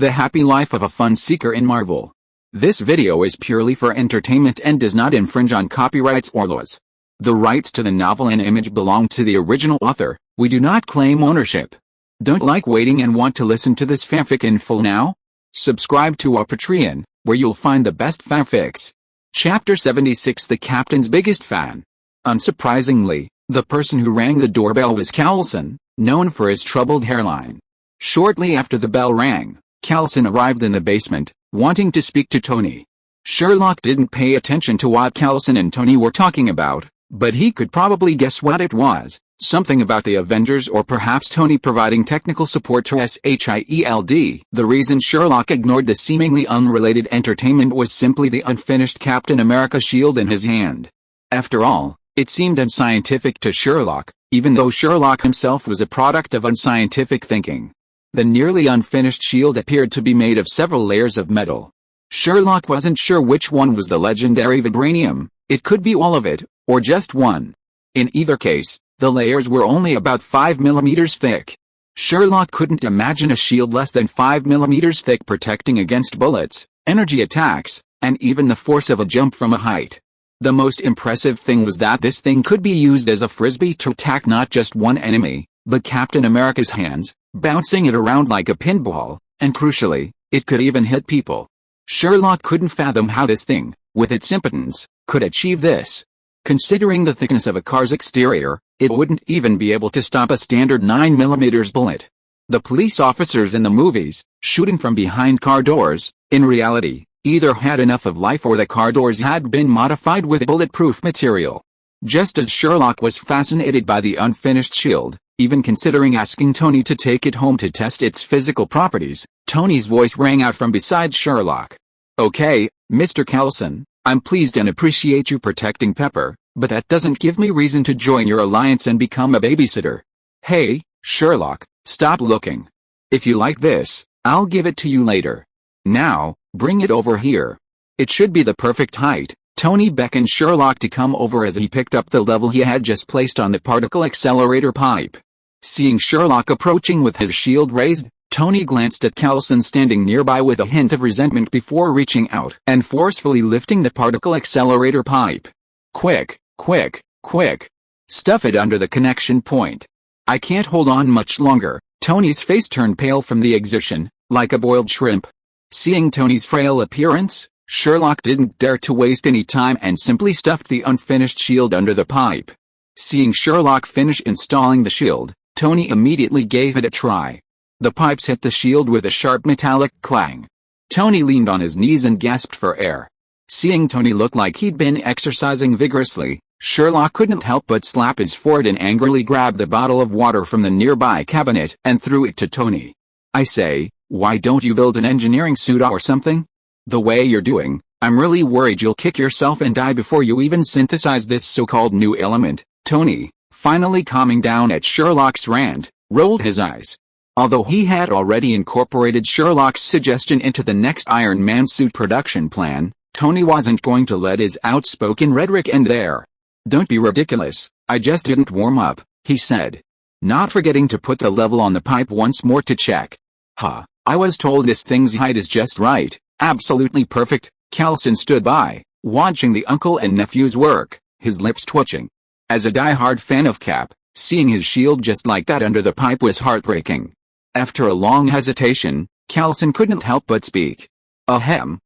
The happy life of a fun seeker in Marvel. This video is purely for entertainment and does not infringe on copyrights or laws. The rights to the novel and image belong to the original author. We do not claim ownership. Don't like waiting and want to listen to this fanfic in full now? Subscribe to our Patreon, where you'll find the best fanfics. Chapter 76, The Captain's Biggest Fan. Unsurprisingly, the person who rang the doorbell was Coulson, known for his troubled hairline. Shortly after the bell rang, Coulson arrived in the basement, wanting to speak to Tony. Sherlock didn't pay attention to what Coulson and Tony were talking about, but he could probably guess what it was, something about the Avengers or perhaps Tony providing technical support to SHIELD. The reason Sherlock ignored the seemingly unrelated entertainment was simply the unfinished Captain America shield in his hand. After all, it seemed unscientific to Sherlock, even though Sherlock himself was a product of unscientific thinking. The nearly unfinished shield appeared to be made of several layers of metal. Sherlock wasn't sure which one was the legendary vibranium. It could be all of it, or just one. In either case, the layers were only about 5 millimeters thick. Sherlock couldn't imagine a shield less than 5 millimeters thick protecting against bullets, energy attacks, and even the force of a jump from a height. The most impressive thing was that this thing could be used as a frisbee to attack not just one enemy, but Captain America's hands, bouncing it around like a pinball, and crucially, it could even hit people. Sherlock couldn't fathom how this thing, with its impotence, could achieve this. Considering the thickness of a car's exterior, it wouldn't even be able to stop a standard 9mm bullet. The police officers in the movies, shooting from behind car doors, in reality, either had enough of life or the car doors had been modified with bulletproof material. Just as Sherlock was fascinated by the unfinished shield, even considering asking Tony to take it home to test its physical properties, Tony's voice rang out from beside Sherlock. "Okay, Mr. Coulson, I'm pleased and appreciate you protecting Pepper, but that doesn't give me reason to join your alliance and become a babysitter." "Hey, Sherlock, stop looking. If you like this, I'll give it to you later. Now, bring it over here." It should be the perfect height. Tony beckoned Sherlock to come over as he picked up the level he had just placed on the particle accelerator pipe. Seeing Sherlock approaching with his shield raised, Tony glanced at Coulson standing nearby with a hint of resentment before reaching out and forcefully lifting the particle accelerator pipe. "Quick, quick, quick. Stuff it under the connection point. I can't hold on much longer." Tony's face turned pale from the exertion, like a boiled shrimp. Seeing Tony's frail appearance, Sherlock didn't dare to waste any time and simply stuffed the unfinished shield under the pipe. Seeing Sherlock finish installing the shield, Tony immediately gave it a try. The pipes hit the shield with a sharp metallic clang. Tony leaned on his knees and gasped for air. Seeing Tony look like he'd been exercising vigorously, Sherlock couldn't help but slap his forehead and angrily grabbed a bottle of water from the nearby cabinet and threw it to Tony. "I say, why don't you build an engineering suit or something? The way you're doing, I'm really worried you'll kick yourself and die before you even synthesize this so-called new element." Tony, finally calming down at Sherlock's rant, rolled his eyes. Although he had already incorporated Sherlock's suggestion into the next Iron Man suit production plan, Tony wasn't going to let his outspoken rhetoric end there. "Don't be ridiculous, I just didn't warm up," he said, not forgetting to put the level on the pipe once more to check. "Huh, I was told this thing's height is just right, absolutely perfect." Coulson stood by, watching the uncle and nephew's work, his lips twitching. As a die-hard fan of Cap, seeing his shield just like that under the pipe was heartbreaking. After a long hesitation, Coulson couldn't help but speak. "Ahem,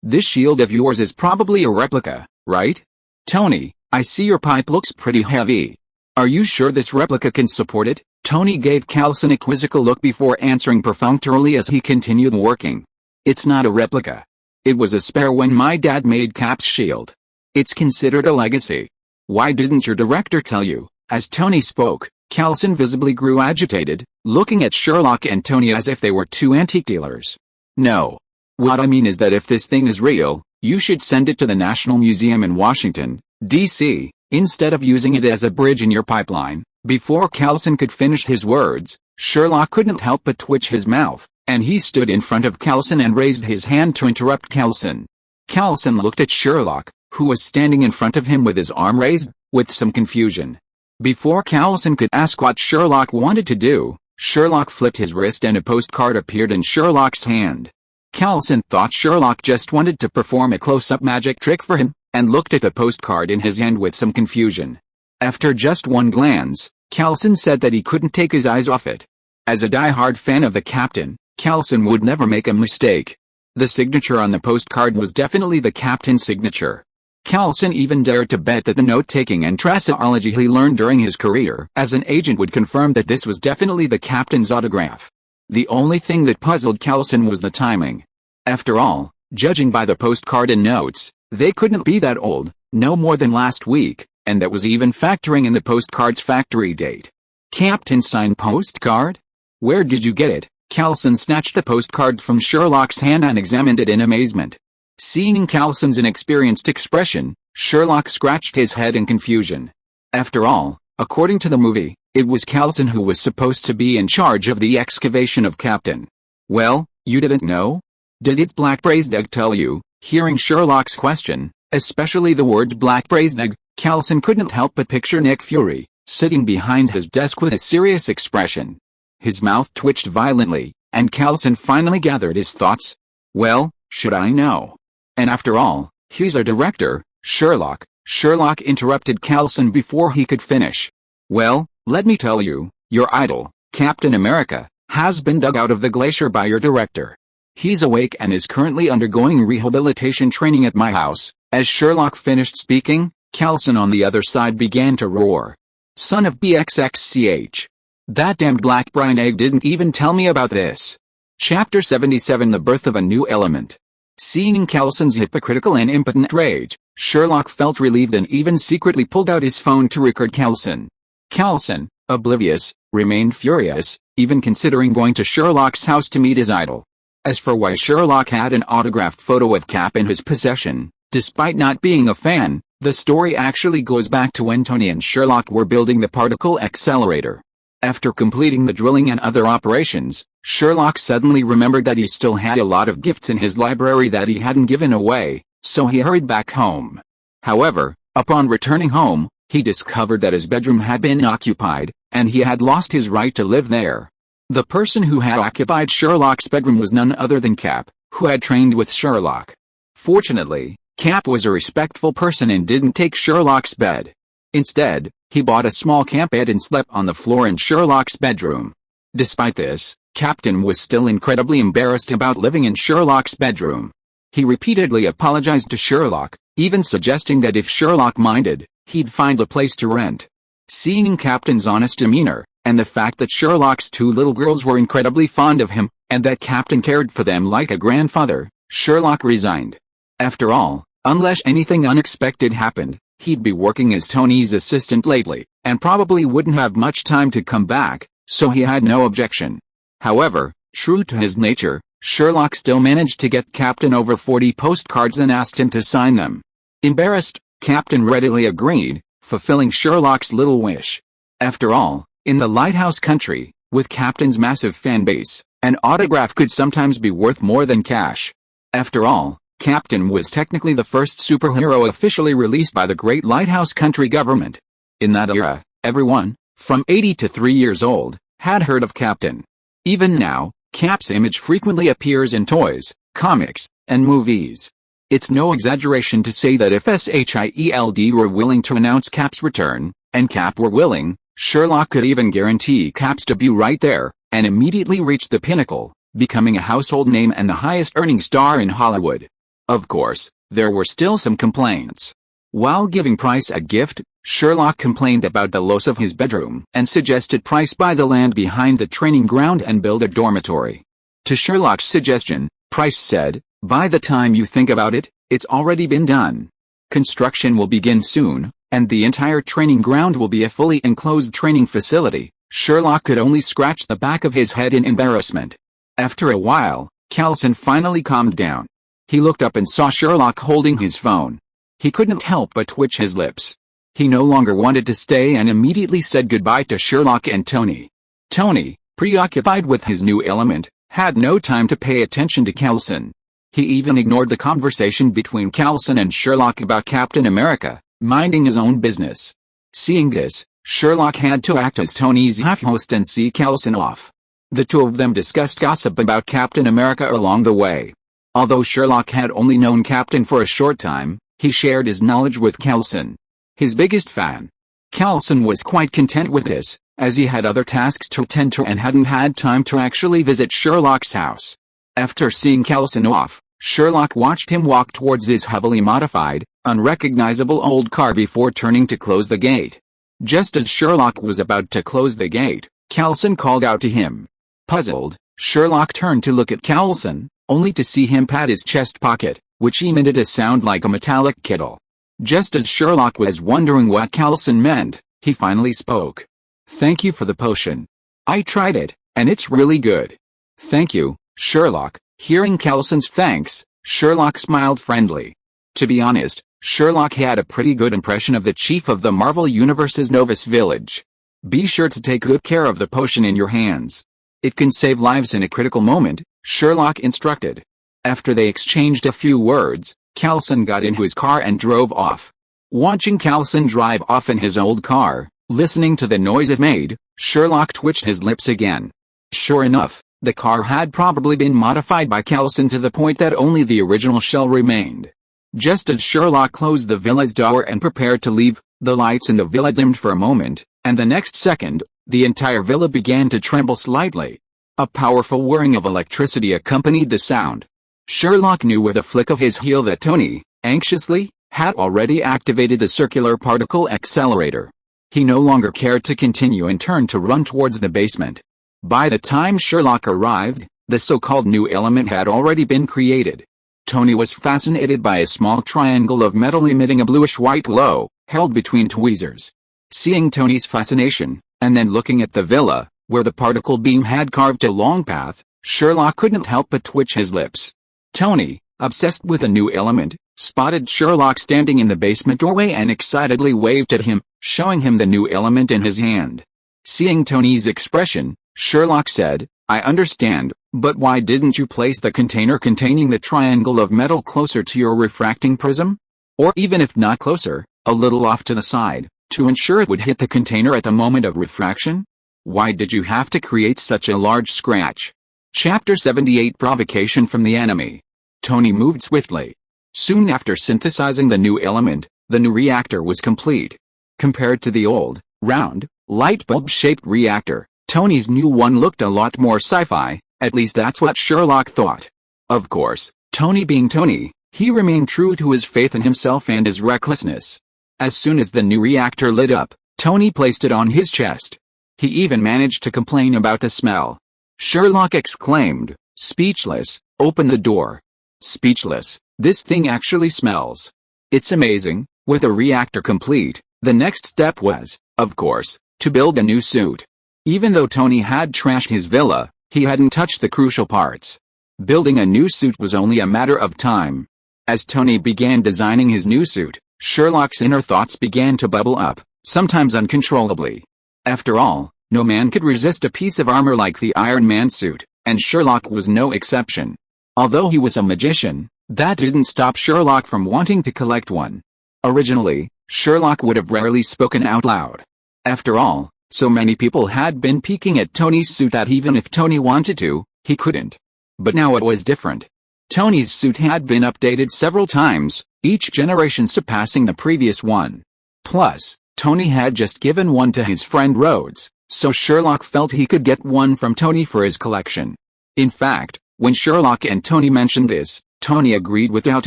this shield of yours is probably a replica, right? Tony, I see your pipe looks pretty heavy. Are you sure this replica can support it?" Tony gave Coulson a quizzical look before answering perfunctorily as he continued working. "It's not a replica. It was a spare when my dad made Cap's shield. It's considered a legacy. Why didn't your director tell you?" As Tony spoke, Coulson visibly grew agitated, looking at Sherlock and Tony as if they were two antique dealers. "No. What I mean is that if this thing is real, you should send it to the National Museum in Washington, D.C., instead of using it as a bridge in your pipeline." Before Coulson could finish his words, Sherlock couldn't help but twitch his mouth, and he stood in front of Coulson and raised his hand to interrupt Coulson. Coulson looked at Sherlock, who was standing in front of him with his arm raised, with some confusion. Before Coulson could ask what Sherlock wanted to do, Sherlock flipped his wrist and a postcard appeared in Sherlock's hand. Coulson thought Sherlock just wanted to perform a close-up magic trick for him, and looked at the postcard in his hand with some confusion. After just one glance, Coulson said that he couldn't take his eyes off it. As a die-hard fan of the captain, Coulson would never make a mistake. The signature on the postcard was definitely the captain's signature. Coulson even dared to bet that the note-taking and phraseology he learned during his career as an agent would confirm that this was definitely the captain's autograph. The only thing that puzzled Coulson was the timing. After all, judging by the postcard and notes, they couldn't be that old, no more than last week, and that was even factoring in the postcard's factory date. Captain's signed postcard? Where did you get it? Coulson snatched the postcard from Sherlock's hand and examined it in amazement. Seeing Coulson's inexperienced expression, Sherlock scratched his head in confusion. After all, according to the movie, it was Coulson who was supposed to be in charge of the excavation of Captain. Well, you didn't know? Did its black braised egg tell you? Hearing Sherlock's question, especially the words black braised egg, Coulson couldn't help but picture Nick Fury, sitting behind his desk with a serious expression. His mouth twitched violently, and Coulson finally gathered his thoughts. Well, should I know? And after all, he's our director, Sherlock. Sherlock interrupted Coulson before he could finish. Well, let me tell you, your idol, Captain America, has been dug out of the glacier by your director. He's awake and is currently undergoing rehabilitation training at my house. As Sherlock finished speaking, Coulson on the other side began to roar. Son of BXXCH. That damned black brine egg didn't even tell me about this. Chapter 77 The Birth of a New Element. Seeing Coulson's hypocritical and impotent rage, Sherlock felt relieved and even secretly pulled out his phone to record Coulson. Coulson, oblivious, remained furious, even considering going to Sherlock's house to meet his idol. As for why Sherlock had an autographed photo of Cap in his possession, despite not being a fan, the story actually goes back to when Tony and Sherlock were building the particle accelerator. After completing the drilling and other operations, Sherlock suddenly remembered that he still had a lot of gifts in his library that he hadn't given away, so he hurried back home. However, upon returning home, he discovered that his bedroom had been occupied, and he had lost his right to live there. The person who had occupied Sherlock's bedroom was none other than Cap, who had trained with Sherlock. Fortunately, Cap was a respectful person and didn't take Sherlock's bed. Instead, he bought a small camp bed and slept on the floor in Sherlock's bedroom. Despite this, Captain was still incredibly embarrassed about living in Sherlock's bedroom. He repeatedly apologized to Sherlock, even suggesting that if Sherlock minded, he'd find a place to rent. Seeing Captain's honest demeanor, and the fact that Sherlock's two little girls were incredibly fond of him, and that Captain cared for them like a grandfather, Sherlock resigned. After all, unless anything unexpected happened, he'd be working as Tony's assistant lately, and probably wouldn't have much time to come back, so he had no objection. However, true to his nature, Sherlock still managed to get Captain over 40 postcards and asked him to sign them. Embarrassed, Captain readily agreed, fulfilling Sherlock's little wish. After all, in the lighthouse country, with Captain's massive fan base, an autograph could sometimes be worth more than cash. After all, Captain was technically the first superhero officially released by the Great Lighthouse Country government. In that era, everyone, from 80 to 3 years old, had heard of Captain. Even now, Cap's image frequently appears in toys, comics, and movies. It's no exaggeration to say that if SHIELD were willing to announce Cap's return, and Cap were willing, Sherlock could even guarantee Cap's debut right there, and immediately reach the pinnacle, becoming a household name and the highest earning star in Hollywood. Of course, there were still some complaints. While giving Price a gift, Sherlock complained about the loss of his bedroom and suggested Price buy the land behind the training ground and build a dormitory. To Sherlock's suggestion, Price said, "By the time you think about it, it's already been done. Construction will begin soon, and the entire training ground will be a fully enclosed training facility." Sherlock could only scratch the back of his head in embarrassment. After a while, Coulson finally calmed down. He looked up and saw Sherlock holding his phone. He couldn't help but twitch his lips. He no longer wanted to stay and immediately said goodbye to Sherlock and Tony. Tony, preoccupied with his new element, had no time to pay attention to Coulson. He even ignored the conversation between Coulson and Sherlock about Captain America, minding his own business. Seeing this, Sherlock had to act as Tony's half-host and see Callison off. The two of them discussed gossip about Captain America along the way. Although Sherlock had only known Captain for a short time, he shared his knowledge with Callison, his biggest fan. Callison was quite content with this, as he had other tasks to attend to and hadn't had time to actually visit Sherlock's house. After seeing Callison off, Sherlock watched him walk towards his heavily modified, unrecognizable old car before turning to close the gate. Just as Sherlock was about to close the gate, Callison called out to him. Puzzled, Sherlock turned to look at Callison, only to see him pat his chest pocket, which emitted a sound like a metallic kettle. Just as Sherlock was wondering what Callison meant, he finally spoke. "Thank you for the potion. I tried it, and it's really good." "Thank you, Sherlock." Hearing Callison's thanks, Sherlock smiled friendly. To be honest, Sherlock had a pretty good impression of the chief of the Marvel Universe's Novus Village. "Be sure to take good care of the potion in your hands. It can save lives in a critical moment," Sherlock instructed. After they exchanged a few words, Callison got into his car and drove off. Watching Callison drive off in his old car, listening to the noise it made, Sherlock twitched his lips again. Sure enough, the car had probably been modified by Callison to the point that only the original shell remained. Just as Sherlock closed the villa's door and prepared to leave, the lights in the villa dimmed for a moment, and the next second, the entire villa began to tremble slightly. A powerful whirring of electricity accompanied the sound. Sherlock knew with a flick of his heel that Tony, anxiously, had already activated the circular particle accelerator. He no longer cared to continue and turned to run towards the basement. By the time Sherlock arrived, the so-called new element had already been created. Tony was fascinated by a small triangle of metal emitting a bluish-white glow, held between tweezers. Seeing Tony's fascination, and then looking at the villa, where the particle beam had carved a long path, Sherlock couldn't help but twitch his lips. Tony, obsessed with a new element, spotted Sherlock standing in the basement doorway and excitedly waved at him, showing him the new element in his hand. Seeing Tony's expression, Sherlock said, "I understand, but why didn't you place the container containing the triangle of metal closer to your refracting prism? Or even if not closer, a little off to the side, to ensure it would hit the container at the moment of refraction? Why did you have to create such a large scratch?" Chapter 78 Provocation from the Enemy. Tony moved swiftly. Soon after synthesizing the new element, the new reactor was complete. Compared to the old, round, light bulb-shaped reactor, Tony's new one looked a lot more sci-fi, at least that's what Sherlock thought. Of course, Tony being Tony, he remained true to his faith in himself and his recklessness. As soon as the new reactor lit up, Tony placed it on his chest. He even managed to complain about the smell. Sherlock exclaimed, speechless, "Open the door." "Speechless, this thing actually smells." It's amazing. With the reactor complete, the next step was, of course, to build a new suit. Even though Tony had trashed his villa, he hadn't touched the crucial parts. Building a new suit was only a matter of time. As Tony began designing his new suit, Sherlock's inner thoughts began to bubble up, sometimes uncontrollably. After all, no man could resist a piece of armor like the Iron Man suit, and Sherlock was no exception. Although he was a magician, that didn't stop Sherlock from wanting to collect one. Originally, Sherlock would have rarely spoken out loud. After all, so many people had been peeking at Tony's suit that even if Tony wanted to, he couldn't. But now it was different. Tony's suit had been updated several times, each generation surpassing the previous one. Plus, Tony had just given one to his friend Rhodes, so Sherlock felt he could get one from Tony for his collection. In fact, when Sherlock and Tony mentioned this, Tony agreed without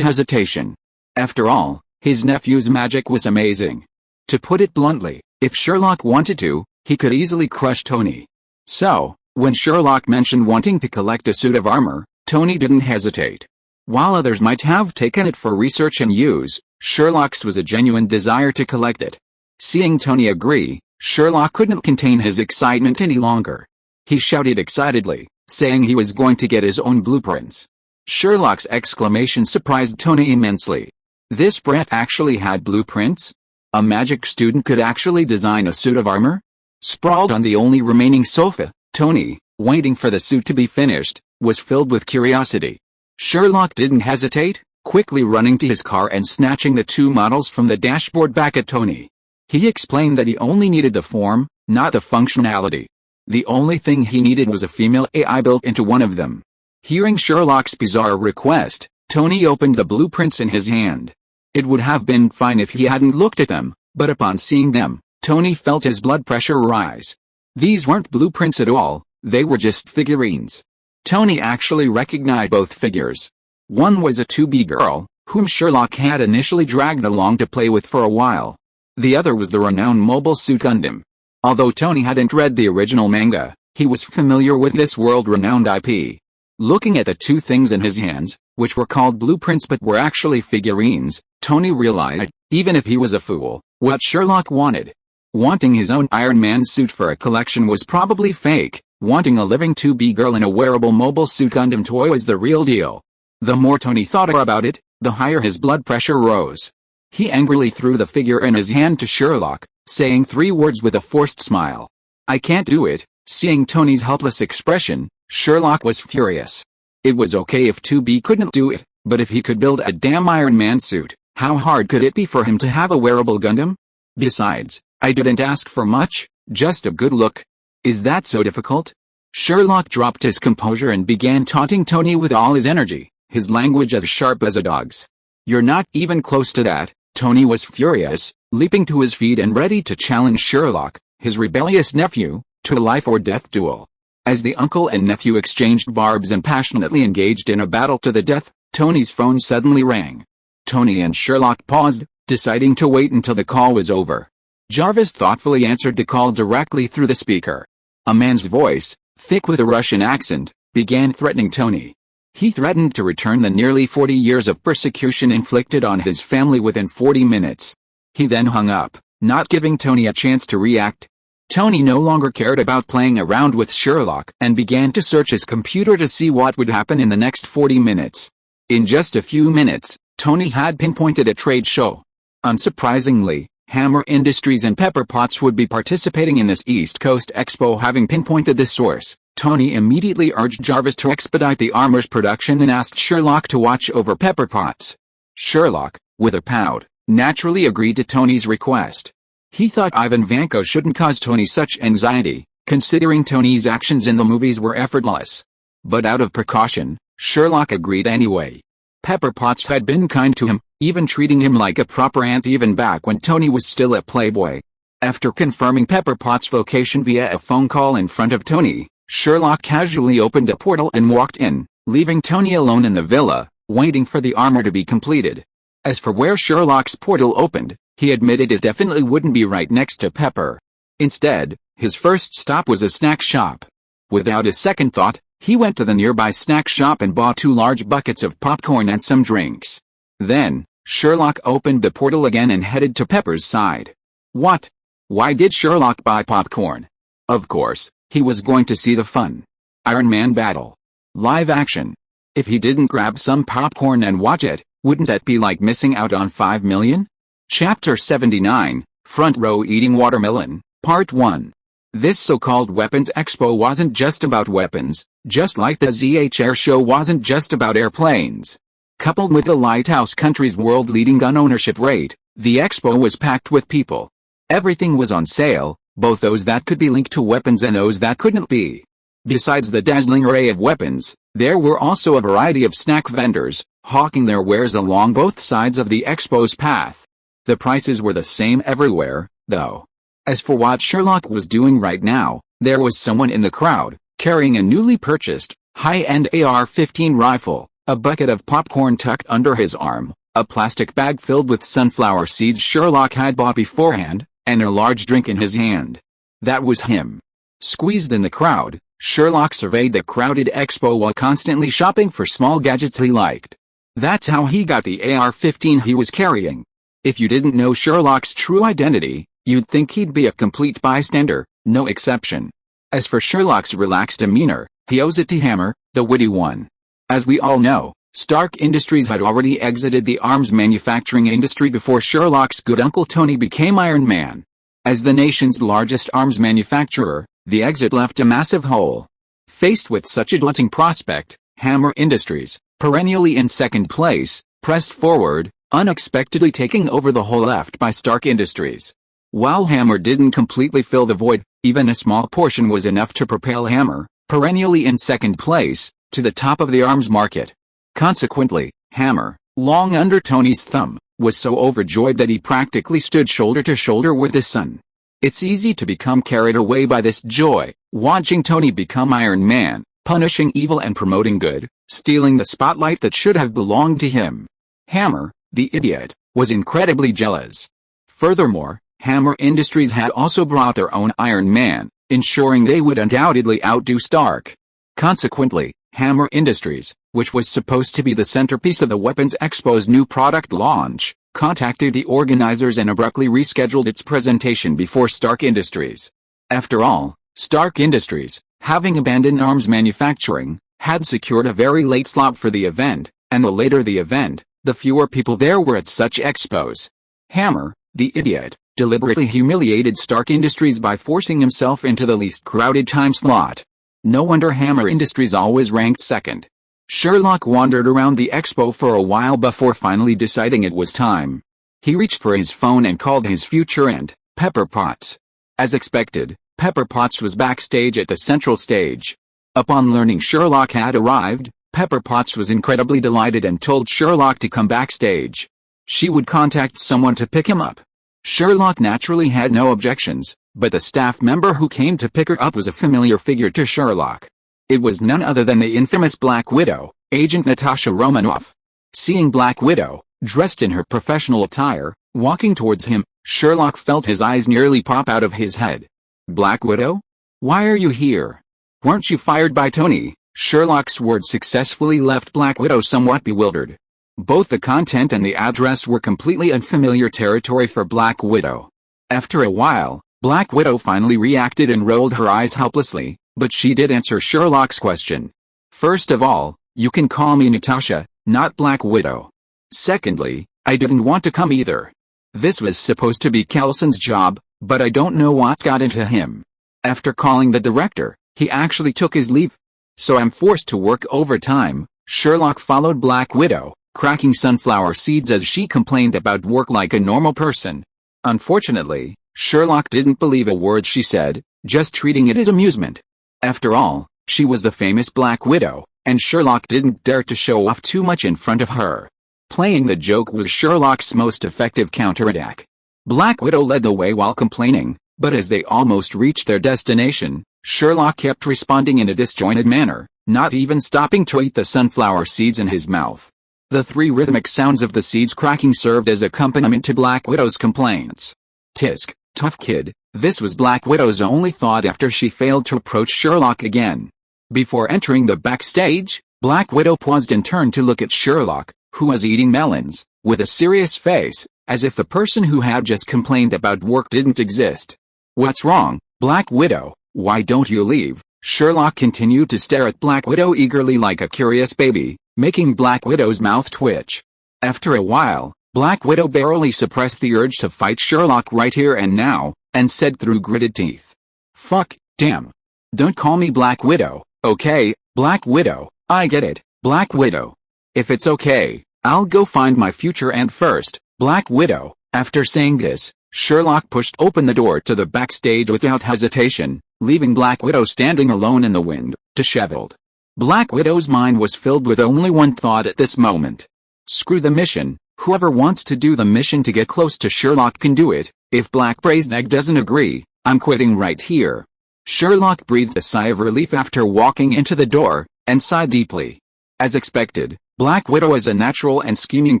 hesitation. After all, his nephew's magic was amazing. To put it bluntly, if Sherlock wanted to, he could easily crush Tony. So, when Sherlock mentioned wanting to collect a suit of armor, Tony didn't hesitate. While others might have taken it for research and use, Sherlock's was a genuine desire to collect it. Seeing Tony agree, Sherlock couldn't contain his excitement any longer. He shouted excitedly, saying he was going to get his own blueprints. Sherlock's exclamation surprised Tony immensely. This brat actually had blueprints? A magic student could actually design a suit of armor? Sprawled on the only remaining sofa, Tony, waiting for the suit to be finished, was filled with curiosity. Sherlock didn't hesitate, quickly running to his car and snatching the two models from the dashboard back at Tony. He explained that he only needed the form, not the functionality. The only thing he needed was a female AI built into one of them. Hearing Sherlock's bizarre request, Tony opened the blueprints in his hand. It would have been fine if he hadn't looked at them, but upon seeing them, Tony felt his blood pressure rise. These weren't blueprints at all, they were just figurines. Tony actually recognized both figures. One was a 2B girl, whom Sherlock had initially dragged along to play with for a while. The other was the renowned Mobile Suit Gundam. Although Tony hadn't read the original manga, he was familiar with this world-renowned IP. Looking at the two things in his hands, which were called blueprints but were actually figurines, Tony realized, even if he was a fool, what Sherlock wanted. Wanting his own Iron Man suit for a collection was probably fake. Wanting a living 2B girl in a wearable Mobile Suit Gundam toy was the real deal. The more Tony thought about it, the higher his blood pressure rose. He angrily threw the figure in his hand to Sherlock, saying 3 words with a forced smile. "I can't do it." Seeing Tony's helpless expression, Sherlock was furious. It was okay if 2B couldn't do it, but if he could build a damn Iron Man suit, how hard could it be for him to have a wearable Gundam? Besides, I didn't ask for much, just a good look. Is that so difficult? Sherlock dropped his composure and began taunting Tony with all his energy, his language as sharp as a dog's. "You're not even close to that." Tony was furious, leaping to his feet and ready to challenge Sherlock, his rebellious nephew, to a life-or-death duel. As the uncle and nephew exchanged barbs and passionately engaged in a battle to the death, Tony's phone suddenly rang. Tony and Sherlock paused, deciding to wait until the call was over. Jarvis thoughtfully answered the call directly through the speaker. A man's voice, thick with a Russian accent, began threatening Tony. He threatened to return the nearly 40 years of persecution inflicted on his family within 40 minutes. He then hung up, not giving Tony a chance to react. Tony no longer cared about playing around with Sherlock and began to search his computer to see what would happen in the next 40 minutes. In just a few minutes, Tony had pinpointed a trade show. Unsurprisingly, Hammer Industries and Pepper Potts would be participating in this East Coast Expo. Having pinpointed the source, Tony immediately urged Jarvis to expedite the armor's production and asked Sherlock to watch over Pepper Potts. Sherlock, with a pout, naturally agreed to Tony's request. He thought Ivan Vanko shouldn't cause Tony such anxiety, considering Tony's actions in the movies were effortless. But out of precaution, Sherlock agreed anyway. Pepper Potts had been kind to him, even treating him like a proper aunt even back when Tony was still a playboy. After confirming Pepper Potts' location via a phone call in front of Tony, Sherlock casually opened a portal and walked in, leaving Tony alone in the villa, waiting for the armor to be completed. As for where Sherlock's portal opened, he admitted it definitely wouldn't be right next to Pepper. Instead, his first stop was a snack shop. Without a second thought, he went to the nearby snack shop and bought 2 large buckets of popcorn and some drinks. Then, Sherlock opened the portal again and headed to Pepper's side. What? Why did Sherlock buy popcorn? Of course, he was going to see the fun. Iron Man battle. Live action. If he didn't grab some popcorn and watch it, wouldn't that be like missing out on 5 million? Chapter 79, Front Row Eating Watermelon, Part 1. This so-called Weapons Expo wasn't just about weapons, just like the ZH Air Show wasn't just about airplanes. Coupled with the Lighthouse country's world-leading gun ownership rate, the expo was packed with people. Everything was on sale, both those that could be linked to weapons and those that couldn't be. Besides the dazzling array of weapons, there were also a variety of snack vendors, hawking their wares along both sides of the expo's path. The prices were the same everywhere, though. As for what Sherlock was doing right now, there was someone in the crowd, carrying a newly purchased, high-end AR-15 rifle, a bucket of popcorn tucked under his arm, a plastic bag filled with sunflower seeds Sherlock had bought beforehand, and a large drink in his hand. That was him. Squeezed in the crowd, Sherlock surveyed the crowded expo while constantly shopping for small gadgets he liked. That's how he got the AR-15 he was carrying. If you didn't know Sherlock's true identity, you'd think he'd be a complete bystander, no exception. As for Sherlock's relaxed demeanor, he owes it to Hammer, the witty one. As we all know, Stark Industries had already exited the arms manufacturing industry before Sherlock's good uncle Tony became Iron Man. As the nation's largest arms manufacturer, the exit left a massive hole. Faced with such a daunting prospect, Hammer Industries, perennially in second place, pressed forward, unexpectedly taking over the hole left by Stark Industries. While Hammer didn't completely fill the void, even a small portion was enough to propel Hammer, perennially in second place, to the top of the arms market. Consequently, Hammer, long under Tony's thumb, was so overjoyed that he practically stood shoulder to shoulder with the sun. It's easy to become carried away by this joy, watching Tony become Iron Man, punishing evil and promoting good, stealing the spotlight that should have belonged to him. Hammer, the idiot, was incredibly jealous. Furthermore, Hammer Industries had also brought their own Iron Man, ensuring they would undoubtedly outdo Stark. Consequently, Hammer Industries, which was supposed to be the centerpiece of the Weapons Expo's new product launch, contacted the organizers and abruptly rescheduled its presentation before Stark Industries. After all, Stark Industries, having abandoned arms manufacturing, had secured a very late slot for the event, and the later the event, the fewer people there were at such expos. Hammer, the idiot, deliberately humiliated Stark Industries by forcing himself into the least crowded time slot. No wonder Hammer Industries always ranked second. Sherlock wandered around the expo for a while before finally deciding it was time. He reached for his phone and called his future aunt, Pepper Potts. As expected, Pepper Potts was backstage at the central stage. Upon learning Sherlock had arrived, Pepper Potts was incredibly delighted and told Sherlock to come backstage. She would contact someone to pick him up. Sherlock naturally had no objections, but the staff member who came to pick her up was a familiar figure to Sherlock. It was none other than the infamous Black Widow, Agent Natasha Romanoff. Seeing Black Widow, dressed in her professional attire, walking towards him, Sherlock felt his eyes nearly pop out of his head. Black Widow? Why are you here? Weren't you fired by Tony? Sherlock's words successfully left Black Widow somewhat bewildered. Both the content and the address were completely unfamiliar territory for Black Widow. After a while, Black Widow finally reacted and rolled her eyes helplessly, but she did answer Sherlock's question. First of all, you can call me Natasha, not Black Widow. Secondly, I didn't want to come either. This was supposed to be Kelson's job, but I don't know what got into him. After calling the director, he actually took his leave. So I'm forced to work overtime. Sherlock followed Black Widow, cracking sunflower seeds as she complained about work like a normal person. Unfortunately, Sherlock didn't believe a word she said, just treating it as amusement. After all, she was the famous Black Widow, and Sherlock didn't dare to show off too much in front of her. Playing the joke was Sherlock's most effective counterattack. Black Widow led the way while complaining, but as they almost reached their destination, Sherlock kept responding in a disjointed manner, not even stopping to eat the sunflower seeds in his mouth. The three rhythmic sounds of the seeds cracking served as accompaniment to Black Widow's complaints. Tisk, tough kid, this was Black Widow's only thought after she failed to approach Sherlock again. Before entering the backstage, Black Widow paused and turned to look at Sherlock, who was eating melons, with a serious face, as if the person who had just complained about work didn't exist. What's wrong, Black Widow? Why don't you leave? Sherlock continued to stare at Black Widow eagerly like a curious baby, making Black Widow's mouth twitch. After a while, Black Widow barely suppressed the urge to fight Sherlock right here and now, and said through gritted teeth. Fuck, damn. Don't call me Black Widow, okay, Black Widow, I get it, Black Widow. If it's okay, I'll go find my future aunt first, Black Widow. After saying this, Sherlock pushed open the door to the backstage without hesitation, leaving Black Widow standing alone in the wind, disheveled. Black Widow's mind was filled with only one thought at this moment. Screw the mission, whoever wants to do the mission to get close to Sherlock can do it, if Black Braised Egg doesn't agree, I'm quitting right here. Sherlock breathed a sigh of relief after walking into the door, and sighed deeply. As expected, Black Widow is a natural and scheming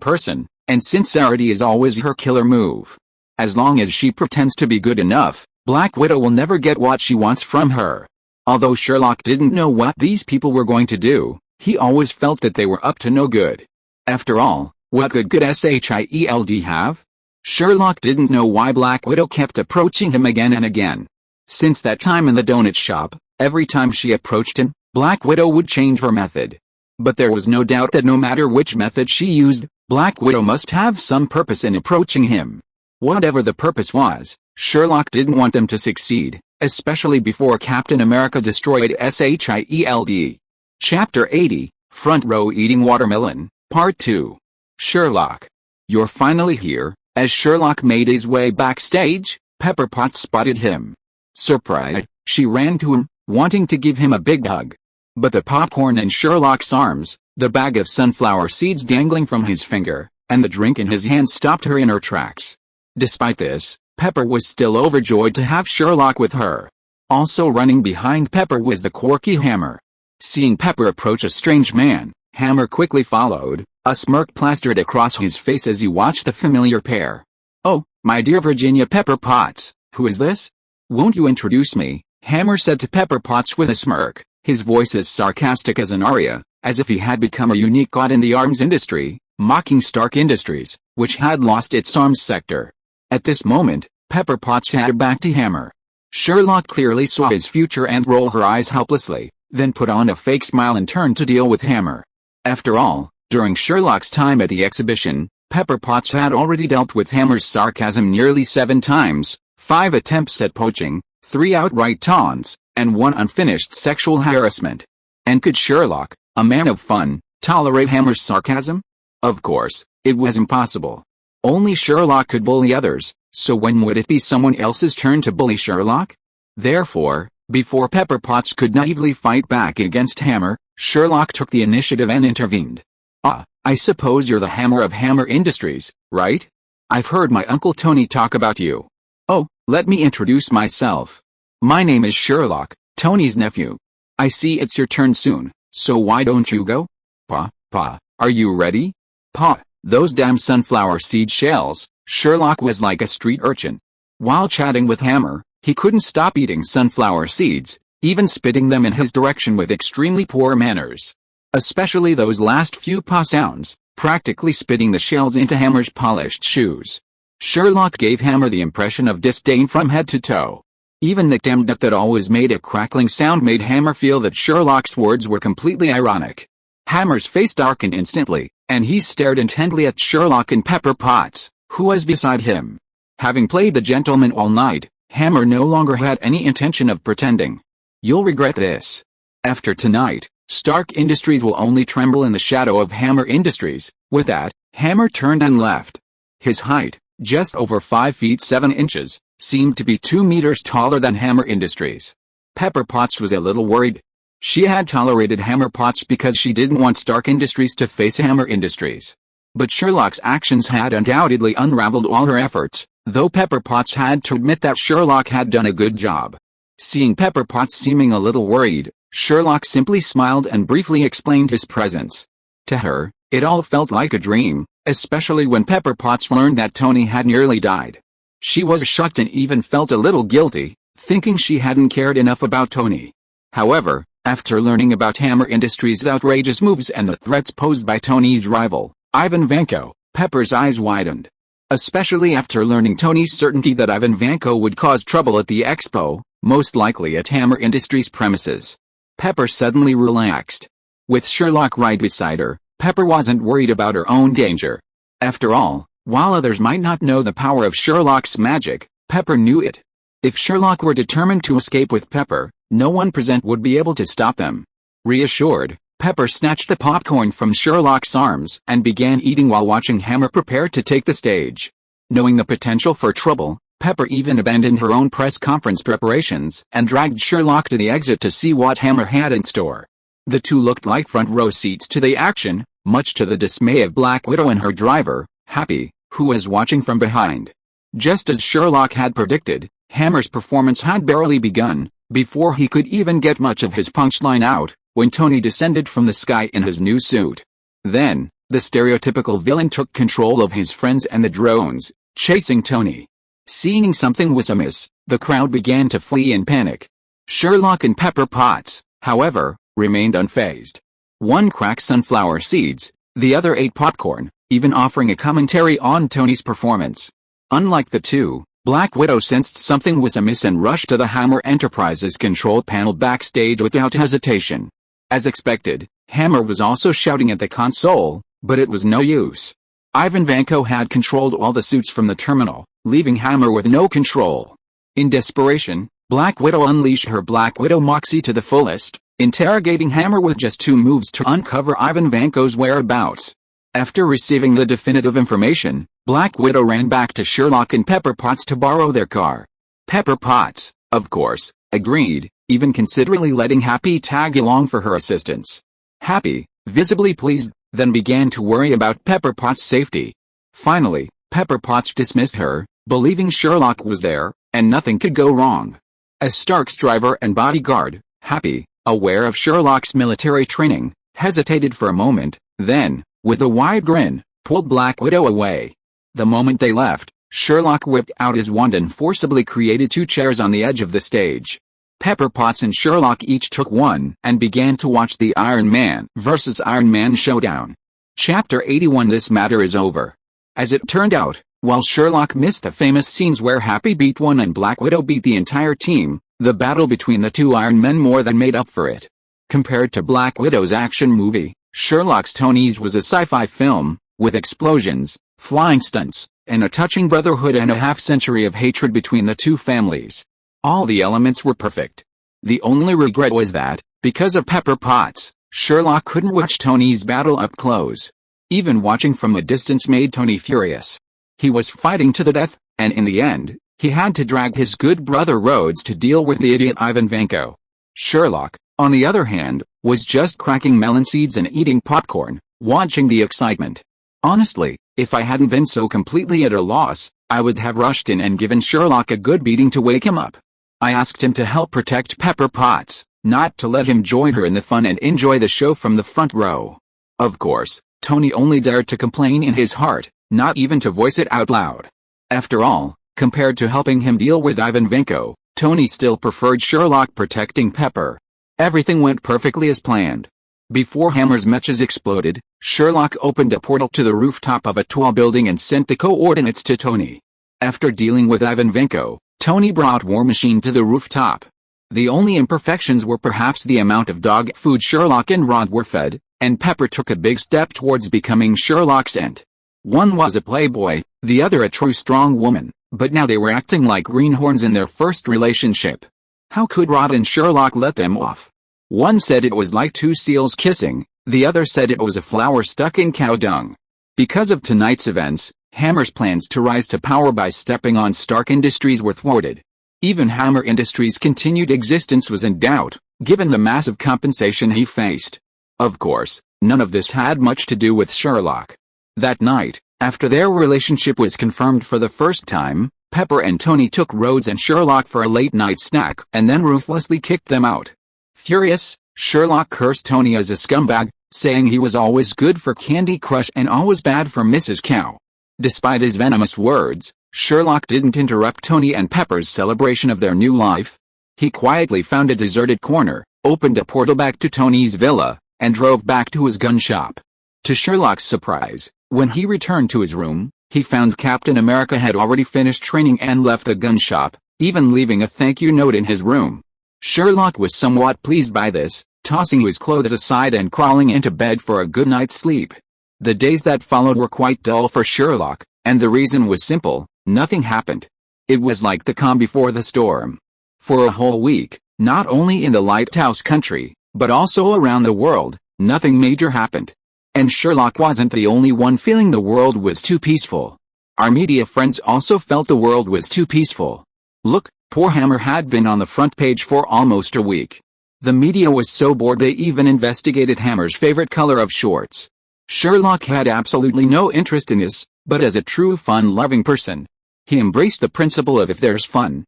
person, and sincerity is always her killer move. As long as she pretends to be good enough, Black Widow will never get what she wants from her. Although Sherlock didn't know what these people were going to do, he always felt that they were up to no good. After all, what good could SHIELD have? Sherlock didn't know why Black Widow kept approaching him again and again. Since that time in the donut shop, every time she approached him, Black Widow would change her method. But there was no doubt that no matter which method she used, Black Widow must have some purpose in approaching him. Whatever the purpose was, Sherlock didn't want them to succeed, especially before Captain America destroyed SHIELD. Chapter 80, Front Row Eating Watermelon, Part 2. Sherlock. You're finally here. As Sherlock made his way backstage, Pepper Potts spotted him. Surprised, she ran to him, wanting to give him a big hug. But the popcorn in Sherlock's arms, the bag of sunflower seeds dangling from his finger, and the drink in his hand stopped her in her tracks. Despite this, Pepper was still overjoyed to have Sherlock with her. Also running behind Pepper was the quirky Hammer. Seeing Pepper approach a strange man, Hammer quickly followed, a smirk plastered across his face as he watched the familiar pair. "Oh, my dear Virginia Pepper Potts, who is this? Won't you introduce me?" Hammer said to Pepper Potts with a smirk, his voice as sarcastic as an aria, as if he had become a unique god in the arms industry, mocking Stark Industries, which had lost its arms sector. At this moment, Pepper Potts had her back to Hammer. Sherlock clearly saw his future and rolled her eyes helplessly, then put on a fake smile and turned to deal with Hammer. After all, during Sherlock's time at the exhibition, Pepper Potts had already dealt with Hammer's sarcasm nearly 7 times, 5 attempts at poaching, 3 outright taunts, and 1 unfinished sexual harassment. And could Sherlock, a man of fun, tolerate Hammer's sarcasm? Of course, it was impossible. Only Sherlock could bully others, so when would it be someone else's turn to bully Sherlock? Therefore, before Pepper Potts could naively fight back against Hammer, Sherlock took the initiative and intervened. "Ah, I suppose you're the Hammer of Hammer Industries, right? I've heard my Uncle Tony talk about you. Oh, let me introduce myself. My name is Sherlock, Tony's nephew. I see it's your turn soon, so why don't you go? Pa, are you ready? Pa, those damn sunflower seed shells." Sherlock was like a street urchin. While chatting with Hammer, he couldn't stop eating sunflower seeds, even spitting them in his direction with extremely poor manners. Especially those last few pa sounds, practically spitting the shells into Hammer's polished shoes. Sherlock gave Hammer the impression of disdain from head to toe. Even the damn nut that always made a crackling sound made Hammer feel that Sherlock's words were completely ironic. Hammer's face darkened instantly, and he stared intently at Sherlock and Pepper Potts, who was beside him. Having played the gentleman all night, Hammer no longer had any intention of pretending. "You'll regret this. After tonight, Stark Industries will only tremble in the shadow of Hammer Industries." With that, Hammer turned and left. His height, just over 5 feet 7 inches, seemed to be 2 meters taller than Hammer Industries. Pepper Potts was a little worried. She had tolerated Hammer Potts because she didn't want Stark Industries to face Hammer Industries. But Sherlock's actions had undoubtedly unraveled all her efforts, though Pepper Potts had to admit that Sherlock had done a good job. Seeing Pepper Potts seeming a little worried, Sherlock simply smiled and briefly explained his presence. To her, it all felt like a dream, especially when Pepper Potts learned that Tony had nearly died. She was shocked and even felt a little guilty, thinking she hadn't cared enough about Tony. However, after learning about Hammer Industries' outrageous moves and the threats posed by Tony's rival, Ivan Vanko, Pepper's eyes widened. Especially after learning Tony's certainty that Ivan Vanko would cause trouble at the expo, most likely at Hammer Industries' premises. Pepper suddenly relaxed. With Sherlock right beside her, Pepper wasn't worried about her own danger. After all, while others might not know the power of Sherlock's magic, Pepper knew it. If Sherlock were determined to escape with Pepper, no one present would be able to stop them. Reassured, Pepper snatched the popcorn from Sherlock's arms and began eating while watching Hammer prepare to take the stage. Knowing the potential for trouble, Pepper even abandoned her own press conference preparations and dragged Sherlock to the exit to see what Hammer had in store. The two looked like front row seats to the action, much to the dismay of Black Widow and her driver, Happy, who was watching from behind. Just as Sherlock had predicted, Hammer's performance had barely begun, before he could even get much of his punchline out, when Tony descended from the sky in his new suit. Then, the stereotypical villain took control of his friends and the drones, chasing Tony. Seeing something was amiss, the crowd began to flee in panic. Sherlock and Pepper Potts, however, remained unfazed. One cracked sunflower seeds, the other ate popcorn, even offering a commentary on Tony's performance. Unlike the two, Black Widow sensed something was amiss and rushed to the Hammer Enterprises control panel backstage without hesitation. As expected, Hammer was also shouting at the console, but it was no use. Ivan Vanko had controlled all the suits from the terminal, leaving Hammer with no control. In desperation, Black Widow unleashed her Black Widow moxie to the fullest, interrogating Hammer with just 2 moves to uncover Ivan Vanko's whereabouts. After receiving the definitive information, Black Widow ran back to Sherlock and Pepper Potts to borrow their car, Pepper Potts, of course, agreed, even considerately letting Happy tag along for her assistance. Happy, visibly pleased, then began to worry about Pepper Potts' safety. Finally, Pepper Potts dismissed her, believing Sherlock was there, and nothing could go wrong. As Stark's driver and bodyguard, Happy, aware of Sherlock's military training, hesitated for a moment, then, with a wide grin, pulled Black Widow away. The moment they left, Sherlock whipped out his wand and forcibly created 2 chairs on the edge of the stage. Pepper Potts and Sherlock each took one and began to watch the Iron Man vs. Iron Man showdown. Chapter 81. This matter is over. As it turned out, while Sherlock missed the famous scenes where Happy beat one and Black Widow beat the entire team, the battle between the 2 Iron Men more than made up for it. Compared to Black Widow's action movie, Sherlock's Tony's was a sci-fi film, with explosions, flying stunts, and a touching brotherhood and a half-century of hatred between the 2 families. All the elements were perfect. The only regret was that, because of Pepper Potts, Sherlock couldn't watch Tony's battle up close. Even watching from a distance made Tony furious. He was fighting to the death, and in the end, he had to drag his good brother Rhodes to deal with the idiot Ivan Vanko. Sherlock, on the other hand, was just cracking melon seeds and eating popcorn, watching the excitement. Honestly, if I hadn't been so completely at a loss, I would have rushed in and given Sherlock a good beating to wake him up. I asked him to help protect Pepper Potts, not to let him join her in the fun and enjoy the show from the front row. Of course, Tony only dared to complain in his heart, not even to voice it out loud. After all, compared to helping him deal with Ivan Vanko, Tony still preferred Sherlock protecting Pepper. Everything went perfectly as planned. Before Hammer's matches exploded, Sherlock opened a portal to the rooftop of a tall building and sent the coordinates to Tony. After dealing with Ivan Vanko, Tony brought War Machine to the rooftop. The only imperfections were perhaps the amount of dog food Sherlock and Rod were fed, and Pepper took a big step towards becoming Sherlock's aunt. One was a playboy, the other a true strong woman, but now they were acting like greenhorns in their first relationship. How could Rod and Sherlock let them off? One said it was like 2 seals kissing, the other said it was a flower stuck in cow dung. Because of tonight's events, Hammer's plans to rise to power by stepping on Stark Industries were thwarted. Even Hammer Industries' continued existence was in doubt, given the massive compensation he faced. Of course, none of this had much to do with Sherlock. That night, after their relationship was confirmed for the first time, Pepper and Tony took Rhodes and Sherlock for a late-night snack and then ruthlessly kicked them out. Furious, Sherlock cursed Tony as a scumbag, saying he was always good for Candy Crush and always bad for Mrs. Cow. Despite his venomous words, Sherlock didn't interrupt Tony and Pepper's celebration of their new life. He quietly found a deserted corner, opened a portal back to Tony's villa, and drove back to his gun shop. To Sherlock's surprise, when he returned to his room, he found Captain America had already finished training and left the gun shop, even leaving a thank you note in his room. Sherlock was somewhat pleased by this, tossing his clothes aside and crawling into bed for a good night's sleep. The days that followed were quite dull for Sherlock, and the reason was simple: nothing happened. It was like the calm before the storm. For a whole week, not only in the Lighthouse country, but also around the world, nothing major happened. And Sherlock wasn't the only one feeling the world was too peaceful. Our media friends also felt the world was too peaceful. Look, poor Hammer had been on the front page for almost a week. The media was so bored they even investigated Hammer's favorite color of shorts. Sherlock had absolutely no interest in this, but as a true fun-loving person, he embraced the principle of if there's fun,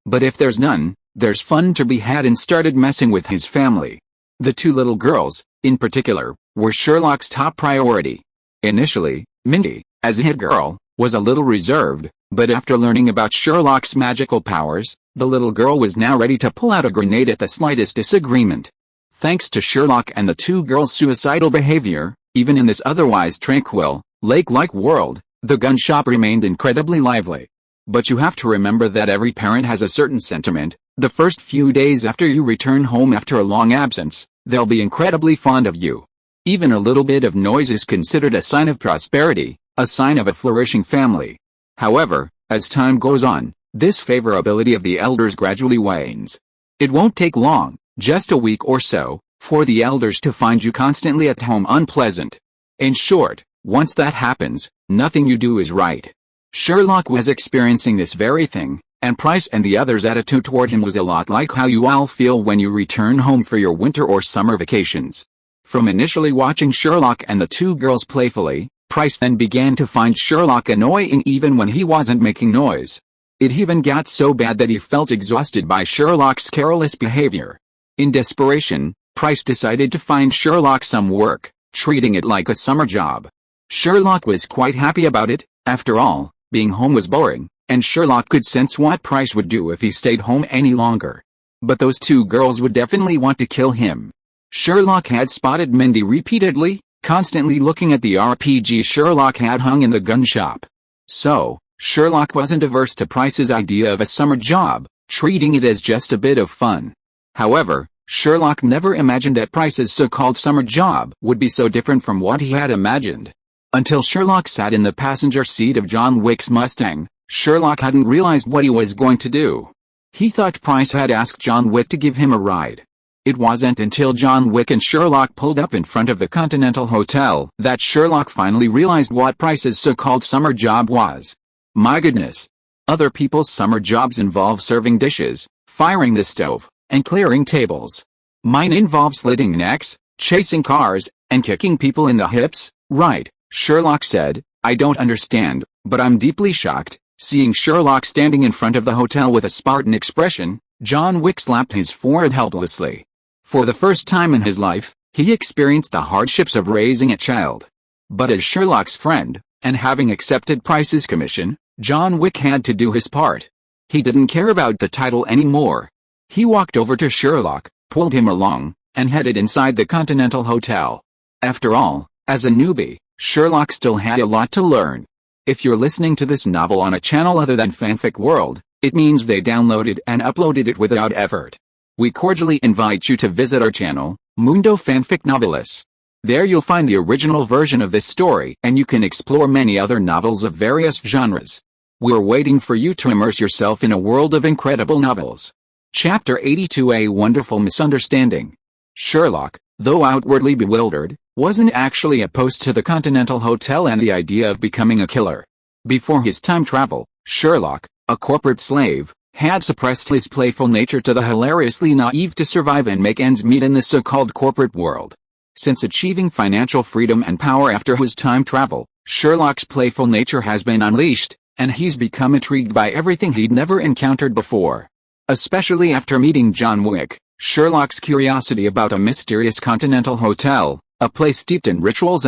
but if there's none, there's fun to be had, and started messing with his family. The 2 little girls, in particular, were Sherlock's top priority. Initially, Mindy, as a hit girl, was a little reserved, but after learning about Sherlock's magical powers, the little girl was now ready to pull out a grenade at the slightest disagreement. Thanks to Sherlock and the 2 girls' suicidal behavior, even in this otherwise tranquil, lake-like world, the gun shop remained incredibly lively. But you have to remember that every parent has a certain sentiment. The first few days after you return home after a long absence, they'll be incredibly fond of you. Even a little bit of noise is considered a sign of prosperity, a sign of a flourishing family. However, as time goes on, this favorability of the elders gradually wanes. It won't take long, just a week or so, for the elders to find you constantly at home unpleasant. In short, once that happens, nothing you do is right. Sherlock was experiencing this very thing, and Price and the others' attitude toward him was a lot like how you all feel when you return home for your winter or summer vacations. From initially watching Sherlock and the two girls playfully, Price then began to find Sherlock annoying even when he wasn't making noise. It even got so bad that he felt exhausted by Sherlock's careless behavior. In desperation, Price decided to find Sherlock some work, treating it like a summer job. Sherlock was quite happy about it. After all, being home was boring, and Sherlock could sense what Price would do if he stayed home any longer. But those two girls would definitely want to kill him. Sherlock had spotted Mindy repeatedly, constantly looking at the RPG Sherlock had hung in the gun shop. So, Sherlock wasn't averse to Price's idea of a summer job, treating it as just a bit of fun. However, Sherlock never imagined that Price's so-called summer job would be so different from what he had imagined. Until Sherlock sat in the passenger seat of John Wick's Mustang, Sherlock hadn't realized what he was going to do. He thought Price had asked John Wick to give him a ride. It wasn't until John Wick and Sherlock pulled up in front of the Continental Hotel that Sherlock finally realized what Price's so-called summer job was. My goodness. Other people's summer jobs involve serving dishes, firing the stove, and clearing tables. Mine involves slitting necks, chasing cars, and kicking people in the hips, right? Sherlock said. I don't understand, but I'm deeply shocked. Seeing Sherlock standing in front of the hotel with a Spartan expression, John Wick slapped his forehead helplessly. For the first time in his life, he experienced the hardships of raising a child. But as Sherlock's friend, and having accepted Price's commission, John Wick had to do his part. He didn't care about the title anymore. He walked over to Sherlock, pulled him along, and headed inside the Continental Hotel. After all, as a newbie, Sherlock still had a lot to learn. If you're listening to this novel on a channel other than Fanfic World, it means they downloaded and uploaded it without effort. We cordially invite you to visit our channel, Mundo Fanfic Novelis. There you'll find the original version of this story and you can explore many other novels of various genres. We're waiting for you to immerse yourself in a world of incredible novels. Chapter 82: A Wonderful Misunderstanding. Sherlock, though outwardly bewildered, wasn't actually opposed to the Continental Hotel and the idea of becoming a killer. Before his time travel, Sherlock, a corporate slave, had suppressed his playful nature to the hilariously naive to survive and make ends meet in the so-called corporate world. Since achieving financial freedom and power after his time travel, Sherlock's playful nature has been unleashed, and he's become intrigued by everything he'd never encountered before. Especially after meeting John Wick, Sherlock's curiosity about a mysterious Continental Hotel, a place steeped in rituals,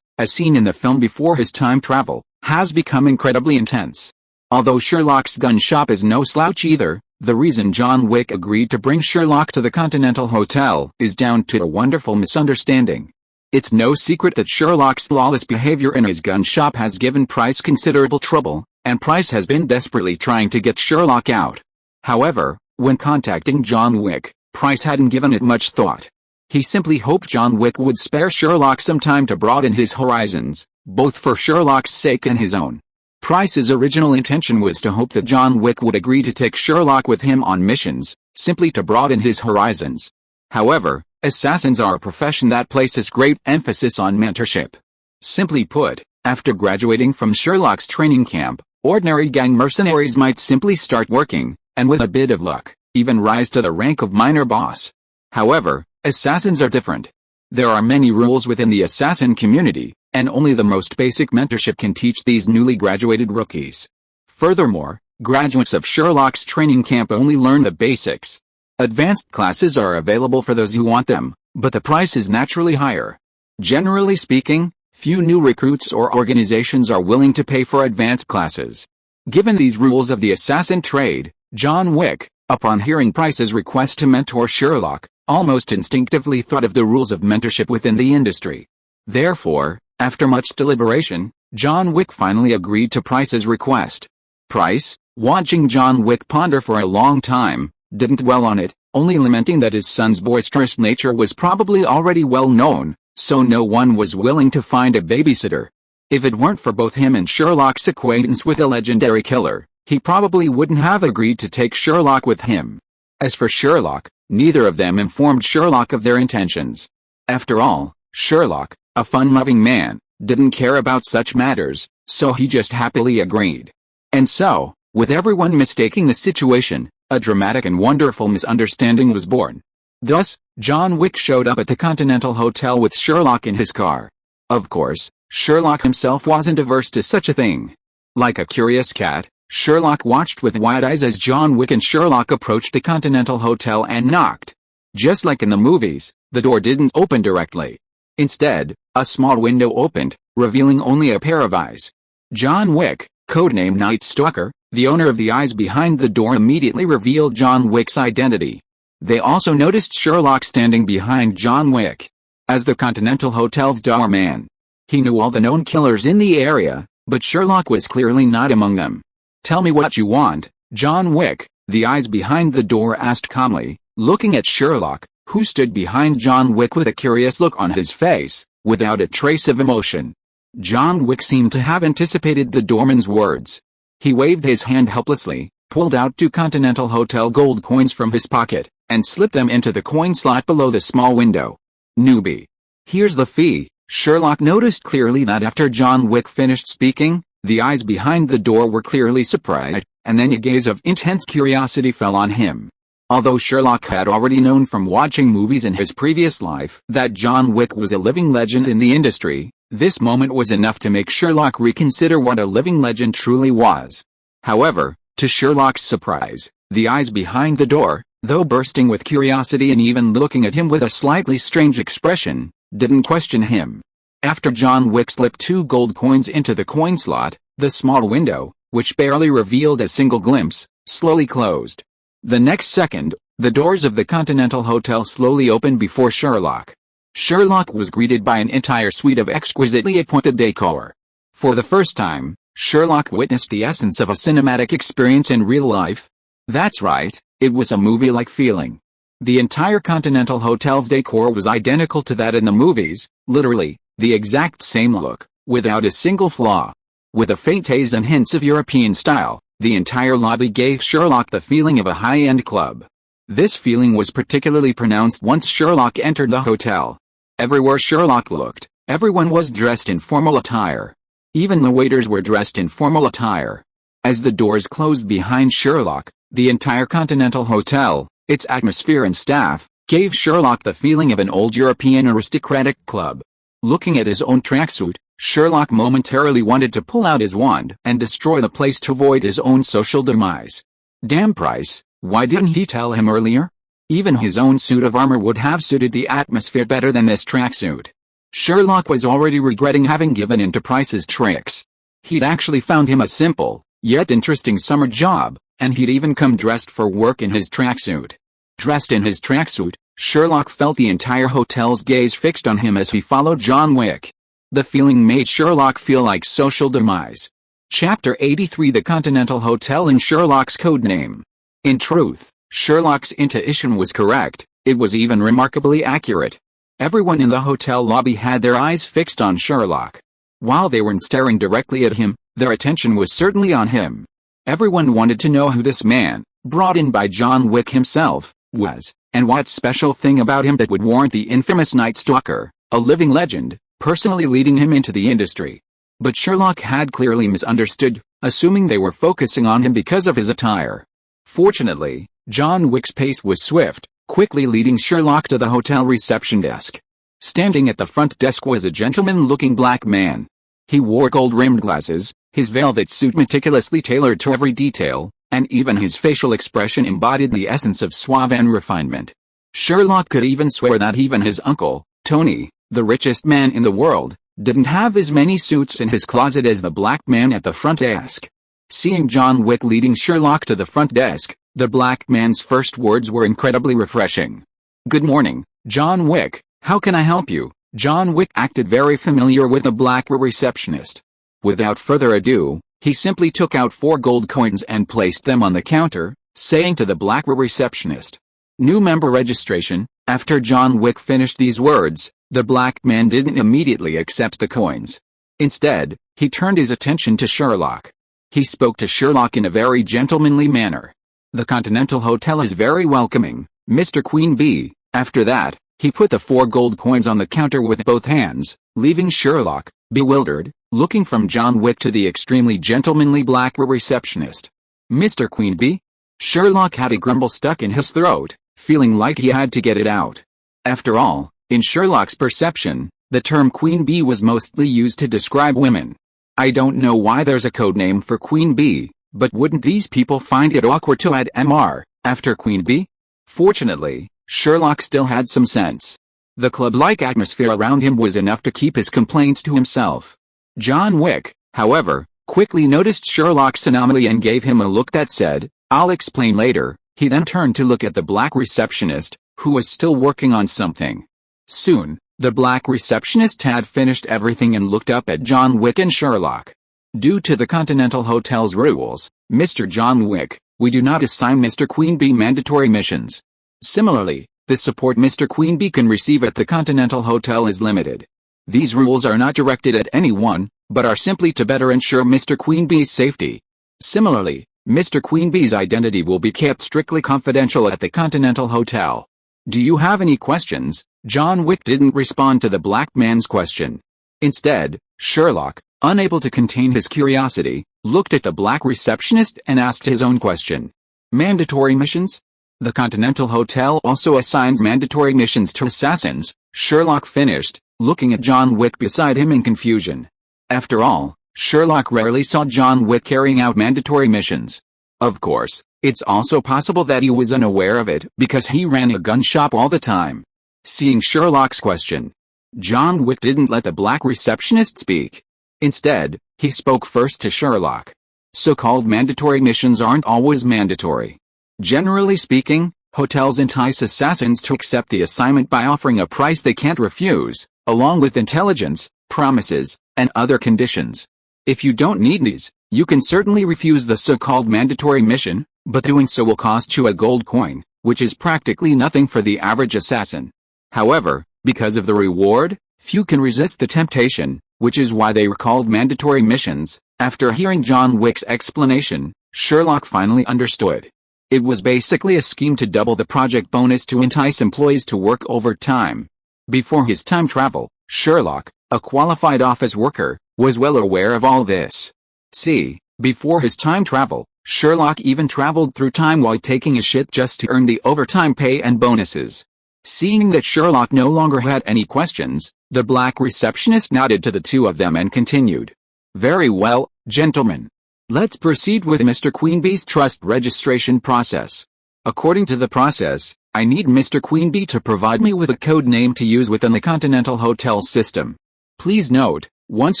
as seen in the film before his time travel, has become incredibly intense. Although Sherlock's gun shop is no slouch either, the reason John Wick agreed to bring Sherlock to the Continental Hotel is down to a wonderful misunderstanding. It's no secret that Sherlock's lawless behavior in his gun shop has given Price considerable trouble, and Price has been desperately trying to get Sherlock out. However, when contacting John Wick, Price hadn't given it much thought. He simply hoped John Wick would spare Sherlock some time to broaden his horizons, both for Sherlock's sake and his own. Price's original intention was to hope that John Wick would agree to take Sherlock with him on missions, simply to broaden his horizons. However, assassins are a profession that places great emphasis on mentorship. Simply put, after graduating from Sherlock's training camp, ordinary gang mercenaries might simply start working, and with a bit of luck, even rise to the rank of minor boss. However, assassins are different. There are many rules within the assassin community, and only the most basic mentorship can teach these newly graduated rookies. Furthermore, graduates of Sherlock's training camp only learn the basics. Advanced classes are available for those who want them, but the price is naturally higher. Generally speaking, few new recruits or organizations are willing to pay for advanced classes. Given these rules of the assassin trade, John Wick, upon hearing Price's request to mentor Sherlock, almost instinctively thought of the rules of mentorship within the industry. Therefore, after much deliberation, John Wick finally agreed to Price's request. Price, watching John Wick ponder for a long time, didn't dwell on it, only lamenting that his son's boisterous nature was probably already well known, so no one was willing to find a babysitter. If it weren't for both him and Sherlock's acquaintance with the legendary killer, he probably wouldn't have agreed to take Sherlock with him. As for Sherlock, neither of them informed Sherlock of their intentions. After all, Sherlock, a fun-loving man, didn't care about such matters, so he just happily agreed. And so, With everyone mistaking the situation, a dramatic and wonderful misunderstanding was born. Thus, John Wick showed up at the Continental Hotel with Sherlock in his car. Of course, Sherlock himself wasn't averse to such a thing. Like a curious cat, Sherlock watched with wide eyes as John Wick and Sherlock approached the Continental Hotel and knocked. Just like in the movies, the door didn't open directly. Instead, a small window opened, revealing only a pair of eyes. John Wick, codename Night Stalker, the owner of the eyes behind the door, immediately revealed John Wick's identity. They also noticed Sherlock standing behind John Wick. As the Continental Hotel's doorman, he knew all the known killers in the area, but Sherlock was clearly not among them. "Tell me what you want, John Wick," the eyes behind the door asked calmly, looking at Sherlock, who stood behind John Wick with a curious look on his face, without a trace of emotion. John Wick seemed to have anticipated the doorman's words. He waved his hand helplessly, pulled out 2 Continental Hotel gold coins from his pocket, and slipped them into the coin slot below the small window. "Newbie. Here's the fee." Sherlock noticed clearly that after John Wick finished speaking, the eyes behind the door were clearly surprised, and then a gaze of intense curiosity fell on him. Although Sherlock had already known from watching movies in his previous life that John Wick was a living legend in the industry, this moment was enough to make Sherlock reconsider what a living legend truly was. However, to Sherlock's surprise, the eyes behind the door, though bursting with curiosity and even looking at him with a slightly strange expression, didn't question him. After John Wick slipped 2 gold coins into the coin slot, the small window, which barely revealed a single glimpse, slowly closed. The next second, the doors of the Continental Hotel slowly opened before Sherlock. Sherlock was greeted by an entire suite of exquisitely appointed decor. For the first time, Sherlock witnessed the essence of a cinematic experience in real life. That's right, it was a movie-like feeling. The entire Continental Hotel's decor was identical to that in the movies, literally, the exact same look, without a single flaw. With a faint haze and hints of European style, the entire lobby gave Sherlock the feeling of a high-end club. This feeling was particularly pronounced once Sherlock entered the hotel. Everywhere Sherlock looked, everyone was dressed in formal attire. Even the waiters were dressed in formal attire. As the doors closed behind Sherlock, the entire Continental Hotel, its atmosphere and staff, gave Sherlock the feeling of an old European aristocratic club. Looking at his own tracksuit, Sherlock momentarily wanted to pull out his wand and destroy the place to avoid his own social demise. Damn Price, why didn't he tell him earlier? Even his own suit of armor would have suited the atmosphere better than this tracksuit. Sherlock was already regretting having given in to Price's tricks. He'd actually found him a simple, yet interesting summer job, and he'd even come dressed for work in his tracksuit. Dressed in his tracksuit, Sherlock felt the entire hotel's gaze fixed on him as he followed John Wick. The feeling made Sherlock feel like social demise. Chapter 83: The Continental Hotel and Sherlock's Codename. In truth, Sherlock's intuition was correct, it was even remarkably accurate. Everyone in the hotel lobby had their eyes fixed on Sherlock. While they weren't staring directly at him, their attention was certainly on him. Everyone wanted to know who this man, brought in by John Wick himself, was, and what special thing about him that would warrant the infamous Night Stalker, a living legend, personally leading him into the industry. But Sherlock had clearly misunderstood, assuming they were focusing on him because of his attire. Fortunately, John Wick's pace was swift, quickly leading Sherlock to the hotel reception desk. Standing at the front desk was a gentleman-looking black man. He wore gold-rimmed glasses, his velvet suit meticulously tailored to every detail, and even his facial expression embodied the essence of suave and refinement. Sherlock could even swear that even his uncle, Tony, the richest man in the world, didn't have as many suits in his closet as the black man at the front desk. Seeing John Wick leading Sherlock to the front desk, the black man's first words were incredibly refreshing. "Good morning, John Wick, how can I help you?" John Wick acted very familiar with the black receptionist. Without further ado, he simply took out 4 gold coins and placed them on the counter, saying to the black receptionist, "New member registration." After John Wick finished these words, the black man didn't immediately accept the coins. Instead, he turned his attention to Sherlock. He spoke to Sherlock in a very gentlemanly manner. "The Continental Hotel is very welcoming, Mr. Queen Bee." After that, he put the 4 gold coins on the counter with both hands, leaving Sherlock, bewildered, looking from John Wick to the extremely gentlemanly black receptionist. Mr. Queenbee? Sherlock had a grumble stuck in his throat, feeling like he had to get it out. After all, in Sherlock's perception, the term Queen Bee was mostly used to describe women. I don't know why there's a code name for Queen Bee, but wouldn't these people find it awkward to add MR after Queen Bee? Fortunately, Sherlock still had some sense. The club-like atmosphere around him was enough to keep his complaints to himself. John Wick, however, quickly noticed Sherlock's anomaly and gave him a look that said, "I'll explain later." He then turned to look at the black receptionist, who was still working on something. Soon, the black receptionist had finished everything and looked up at John Wick and Sherlock. "Due to the Continental Hotel's rules, Mr. John Wick, we do not assign Mr. Queenbee mandatory missions. Similarly, the support Mr. Queenbee can receive at the Continental Hotel is limited. These rules are not directed at anyone, but are simply to better ensure Mr. Queenbee's safety. Similarly, Mr. Queenbee's identity will be kept strictly confidential at the Continental Hotel. Do you have any questions?" John Wick didn't respond to the black man's question. Instead, Sherlock, unable to contain his curiosity, looked at the black receptionist and asked his own question. "Mandatory missions? The Continental Hotel also assigns mandatory missions to assassins," Sherlock finished, looking at John Wick beside him in confusion. After all, Sherlock rarely saw John Wick carrying out mandatory missions. Of course, it's also possible that he was unaware of it because he ran a gun shop all the time. Seeing Sherlock's question, John Wick didn't let the black receptionist speak. Instead, he spoke first to Sherlock. "So-called mandatory missions aren't always mandatory. Generally speaking, hotels entice assassins to accept the assignment by offering a price they can't refuse, along with intelligence, promises, and other conditions. If you don't need these, you can certainly refuse the so-called mandatory mission, but doing so will cost you a gold coin, which is practically nothing for the average assassin. However, because of the reward, few can resist the temptation, which is why they were called mandatory missions." After hearing John Wick's explanation, Sherlock finally understood. It was basically a scheme to double the project bonus to entice employees to work overtime. Before his time travel, Sherlock, a qualified office worker, was well aware of all this. See, before his time travel, Sherlock even traveled through time while taking a shit just to earn the overtime pay and bonuses. Seeing that Sherlock no longer had any questions, the black receptionist nodded to the two of them and continued. "Very well, gentlemen. Let's proceed with Mr. Queenbee's trust registration process. According to the process, I need Mr. Queenbee to provide me with a code name to use within the Continental Hotel system. Please note, once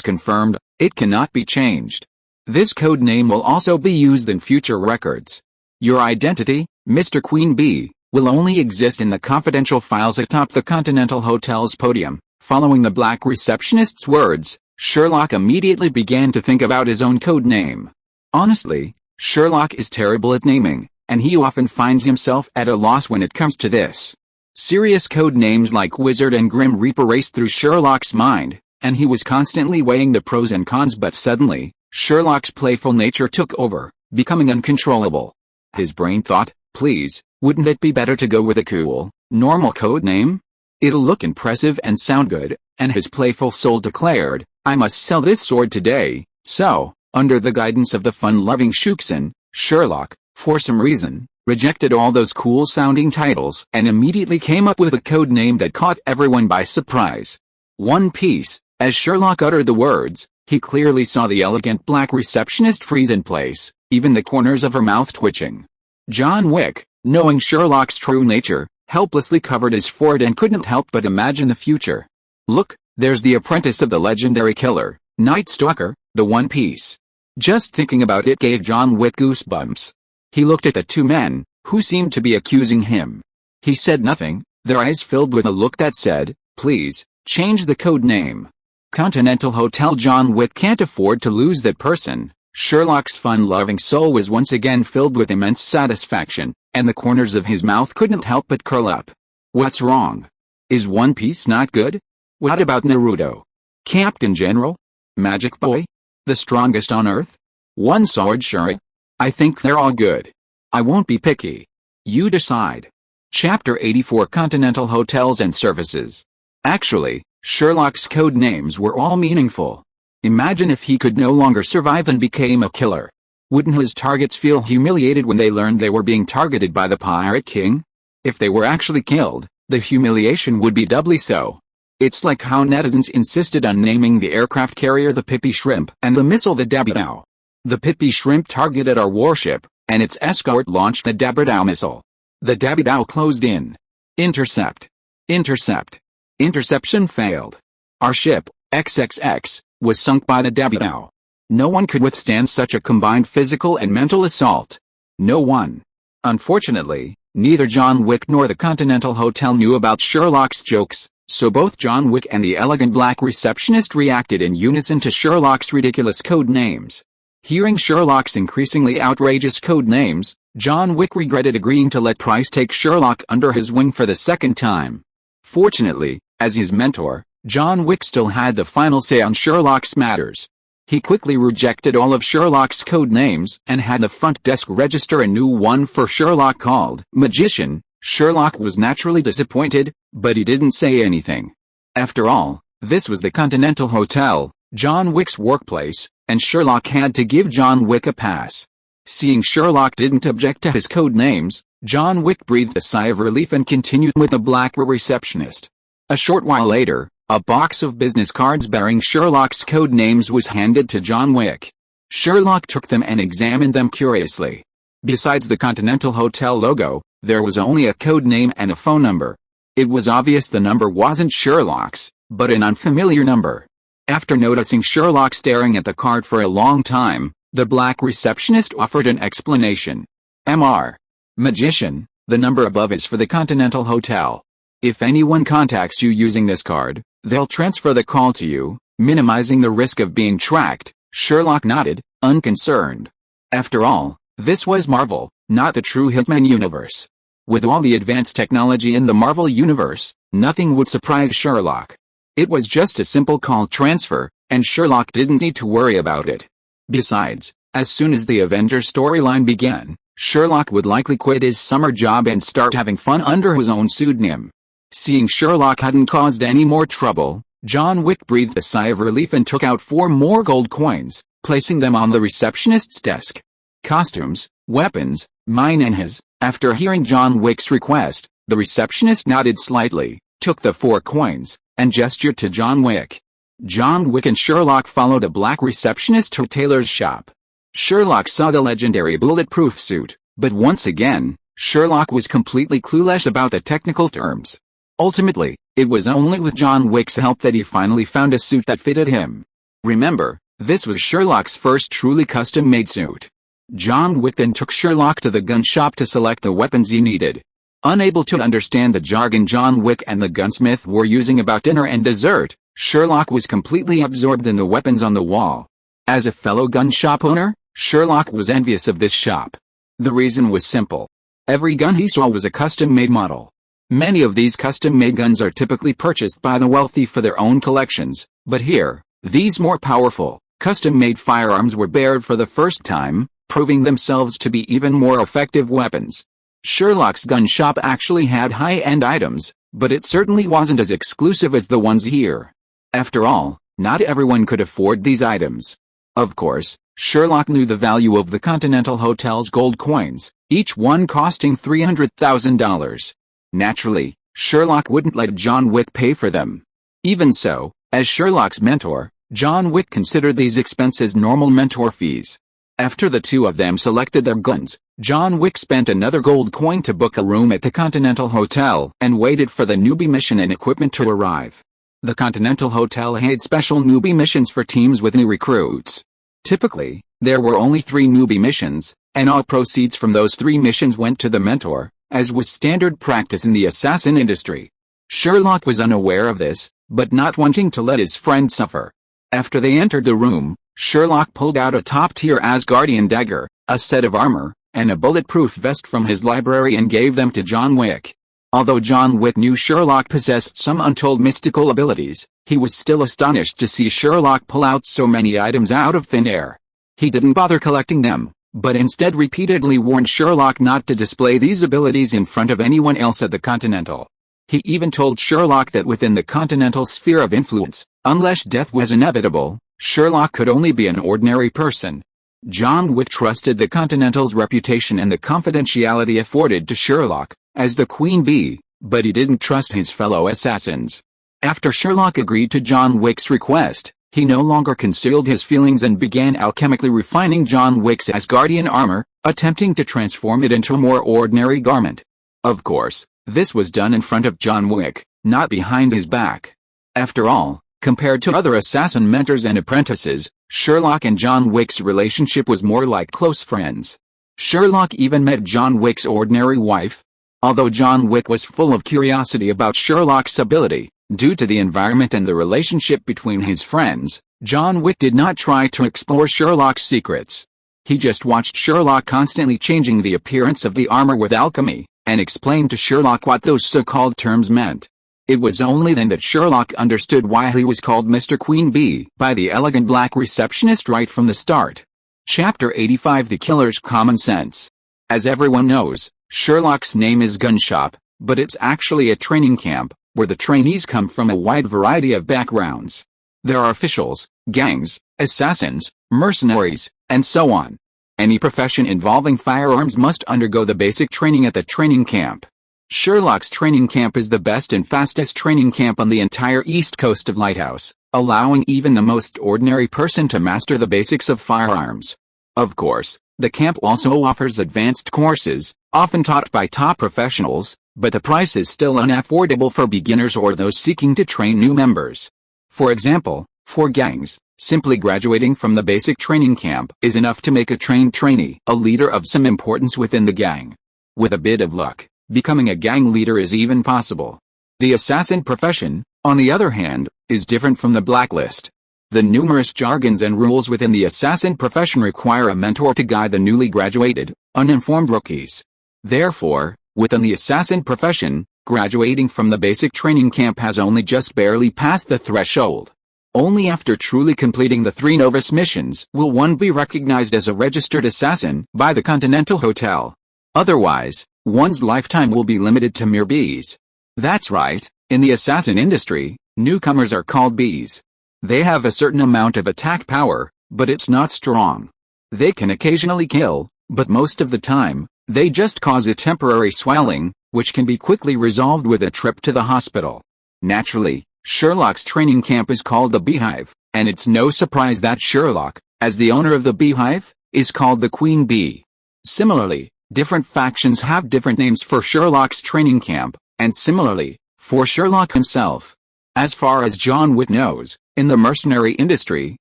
confirmed, it cannot be changed. This code name will also be used in future records. Your identity, Mr. Queenbee, will only exist in the confidential files atop the Continental Hotel's podium." Following the black receptionist's words, Sherlock immediately began to think about his own code name. Honestly, Sherlock is terrible at naming, and he often finds himself at a loss when it comes to this. Serious code names like Wizard and Grim Reaper raced through Sherlock's mind, and he was constantly weighing the pros and cons, but suddenly, Sherlock's playful nature took over, becoming uncontrollable. His brain thought, "Please, wouldn't it be better to go with a cool, normal code name? It'll look impressive and sound good," and his playful soul declared, "I must sell this sword today." So, under the guidance of the fun-loving Shuxin, Sherlock, for some reason, rejected all those cool-sounding titles and immediately came up with a code name that caught everyone by surprise. One Piece. As Sherlock uttered the words, he clearly saw the elegant black receptionist freeze in place, even the corners of her mouth twitching. John Wick, knowing Sherlock's true nature, helplessly covered his forehead and couldn't help but imagine the future. Look, there's the apprentice of the legendary killer, Night Stalker, the One Piece. Just thinking about it gave John Wick goosebumps. He looked at the two men, who seemed to be accusing him. He said nothing, their eyes filled with a look that said, "Please, change the code name." Continental Hotel. John Wick can't afford to lose that person. Sherlock's fun-loving soul was once again filled with immense satisfaction, and the corners of his mouth couldn't help but curl up. What's wrong? Is One Piece not good? What about Naruto? Captain General? Magic Boy? The strongest on Earth? One Sword Shuri? I think they're all good. I won't be picky. You decide. Chapter 84 Continental Hotels and Services. Actually, Sherlock's code names were all meaningful. Imagine if he could no longer survive and became a killer. Wouldn't his targets feel humiliated when they learned they were being targeted by the Pirate King? If they were actually killed, the humiliation would be doubly so. It's like how netizens insisted on naming the aircraft carrier the Pippi Shrimp and the missile the Dabadao. The Pippi Shrimp targeted our warship, and its escort launched the Dabadao missile. The Dabadao closed in. Intercept. Intercept. Interception failed. Our ship, XXX, was sunk by the Dabadao. No one could withstand such a combined physical and mental assault. No one. Unfortunately, neither John Wick nor the Continental Hotel knew about Sherlock's jokes, so both John Wick and the elegant black receptionist reacted in unison to Sherlock's ridiculous code names. Hearing Sherlock's increasingly outrageous code names, John Wick regretted agreeing to let Price take Sherlock under his wing for the second time. Fortunately, as his mentor, John Wick still had the final say on Sherlock's matters. He quickly rejected all of Sherlock's code names and had the front desk register a new one for Sherlock called Magician. Sherlock was naturally disappointed, but he didn't say anything. After all, this was the Continental Hotel, John Wick's workplace, and Sherlock had to give John Wick a pass. Seeing Sherlock didn't object to his code names, John Wick breathed a sigh of relief and continued with the black receptionist. A short while later, a box of business cards bearing Sherlock's code names was handed to John Wick. Sherlock took them and examined them curiously. Besides the Continental Hotel logo, there was only a code name and a phone number. It was obvious the number wasn't Sherlock's, but an unfamiliar number. After noticing Sherlock staring at the card for a long time, the black receptionist offered an explanation. Mr. Magician, the number above is for the Continental Hotel. If anyone contacts you using this card, they'll transfer the call to you, minimizing the risk of being tracked. Sherlock nodded, unconcerned. After all, this was Marvel, not the true Hitman universe. With all the advanced technology in the Marvel universe, nothing would surprise Sherlock. It was just a simple call transfer, and Sherlock didn't need to worry about it. Besides, as soon as the Avengers storyline began, Sherlock would likely quit his summer job and start having fun under his own pseudonym. Seeing Sherlock hadn't caused any more trouble, John Wick breathed a sigh of relief and took out 4 more gold coins, placing them on the receptionist's desk. Costumes, weapons, mine and his. After hearing John Wick's request, the receptionist nodded slightly, took the 4 coins, and gestured to John Wick. John Wick and Sherlock followed a black receptionist to a tailor's shop. Sherlock saw the legendary bulletproof suit, but once again, Sherlock was completely clueless about the technical terms. Ultimately, it was only with John Wick's help that he finally found a suit that fitted him. Remember, this was Sherlock's first truly custom-made suit. John Wick then took Sherlock to the gun shop to select the weapons he needed. Unable to understand the jargon John Wick and the gunsmith were using about dinner and dessert, Sherlock was completely absorbed in the weapons on the wall. As a fellow gun shop owner, Sherlock was envious of this shop. The reason was simple. Every gun he saw was a custom-made model. Many of these custom-made guns are typically purchased by the wealthy for their own collections, but here, these more powerful, custom-made firearms were bared for the first time, proving themselves to be even more effective weapons. Sherlock's gun shop actually had high-end items, but it certainly wasn't as exclusive as the ones here. After all, not everyone could afford these items. Of course, Sherlock knew the value of the Continental Hotel's gold coins, each one costing $300,000. Naturally, Sherlock wouldn't let John Wick pay for them. Even so, as Sherlock's mentor, John Wick considered these expenses normal mentor fees. After the two of them selected their guns, John Wick spent another gold coin to book a room at the Continental Hotel and waited for the newbie mission and equipment to arrive. The Continental Hotel had special newbie missions for teams with new recruits. Typically, there were only 3 newbie missions, and all proceeds from those 3 missions went to the mentor, as was standard practice in the assassin industry. Sherlock was unaware of this, but not wanting to let his friend suffer. After they entered the room, Sherlock pulled out a top-tier Asgardian dagger, a set of armor, and a bulletproof vest from his library and gave them to John Wick. Although John Wick knew Sherlock possessed some untold mystical abilities, he was still astonished to see Sherlock pull out so many items out of thin air. He didn't bother collecting them, but instead repeatedly warned Sherlock not to display these abilities in front of anyone else at the Continental. He even told Sherlock that within the Continental sphere of influence, unless death was inevitable, Sherlock could only be an ordinary person. John Wick trusted the Continental's reputation and the confidentiality afforded to Sherlock, as the Queen Bee, but he didn't trust his fellow assassins. After Sherlock agreed to John Wick's request, he no longer concealed his feelings and began alchemically refining John Wick's Asgardian armor, attempting to transform it into a more ordinary garment. Of course, this was done in front of John Wick, not behind his back. After all, compared to other assassin mentors and apprentices, Sherlock and John Wick's relationship was more like close friends. Sherlock even met John Wick's ordinary wife. Although John Wick was full of curiosity about Sherlock's ability, due to the environment and the relationship between his friends, John Wick did not try to explore Sherlock's secrets. He just watched Sherlock constantly changing the appearance of the armor with alchemy, and explained to Sherlock what those so-called terms meant. It was only then that Sherlock understood why he was called Mr. Queen Bee by the elegant black receptionist right from the start. Chapter 85: The Killer's Common Sense. As everyone knows, Sherlock's name is Gun Shop, but it's actually a training camp, where the trainees come from a wide variety of backgrounds. There are officials, gangs, assassins, mercenaries, and so on. Any profession involving firearms must undergo the basic training at the training camp. Sherlock's training camp is the best and fastest training camp on the entire east coast of Lighthouse, allowing even the most ordinary person to master the basics of firearms. Of course, the camp also offers advanced courses, often taught by top professionals, but the price is still unaffordable for beginners or those seeking to train new members. For example, for gangs, simply graduating from the basic training camp is enough to make a trained trainee a leader of some importance within the gang. With a bit of luck, becoming a gang leader is even possible. The assassin profession, on the other hand, is different from the blacklist. The numerous jargons and rules within the assassin profession require a mentor to guide the newly graduated, uninformed rookies. Therefore, within the assassin profession, graduating from the basic training camp has only just barely passed the threshold. Only after truly completing the 3 novice missions will one be recognized as a registered assassin by the Continental Hotel. Otherwise, one's lifetime will be limited to mere bees. That's right, in the assassin industry, newcomers are called bees. They have a certain amount of attack power, but it's not strong. They can occasionally kill, but most of the time, they just cause a temporary swelling, which can be quickly resolved with a trip to the hospital. Naturally, Sherlock's training camp is called the Beehive, and it's no surprise that Sherlock, as the owner of the Beehive, is called the Queen Bee. Similarly, different factions have different names for Sherlock's training camp, and similarly, for Sherlock himself. As far as John Wick knows, in the mercenary industry,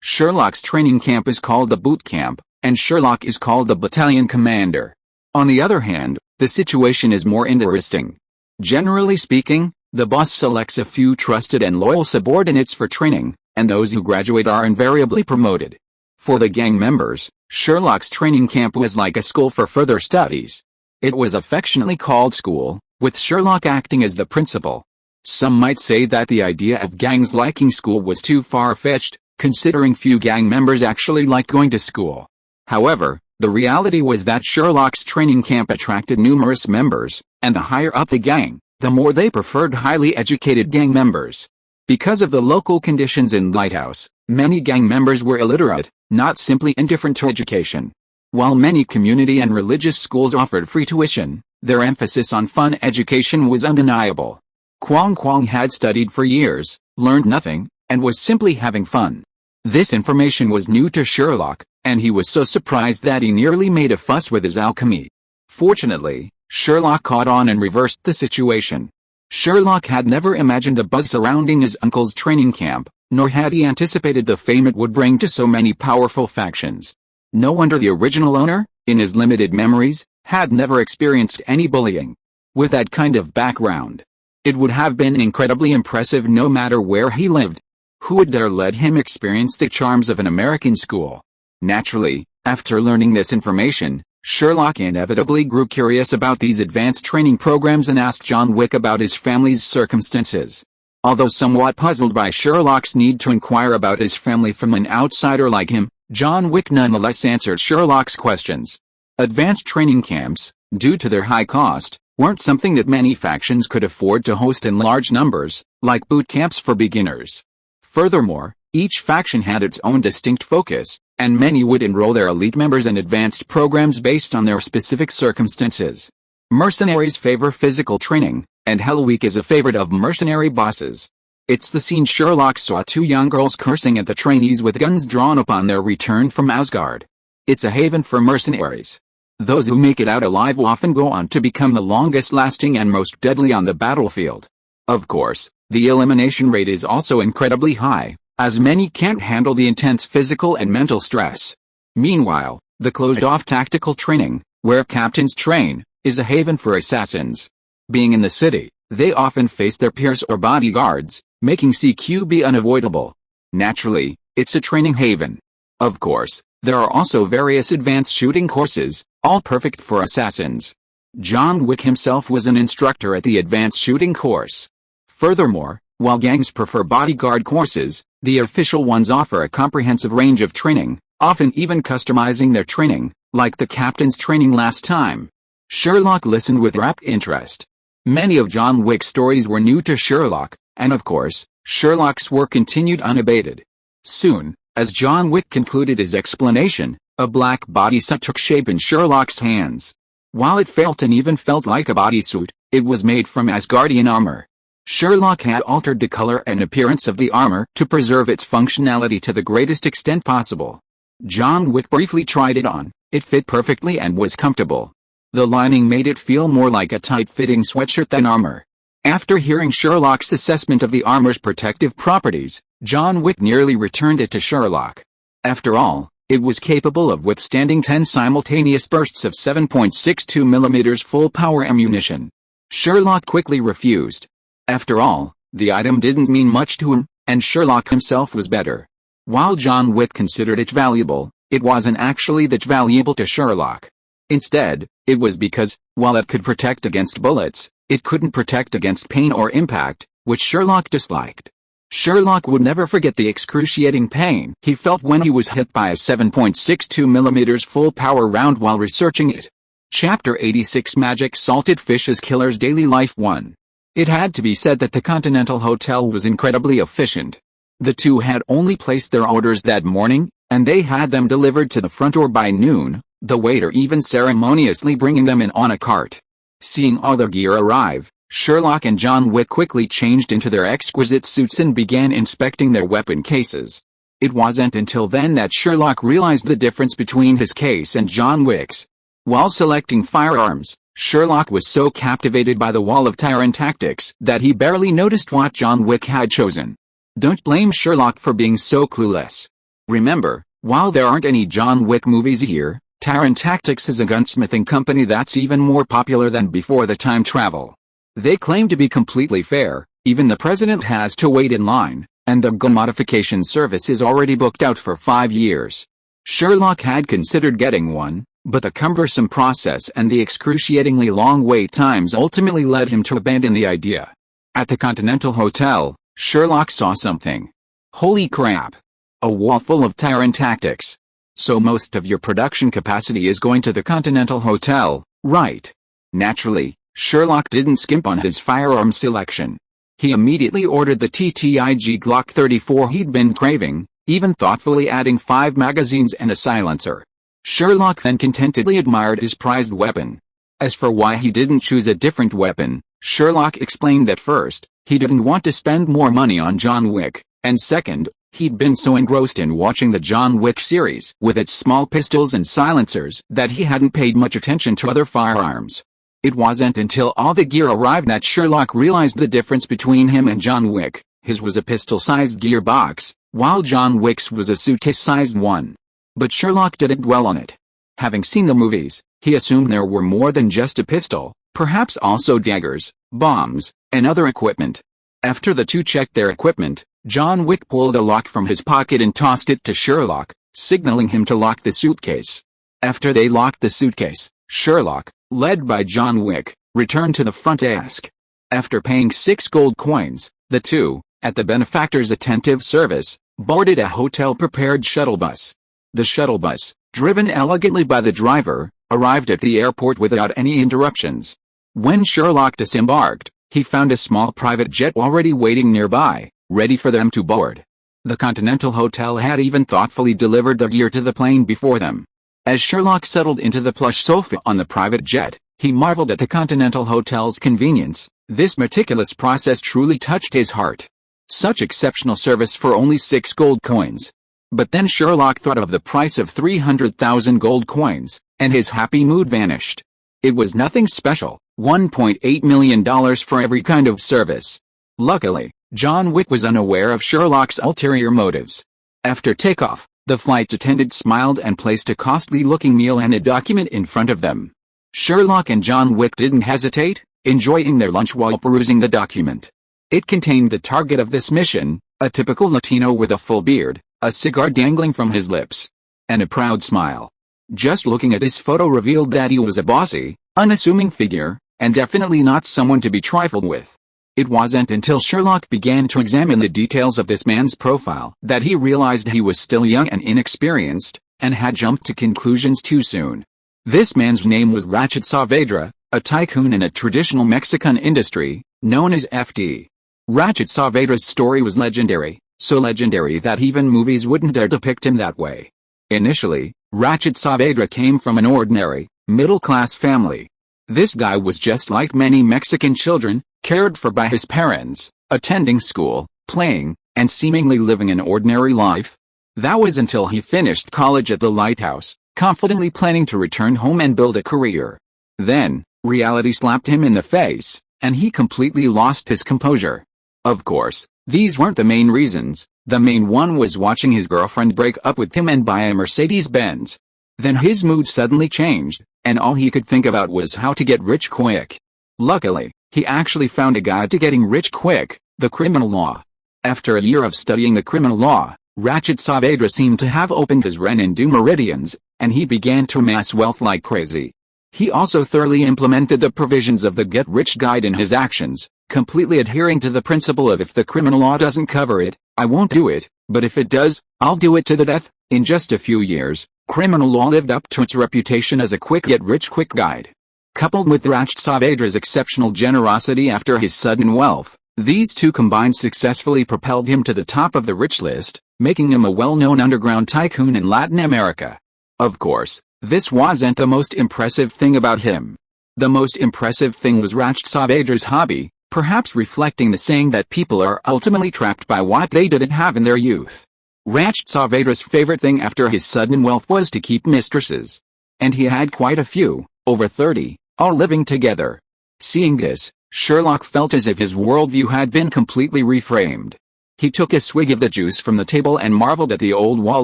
Sherlock's training camp is called the Boot Camp, and Sherlock is called the Battalion Commander. On the other hand, the situation is more interesting. Generally speaking, the boss selects a few trusted and loyal subordinates for training, and those who graduate are invariably promoted. For the gang members, Sherlock's training camp was like a school for further studies. It was affectionately called school, with Sherlock acting as the principal. Some might say that the idea of gangs liking school was too far-fetched, considering few gang members actually like going to school. However, the reality was that Sherlock's training camp attracted numerous members, and the higher up the gang, the more they preferred highly educated gang members. Because of the local conditions in Lighthouse, many gang members were illiterate, not simply indifferent to education. While many community and religious schools offered free tuition, their emphasis on fun education was undeniable. Kwong Kwong had studied for years, learned nothing, and was simply having fun. This information was new to Sherlock, and he was so surprised that he nearly made a fuss with his alchemy. Fortunately, Sherlock caught on and reversed the situation. Sherlock had never imagined the buzz surrounding his uncle's training camp, nor had he anticipated the fame it would bring to so many powerful factions. No wonder the original owner, in his limited memories, had never experienced any bullying. With that kind of background, it would have been incredibly impressive no matter where he lived. Who would dare let him experience the charms of an American school? Naturally, after learning this information, Sherlock inevitably grew curious about these advanced training programs and asked John Wick about his family's circumstances. Although somewhat puzzled by Sherlock's need to inquire about his family from an outsider like him, John Wick nonetheless answered Sherlock's questions. Advanced training camps, due to their high cost, weren't something that many factions could afford to host in large numbers, like boot camps for beginners. Furthermore, each faction had its own distinct focus, and many would enroll their elite members in advanced programs based on their specific circumstances. Mercenaries favor physical training, and Hell Week is a favorite of mercenary bosses. It's the scene Sherlock saw two young girls cursing at the trainees with guns drawn upon their return from Asgard. It's a haven for mercenaries. Those who make it out alive often go on to become the longest-lasting and most deadly on the battlefield. Of course, the elimination rate is also incredibly high, as many can't handle the intense physical and mental stress. Meanwhile, the closed-off tactical training, where captains train, is a haven for assassins. Being in the city, they often face their peers or bodyguards, making CQB unavoidable. Naturally, it's a training haven. Of course, there are also various advanced shooting courses, all perfect for assassins. John Wick himself was an instructor at the advanced shooting course. Furthermore, while gangs prefer bodyguard courses, the official ones offer a comprehensive range of training, often even customizing their training, like the captain's training last time. Sherlock listened with rapt interest. Many of John Wick's stories were new to Sherlock, and of course, Sherlock's work continued unabated. Soon, as John Wick concluded his explanation, a black bodysuit took shape in Sherlock's hands. While it felt and even felt like a bodysuit, it was made from Asgardian armor. Sherlock had altered the color and appearance of the armor to preserve its functionality to the greatest extent possible. John Wick briefly tried it on. It fit perfectly and was comfortable. The lining made it feel more like a tight-fitting sweatshirt than armor. After hearing Sherlock's assessment of the armor's protective properties, John Wick nearly returned it to Sherlock. After all, it was capable of withstanding 10 simultaneous bursts of 7.62 mm full-power ammunition. Sherlock quickly refused. After all, the item didn't mean much to him, and Sherlock himself was better. While John Wick considered it valuable, it wasn't actually that valuable to Sherlock. Instead, it was because, while it could protect against bullets, it couldn't protect against pain or impact, which Sherlock disliked. Sherlock would never forget the excruciating pain he felt when he was hit by a 7.62 mm full-power round while researching it. Chapter 86 Magic Salted Fish as Killer's Daily Life 1. It had to be said that the Continental Hotel was incredibly efficient. The two had only placed their orders that morning, and they had them delivered to the front door by noon, the waiter even ceremoniously bringing them in on a cart. Seeing all their gear arrive, Sherlock and John Wick quickly changed into their exquisite suits and began inspecting their weapon cases. It wasn't until then that Sherlock realized the difference between his case and John Wick's. While selecting firearms, Sherlock was so captivated by the wall of tyrant tactics that he barely noticed what John Wick had chosen. Don't blame Sherlock for being so clueless. Remember, while there aren't any John Wick movies here, Tyrant Tactics is a gunsmithing company that's even more popular than before the time travel. They claim to be completely fair, even the president has to wait in line, and their gun modification service is already booked out for 5 years. Sherlock had considered getting one, but the cumbersome process and the excruciatingly long wait times ultimately led him to abandon the idea. At the Continental Hotel, Sherlock saw something. Holy crap! A wall full of Tyrant Tactics. So most of your production capacity is going to the Continental Hotel, right? Naturally, Sherlock didn't skimp on his firearm selection. He immediately ordered the TTIG Glock 34 he'd been craving, even thoughtfully adding 5 magazines and a silencer. Sherlock then contentedly admired his prized weapon. As for why he didn't choose a different weapon, Sherlock explained that first, he didn't want to spend more money on John Wick, and second, he'd been so engrossed in watching the John Wick series with its small pistols and silencers that he hadn't paid much attention to other firearms. It wasn't until all the gear arrived that Sherlock realized the difference between him and John Wick. His was a pistol-sized gearbox, while John Wick's was a suitcase-sized one. But Sherlock didn't dwell on it. Having seen the movies, he assumed there were more than just a pistol, perhaps also daggers, bombs, and other equipment. After the two checked their equipment, John Wick pulled a lock from his pocket and tossed it to Sherlock, signaling him to lock the suitcase. After they locked the suitcase, Sherlock, led by John Wick, returned to the front desk. After paying 6 gold coins, the two, at the benefactor's attentive service, boarded a hotel-prepared shuttle bus. The shuttle bus, driven elegantly by the driver, arrived at the airport without any interruptions. When Sherlock disembarked, he found a small private jet already waiting nearby, ready for them to board. The Continental Hotel had even thoughtfully delivered the gear to the plane before them. As Sherlock settled into the plush sofa on the private jet, he marveled at the Continental Hotel's convenience. This meticulous process truly touched his heart. Such exceptional service for only 6 gold coins. But then Sherlock thought of the price of 300,000 gold coins, and his happy mood vanished. It was nothing special, $1.8 million for every kind of service. Luckily, John Wick was unaware of Sherlock's ulterior motives. After takeoff, the flight attendant smiled and placed a costly-looking meal and a document in front of them. Sherlock and John Wick didn't hesitate, enjoying their lunch while perusing the document. It contained the target of this mission, a typical Latino with a full beard, a cigar dangling from his lips, and a proud smile. Just looking at his photo revealed that he was a bossy, unassuming figure, and definitely not someone to be trifled with. It wasn't until Sherlock began to examine the details of this man's profile that he realized he was still young and inexperienced, and had jumped to conclusions too soon. This man's name was Ratchet Saavedra, a tycoon in a traditional Mexican industry, known as FD. Ratchet Saavedra's story was legendary, so legendary that even movies wouldn't dare depict him that way. Initially, Ratchet Saavedra came from an ordinary, middle-class family. This guy was just like many Mexican children, cared for by his parents, attending school, playing, and seemingly living an ordinary life. That was until he finished college at the Lighthouse, confidently planning to return home and build a career. Then, reality slapped him in the face, and he completely lost his composure. Of course, these weren't the main reasons. The main one was watching his girlfriend break up with him and buy a Mercedes-Benz. Then his mood suddenly changed, and all he could think about was how to get rich quick. Luckily, he actually found a guide to getting rich quick, the criminal law. After a year of studying the criminal law, Ratchet Saavedra seemed to have opened his Ren and Du meridians, and he began to amass wealth like crazy. He also thoroughly implemented the provisions of the Get Rich Guide in his actions, completely adhering to the principle of if the criminal law doesn't cover it, I won't do it, but if it does, I'll do it to the death. In just a few years, criminal law lived up to its reputation as a quick get rich quick guide. Coupled with Ratchet Saavedra's exceptional generosity after his sudden wealth, these two combined successfully propelled him to the top of the rich list, making him a well-known underground tycoon in Latin America. Of course, this wasn't the most impressive thing about him. The most impressive thing was Ratchet Saavedra's hobby, perhaps reflecting the saying that people are ultimately trapped by what they didn't have in their youth. Ratchet Saavedra's favorite thing after his sudden wealth was to keep mistresses. And he had quite a few, over 30, all living together. Seeing this, Sherlock felt as if his worldview had been completely reframed. He took a swig of the juice from the table and marveled at the old wall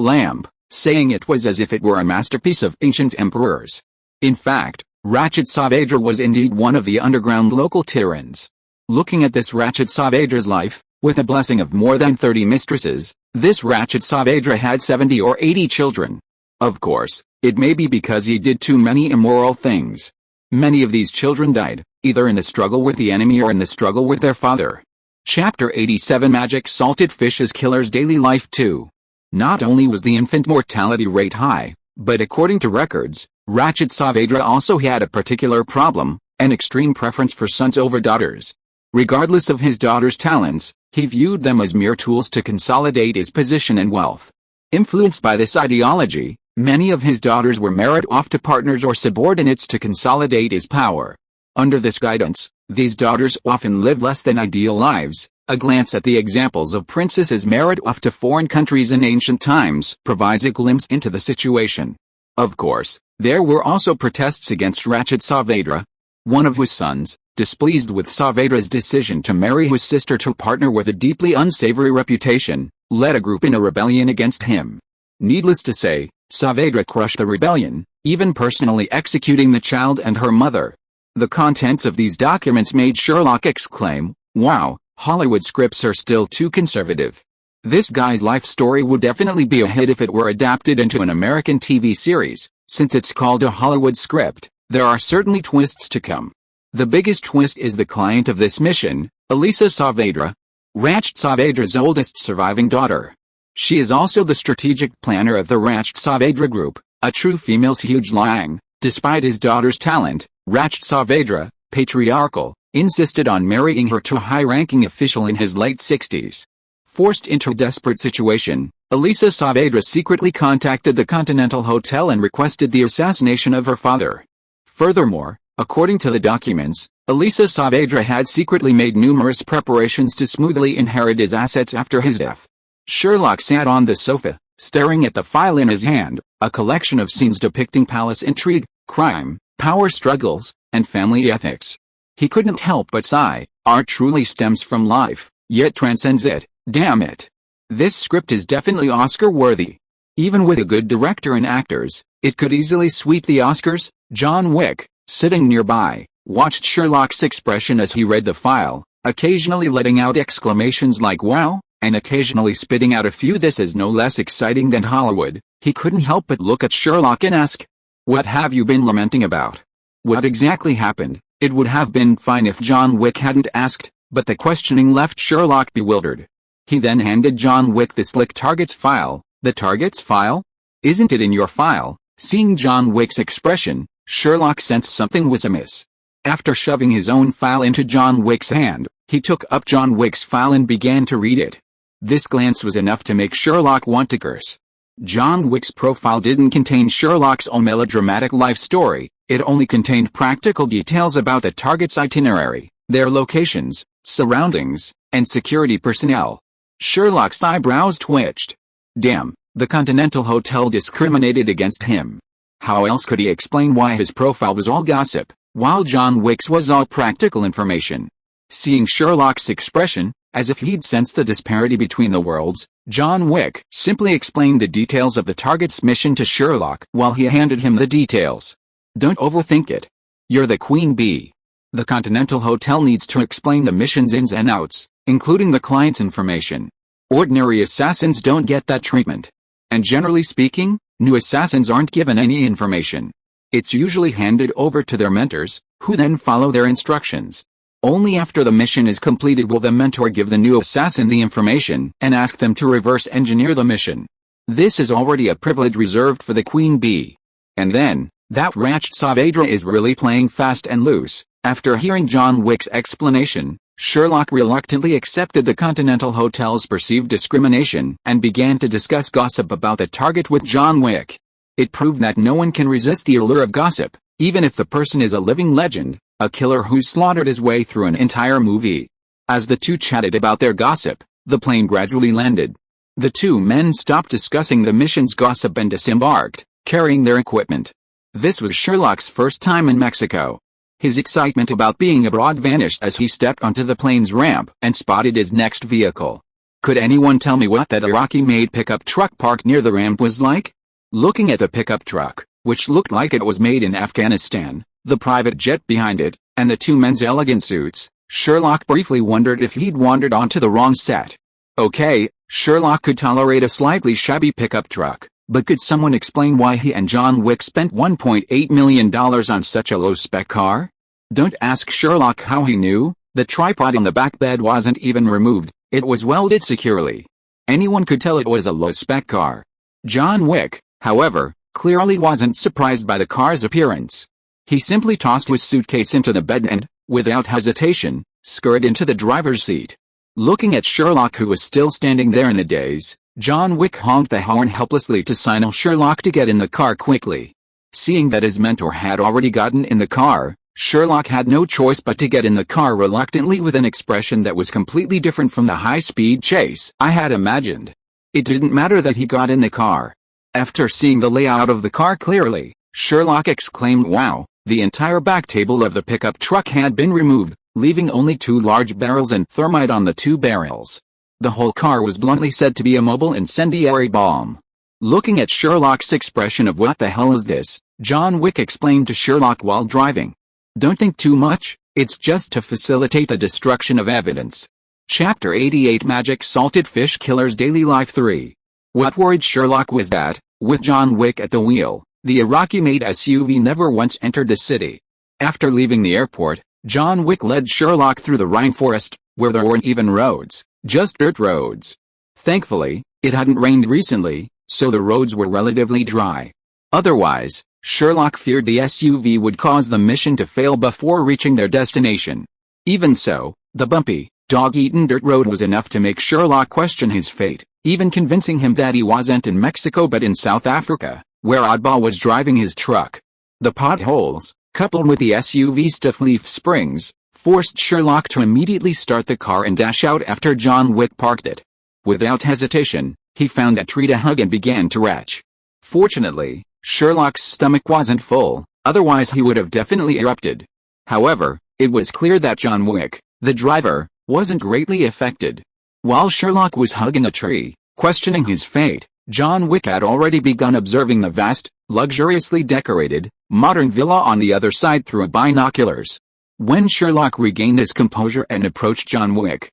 lamp, saying it was as if it were a masterpiece of ancient emperors. In fact, Ratchet Saavedra was indeed one of the underground local tyrants. Looking at this Ratchet Saavedra's life, with a blessing of more than 30 mistresses, this Ratchet Saavedra had 70 or 80 children. Of course, it may be because he did too many immoral things. Many of these children died, either in the struggle with the enemy or in the struggle with their father. Chapter 87 Magic Salted Fishes Killer's Daily Life 2. Not only was the infant mortality rate high, but according to records, Ratchet Saavedra also had a particular problem, an extreme preference for sons over daughters. Regardless of his daughters' talents, he viewed them as mere tools to consolidate his position and wealth. Influenced by this ideology, many of his daughters were married off to partners or subordinates to consolidate his power. Under this guidance, these daughters often lived less than ideal lives. A glance at the examples of princesses married off to foreign countries in ancient times provides a glimpse into the situation. Of course, there were also protests against Ratchet Saavedra. One of his sons, displeased with Saavedra's decision to marry his sister to a partner with a deeply unsavory reputation, led a group in a rebellion against him. Needless to say, Saavedra crushed the rebellion, even personally executing the child and her mother. The contents of these documents made Sherlock exclaim, "Wow, Hollywood scripts are still too conservative." This guy's life story would definitely be a hit if it were adapted into an American TV series. Since it's called a Hollywood script, there are certainly twists to come. The biggest twist is the client of this mission, Elisa Saavedra, Ratchet Saavedra's oldest surviving daughter. She is also the strategic planner of the Ratchet Saavedra Group, a true female's huge Lang. Despite his daughter's talent, Ratchet Saavedra, patriarchal, insisted on marrying her to a high-ranking official in his late 60s. Forced into a desperate situation, Elisa Saavedra secretly contacted the Continental Hotel and requested the assassination of her father. Furthermore, according to the documents, Elisa Saavedra had secretly made numerous preparations to smoothly inherit his assets after his death. Sherlock sat on the sofa, staring at the file in his hand, a collection of scenes depicting palace intrigue, crime, power struggles, and family ethics. He couldn't help but sigh. Art truly stems from life, yet transcends it. Damn it. This script is definitely Oscar-worthy. Even with a good director and actors, it could easily sweep the Oscars. John Wick, sitting nearby, watched Sherlock's expression as he read the file, occasionally letting out exclamations like wow, and occasionally spitting out a few "this is no less exciting than Hollywood." He couldn't help but look at Sherlock and ask, "What have you been lamenting about? What exactly happened?" It would have been fine if John Wick hadn't asked, but the questioning left Sherlock bewildered. He then handed John Wick the slick Targets file. The Targets file? Isn't it in your file? Seeing John Wick's expression, Sherlock sensed something was amiss. After shoving his own file into John Wick's hand, he took up John Wick's file and began to read it. This glance was enough to make Sherlock want to curse. John Wick's profile didn't contain Sherlock's own melodramatic life story, it only contained practical details about the target's itinerary, their locations, surroundings, and security personnel. Sherlock's eyebrows twitched. Damn, the Continental Hotel discriminated against him. How else could he explain why his profile was all gossip, while John Wick's was all practical information? Seeing Sherlock's expression, as if he'd sensed the disparity between the worlds, John Wick simply explained the details of the target's mission to Sherlock while he handed him the details. Don't overthink it. You're the Queen Bee. The Continental Hotel needs to explain the mission's ins and outs, including the client's information. Ordinary assassins don't get that treatment. And generally speaking, new assassins aren't given any information. It's usually handed over to their mentors, who then follow their instructions. Only after the mission is completed will the mentor give the new assassin the information and ask them to reverse engineer the mission. This is already a privilege reserved for the Queen Bee. And then, that wretched Saavedra is really playing fast and loose. After hearing John Wick's explanation, Sherlock reluctantly accepted the Continental Hotel's perceived discrimination and began to discuss gossip about the target with John Wick. It proved that no one can resist the allure of gossip, even if the person is a living legend, a killer who slaughtered his way through an entire movie. As the two chatted about their gossip, the plane gradually landed. The two men stopped discussing the mission's gossip and disembarked, carrying their equipment. This was Sherlock's first time in Mexico. His excitement about being abroad vanished as he stepped onto the plane's ramp and spotted his next vehicle. Could anyone tell me what that Iraqi-made pickup truck parked near the ramp was like? Looking at the pickup truck, which looked like it was made in Afghanistan, the private jet behind it, and the two men's elegant suits, Sherlock briefly wondered if he'd wandered onto the wrong set. Okay, Sherlock could tolerate a slightly shabby pickup truck, but could someone explain why he and John Wick spent $1.8 million on such a low-spec car? Don't ask Sherlock how he knew. The tripod on the back bed wasn't even removed, it was welded securely. Anyone could tell it was a low-spec car. John Wick, however, clearly wasn't surprised by the car's appearance. He simply tossed his suitcase into the bed and, without hesitation, scurried into the driver's seat. Looking at Sherlock, who was still standing there in a daze, John Wick honked the horn helplessly to signal Sherlock to get in the car quickly. Seeing that his mentor had already gotten in the car, Sherlock had no choice but to get in the car reluctantly with an expression that was completely different from the high-speed chase I had imagined. It didn't matter that he got in the car. After seeing the layout of the car clearly, Sherlock exclaimed, "Wow!" The entire back table of the pickup truck had been removed, leaving only two large barrels and thermite on the two barrels. The whole car was bluntly said to be a mobile incendiary bomb. Looking at Sherlock's expression of "what the hell is this?" John Wick explained to Sherlock while driving. "Don't think too much, it's just to facilitate the destruction of evidence." Chapter 88 Magic Salted Fish Killer's Daily Life 3. What worried Sherlock was that, with John Wick at the wheel, the Iraqi-made SUV never once entered the city. After leaving the airport, John Wick led Sherlock through the rainforest, where there weren't even roads, just dirt roads. Thankfully, it hadn't rained recently, so the roads were relatively dry. Otherwise, Sherlock feared the SUV would cause the mission to fail before reaching their destination. Even so, the bumpy, Dog-eaten dirt road was enough to make Sherlock question his fate, even convincing him that he wasn't in Mexico but in South Africa, where Oddball was driving his truck. The potholes, coupled with the SUV's stiff leaf springs, forced Sherlock to immediately start the car and dash out after John Wick parked it. Without hesitation, he found a tree to hug and began to retch. Fortunately, Sherlock's stomach wasn't full, otherwise he would have definitely erupted. However, it was clear that John Wick, the driver, wasn't greatly affected. While Sherlock was hugging a tree, questioning his fate, John Wick had already begun observing the vast, luxuriously decorated, modern villa on the other side through binoculars. When Sherlock regained his composure and approached John Wick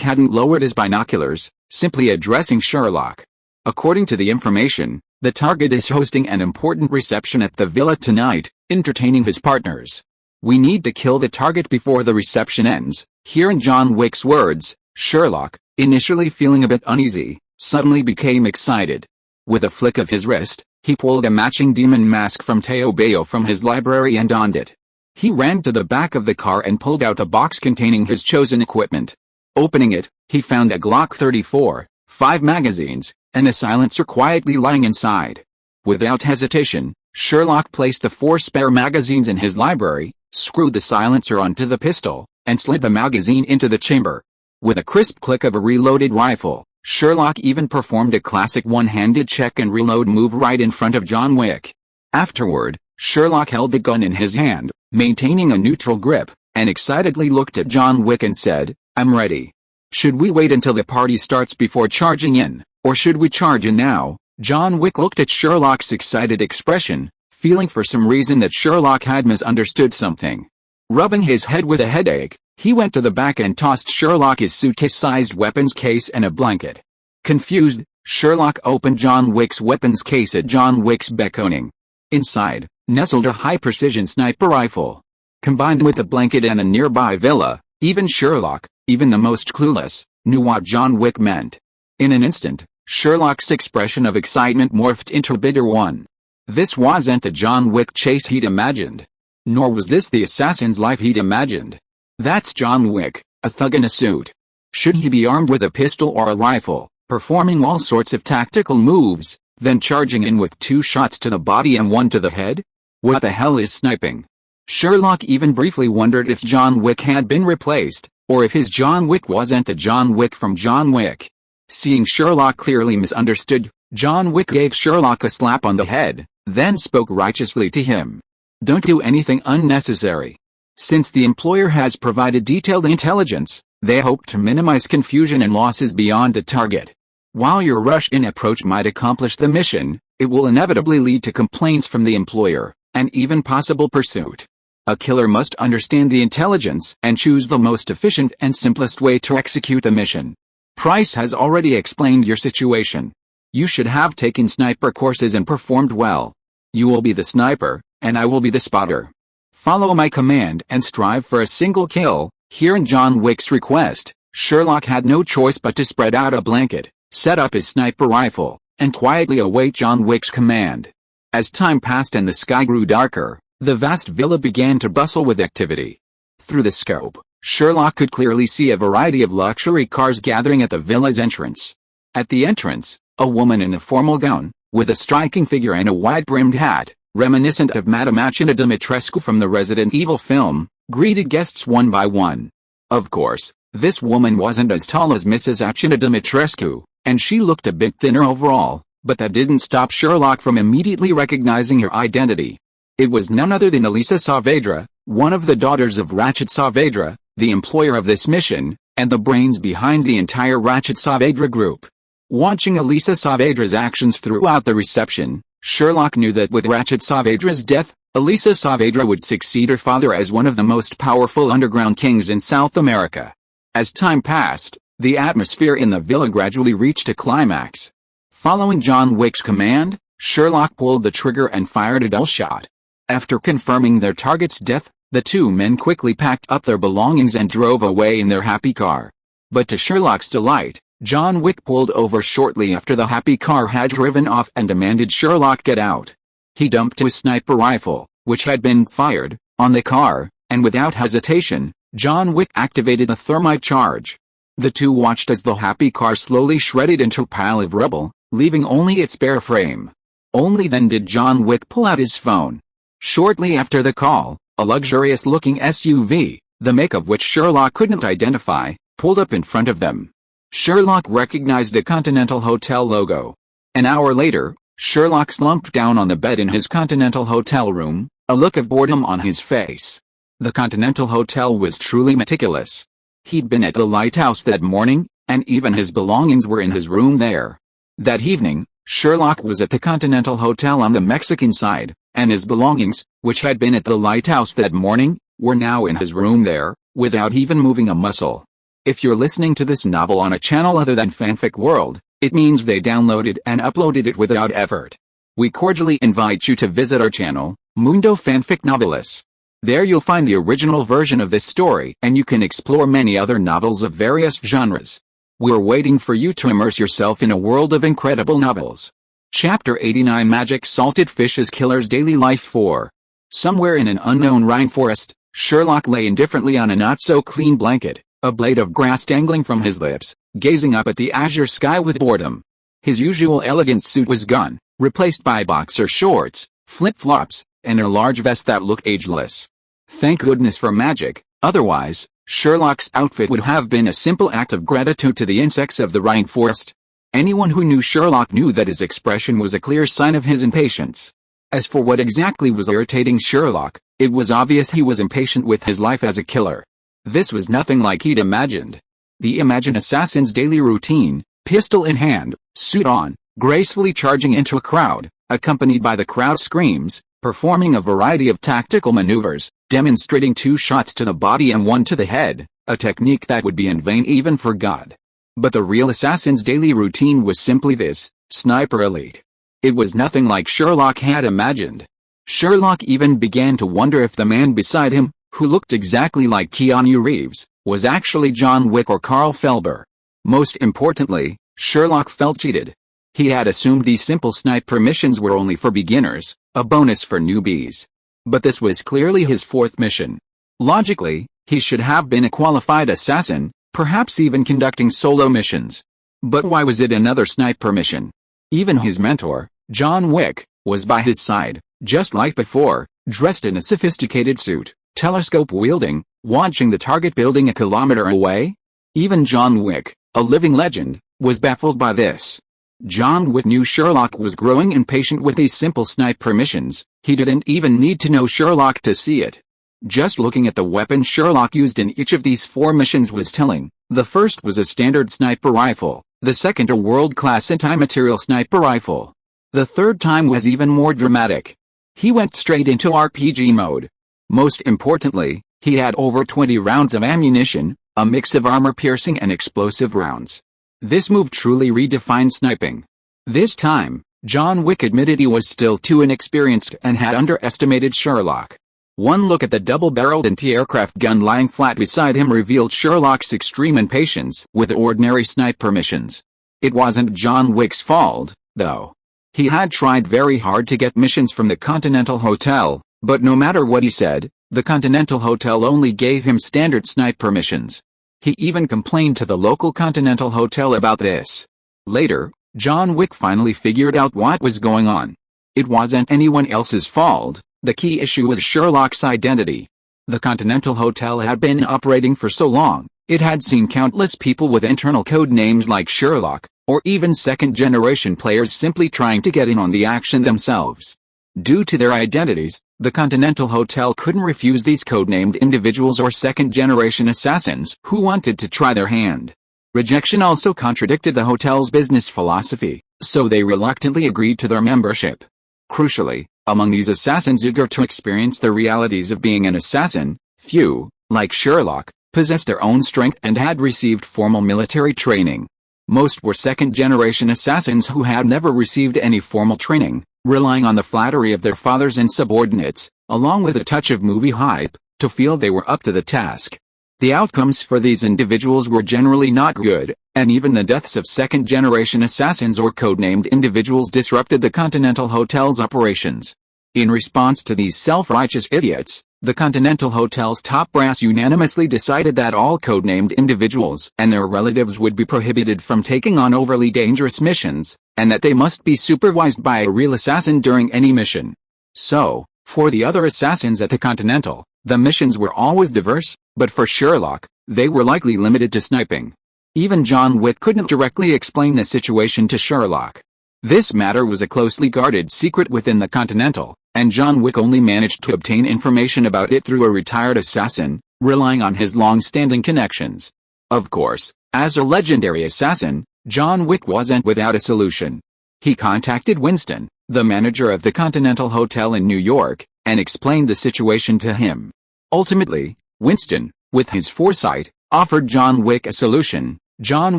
hadn't lowered his binoculars, simply addressing Sherlock. According to the information, the target is hosting an important reception at the villa tonight, entertaining his partners. We need to kill the target before the reception ends. Hearing John Wick's words, Sherlock, initially feeling a bit uneasy, suddenly became excited. With a flick of his wrist, he pulled a matching demon mask from Teobeo from his library and donned it. He ran to the back of the car and pulled out a box containing his chosen equipment. Opening it, he found a Glock 34, 5 magazines, and a silencer quietly lying inside. Without hesitation, Sherlock placed the 4 spare magazines in his library, screwed the silencer onto the pistol, and slid the magazine into the chamber. With a crisp click of a reloaded rifle, Sherlock even performed a classic one-handed check and reload move right in front of John Wick. Afterward, Sherlock held the gun in his hand, maintaining a neutral grip, and excitedly looked at John Wick and said, "I'm ready. Should we wait until the party starts before charging in, or should we charge in now?" John Wick looked at Sherlock's excited expression, feeling for some reason that Sherlock had misunderstood something. Rubbing his head with a headache, he went to the back and tossed Sherlock his suitcase-sized weapons case and a blanket. Confused, Sherlock opened John Wick's weapons case at John Wick's beckoning. Inside, nestled a high-precision sniper rifle. Combined with the blanket and the nearby villa, even Sherlock, even the most clueless, knew what John Wick meant. In an instant, Sherlock's expression of excitement morphed into a bitter one. This wasn't the John Wick chase he'd imagined. Nor was this the assassin's life he'd imagined. That's John Wick, a thug in a suit. Should he be armed with a pistol or a rifle, performing all sorts of tactical moves, then charging in with 2 shots to the body and 1 to the head? What the hell is sniping? Sherlock even briefly wondered if John Wick had been replaced, or if his John Wick wasn't the John Wick from John Wick. Seeing Sherlock clearly misunderstood, John Wick gave Sherlock a slap on the head, then spoke righteously to him. "Don't do anything unnecessary. Since the employer has provided detailed intelligence, they hope to minimize confusion and losses beyond the target. While your rush-in approach might accomplish the mission, it will inevitably lead to complaints from the employer, and even possible pursuit. A killer must understand the intelligence and choose the most efficient and simplest way to execute the mission. Price has already explained your situation. You should have taken sniper courses and performed well. You will be the sniper, and I will be the spotter. Follow my command and strive for a single kill." Hearing John Wick's request, Sherlock had no choice but to spread out a blanket, set up his sniper rifle, and quietly await John Wick's command. As time passed and the sky grew darker, the vast villa began to bustle with activity. Through the scope, Sherlock could clearly see a variety of luxury cars gathering at the villa's entrance. At the entrance, a woman in a formal gown, with a striking figure and a wide-brimmed hat, reminiscent of Madame Achina Dimitrescu from the Resident Evil film, greeted guests one by one. Of course, this woman wasn't as tall as Mrs. Achina Dimitrescu, and she looked a bit thinner overall, but that didn't stop Sherlock from immediately recognizing her identity. It was none other than Elisa Saavedra, one of the daughters of Ratchet Saavedra, the employer of this mission, and the brains behind the entire Ratchet Saavedra group. Watching Elisa Saavedra's actions throughout the reception, Sherlock knew that with Ratchet Saavedra's death, Elisa Saavedra would succeed her father as one of the most powerful underground kings in South America. As time passed, the atmosphere in the villa gradually reached a climax. Following John Wick's command, Sherlock pulled the trigger and fired a dull shot. After confirming their target's death, the 2 men quickly packed up their belongings and drove away in their happy car. But to Sherlock's delight, John Wick pulled over shortly after the happy car had driven off and demanded Sherlock get out. He dumped his sniper rifle, which had been fired, on the car, and without hesitation, John Wick activated the thermite charge. The two watched as the happy car slowly shredded into a pile of rubble, leaving only its bare frame. Only then did John Wick pull out his phone. Shortly after the call, a luxurious-looking SUV, the make of which Sherlock couldn't identify, pulled up in front of them. Sherlock recognized the Continental Hotel logo. An hour later, Sherlock slumped down on the bed in his Continental Hotel room, a look of boredom on his face. The Continental Hotel was truly meticulous. He'd been at the lighthouse that morning, and even his belongings were in his room there. That evening, Sherlock was at the Continental Hotel on the Mexican side, and his belongings, which had been at the lighthouse that morning, were now in his room there, without even moving a muscle. If you're listening to this novel on a channel other than Fanfic World, it means they downloaded and uploaded it without effort. We cordially invite you to visit our channel, Mundo Fanfic Novelis. There you'll find the original version of this story, and you can explore many other novels of various genres. We're waiting for you to immerse yourself in a world of incredible novels. Chapter 89 Magic Salted Fishes Killer's Daily Life 4. Somewhere in an unknown rainforest, Sherlock lay indifferently on a not-so-clean blanket, a blade of grass dangling from his lips, gazing up at the azure sky with boredom. His usual elegant suit was gone, replaced by boxer shorts, flip-flops, and a large vest that looked ageless. Thank goodness for magic, otherwise, Sherlock's outfit would have been a simple act of gratitude to the insects of the rainforest. Anyone who knew Sherlock knew that his expression was a clear sign of his impatience. As for what exactly was irritating Sherlock, it was obvious he was impatient with his life as a killer. This was nothing like he'd imagined. The imagined assassin's daily routine, pistol in hand, suit on, gracefully charging into a crowd, accompanied by the crowd screams, performing a variety of tactical maneuvers, demonstrating 2 shots to the body and 1 to the head, a technique that would be in vain even for God. But the real assassin's daily routine was simply this: sniper elite. It was nothing like Sherlock had imagined. Sherlock even began to wonder if the man beside him, who looked exactly like Keanu Reeves, was actually John Wick or Carl Felber. Most importantly, Sherlock felt cheated. He had assumed these simple sniper missions were only for beginners, a bonus for newbies. But this was clearly his 4th mission. Logically, he should have been a qualified assassin, perhaps even conducting solo missions. But why was it another sniper mission? Even his mentor, John Wick, was by his side, just like before, dressed in a sophisticated suit, telescope wielding, watching the target building a kilometer away. Even John Wick, a living legend, was baffled by this. John Wick knew Sherlock was growing impatient with these simple sniper missions. He didn't even need to know Sherlock to see it. Just looking at the weapon Sherlock used in each of these 4 missions was telling. The first was a standard sniper rifle, the second a world-class anti-material sniper rifle. The third time was even more dramatic. He went straight into RPG mode. Most importantly, he had over 20 rounds of ammunition, a mix of armor-piercing and explosive rounds. This move truly redefined sniping. This time, John Wick admitted he was still too inexperienced and had underestimated Sherlock. One look at the double-barreled anti-aircraft gun lying flat beside him revealed Sherlock's extreme impatience with ordinary sniper missions. It wasn't John Wick's fault, though. He had tried very hard to get missions from the Continental Hotel, but no matter what he said, the Continental Hotel only gave him standard sniper missions. He even complained to the local Continental Hotel about this. Later, John Wick finally figured out what was going on. It wasn't anyone else's fault. The key issue was Sherlock's identity. The Continental Hotel had been operating for so long, it had seen countless people with internal code names like Sherlock, or even second-generation players simply trying to get in on the action themselves. Due to their identities, the Continental Hotel couldn't refuse these codenamed individuals or second-generation assassins who wanted to try their hand. Rejection also contradicted the hotel's business philosophy, so they reluctantly agreed to their membership. Crucially, among these assassins eager to experience the realities of being an assassin, few, like Sherlock, possessed their own strength and had received formal military training. Most were second-generation assassins who had never received any formal training, relying on the flattery of their fathers and subordinates, along with a touch of movie hype, to feel they were up to the task. The outcomes for these individuals were generally not good, and even the deaths of second-generation assassins or codenamed individuals disrupted the Continental Hotel's operations. In response to these self-righteous idiots, The Continental Hotel's top brass unanimously decided that all codenamed individuals and their relatives would be prohibited from taking on overly dangerous missions, and that they must be supervised by a real assassin during any mission. So, for the other assassins at the Continental, the missions were always diverse, but for Sherlock, they were likely limited to sniping. Even John Wick couldn't directly explain the situation to Sherlock. This matter was a closely guarded secret within the Continental, and John Wick only managed to obtain information about it through a retired assassin, relying on his long-standing connections. Of course, as a legendary assassin, John Wick wasn't without a solution. He contacted Winston, the manager of the Continental Hotel in New York, and explained the situation to him. Ultimately, Winston, with his foresight, offered John Wick a solution. John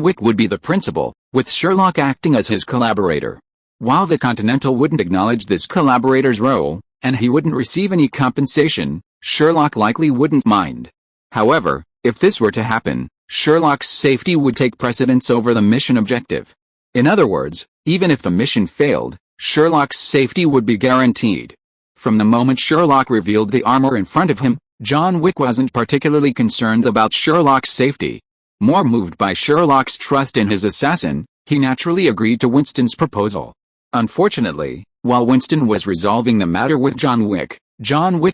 Wick would be the principal, with Sherlock acting as his collaborator. While the Continental wouldn't acknowledge this collaborator's role, and he wouldn't receive any compensation, Sherlock likely wouldn't mind. However, if this were to happen, Sherlock's safety would take precedence over the mission objective. In other words, even if the mission failed, Sherlock's safety would be guaranteed. From the moment Sherlock revealed the armor in front of him, John Wick wasn't particularly concerned about Sherlock's safety. More moved by Sherlock's trust in his assassin, he naturally agreed to Winston's proposal. Unfortunately, while Winston was resolving the matter with John Wick